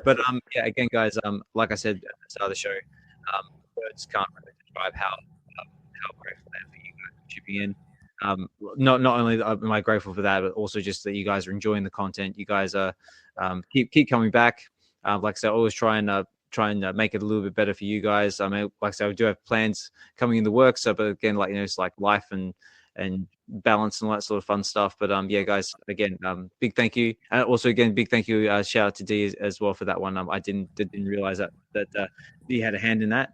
But yeah, again, guys, like I said at the start of the show, words can't really describe how grateful I am for you guys chipping in. Not only am I grateful for that, but also just that you guys are enjoying the content. You guys are keep coming back. Like I said, always try and make it a little bit better for you guys. I mean, like I said, I do have plans coming in the works. But again, like it's like life and balance and all that sort of fun stuff. But yeah, guys, again, big thank you, and also again, big thank you. Shout out to D as well for that one. I didn't realize that D had a hand in that.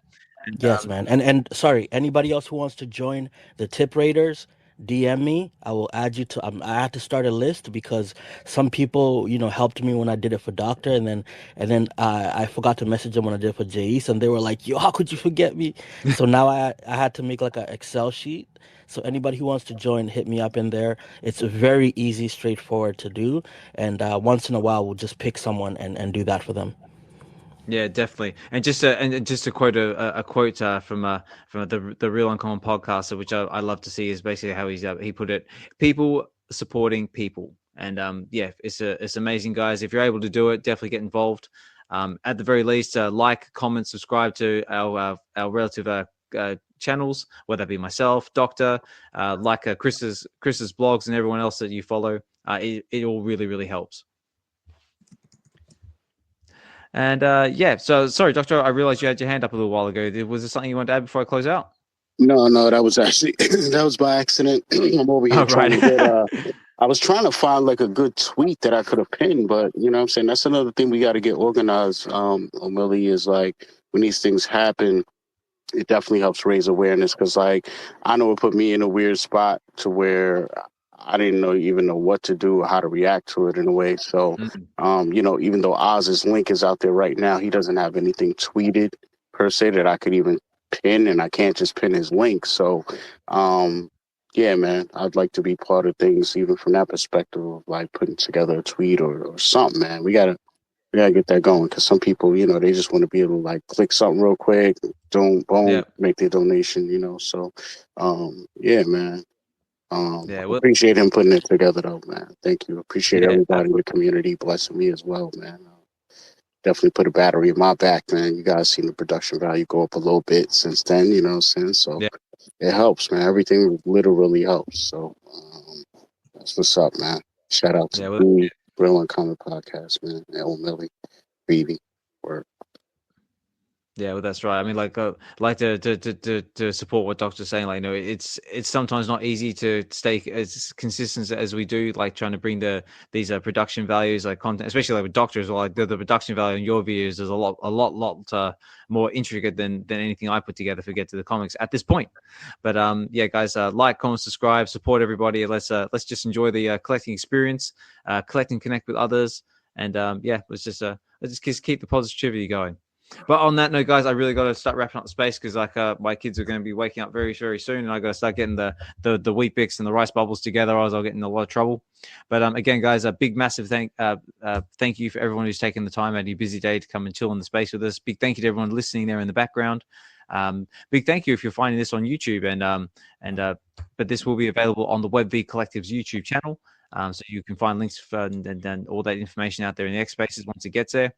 And, yes, man. And sorry, anybody else who wants to join the Tip Raiders, DM me. I will add you to. I had to start a list because some people, helped me when I did it for Dokta, and then I forgot to message them when I did it for Jais, and they were like, "Yo, how could you forget me?" So now I had to make like an Excel sheet. So anybody who wants to join, hit me up in there. It's very easy, straightforward to do, and once in a while we'll just pick someone and do that for them. Yeah, definitely. And just to quote a quote from the Real Uncommon podcaster, which I love to see, is basically how he put it: people supporting people. And yeah, it's amazing, guys. If you're able to do it, definitely get involved. At the very least, like, comment, subscribe to our relative channels, whether that be myself, Dokta, like Chris's blogs, and everyone else that you follow. It all really helps. And yeah, so sorry, Doctor, I realized you had your hand up a little while ago. Was there something you wanted to add before I close out? No, that was actually that was by accident. I'm over here trying to get. I was trying to find like a good tweet that I could have pinned, but you know what I'm saying, that's another thing we got to get organized. Leomilli, is like when these things happen, it definitely helps raise awareness because like I know it put me in a weird spot to where I didn't even know what to do or how to react to it in a way. So, even though Oz's link is out there right now, he doesn't have anything tweeted per se that I could even pin, and I can't just pin his link. So, yeah, man, I'd like to be part of things even from that perspective of like putting together a tweet or something, man. We gotta get that going because some people, they just want to be able to like click something real quick, boom, make their donation, So, yeah, man. Appreciate him putting it together, though, man. Thank you. Appreciate everybody in the community blessing me as well, man. Definitely put a battery in my back, man. You guys seen the production value go up a little bit since then, you know what I'm saying? So it helps, man. Everything literally helps. So that's what's up, man. Shout out to the Real Uncommon Podcast, man. Leomilli, VeVe, work. Yeah, well, that's right. I mean, like to support what Doctor's saying. Like, it's sometimes not easy to stay as consistent as we do. Like trying to bring these production values, like content, especially like with Doctor as well. Like the production value in your videos is a lot more intricate than anything I put together for Get to the Comics at this point. But yeah, guys, like, comment, subscribe, support everybody. Let's just enjoy the collecting experience, collect and connect with others, and yeah, let's just keep the positivity going. But on that note, guys, I really got to start wrapping up the space because like my kids are going to be waking up very soon, and I got to start getting the Wheat Bix and the rice bubbles together, or else I'll get in a lot of trouble. But again, guys, a big massive thank you for everyone who's taken the time out of your busy day to come and chill in the space with us. Big thank you to everyone listening there in the background. Big thank you if you're finding this on YouTube, but this will be available on the VeVe Collective's YouTube channel. So you can find links for, and all that information out there in the X Spaces once it gets there.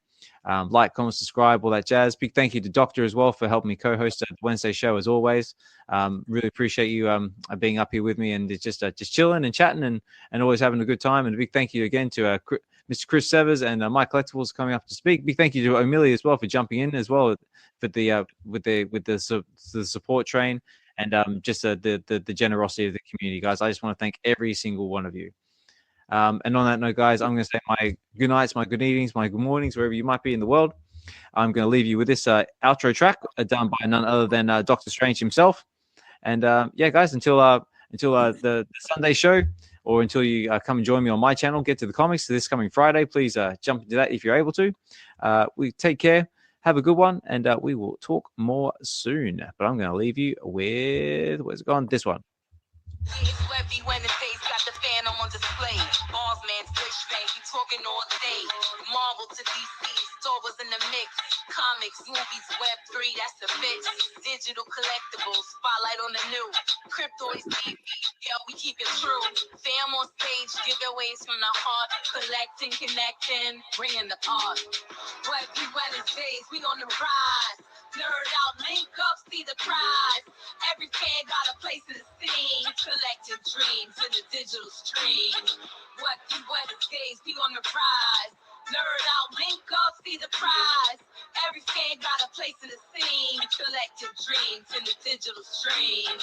Like, comment, subscribe, all that jazz. Big thank you to Dokta as well for helping me co-host the Wednesday show as always. Really appreciate you being up here with me and just chilling and chatting and always having a good time. And a big thank you again to Mr. Chris Severs and my Collectables coming up to speak. Big thank you to Leomilli as well for jumping in as well for the with the support train and just the generosity of the community, guys. I just want to thank every single one of you. And on that note, guys, I'm going to say my good nights, my good evenings, my good mornings, wherever you might be in the world. I'm going to leave you with this outro track done by none other than Doctor Strange himself. And yeah, guys, until the Sunday show, or until you come and join me on my channel, Get to the Comics, this coming Friday, please jump into that if you're able to. We take care, have a good one, and we will talk more soon. But I'm going to leave you with, where's it gone? This one. It's Webby Wednesdays, got the fan on display. Balls, man, switch strange, we talking all day. Marvel to DC, Star Wars in the mix. Comics, movies, Web3, that's the fix. Digital collectibles, spotlight on the new. Cryptoids TV, yeah, we keep it true. Fam on stage, giveaways from the heart. Collecting, connecting, bringing the art. Webby Wednesdays, we on the rise. Nerd out, link up, see the prize. Every fan got a place in the scene. Collective dreams in the digital stream. Webby Wednesdays, we on the rise. Nerd out, link up, see the prize. Every fan got a place in the scene. Collective dreams in the digital stream.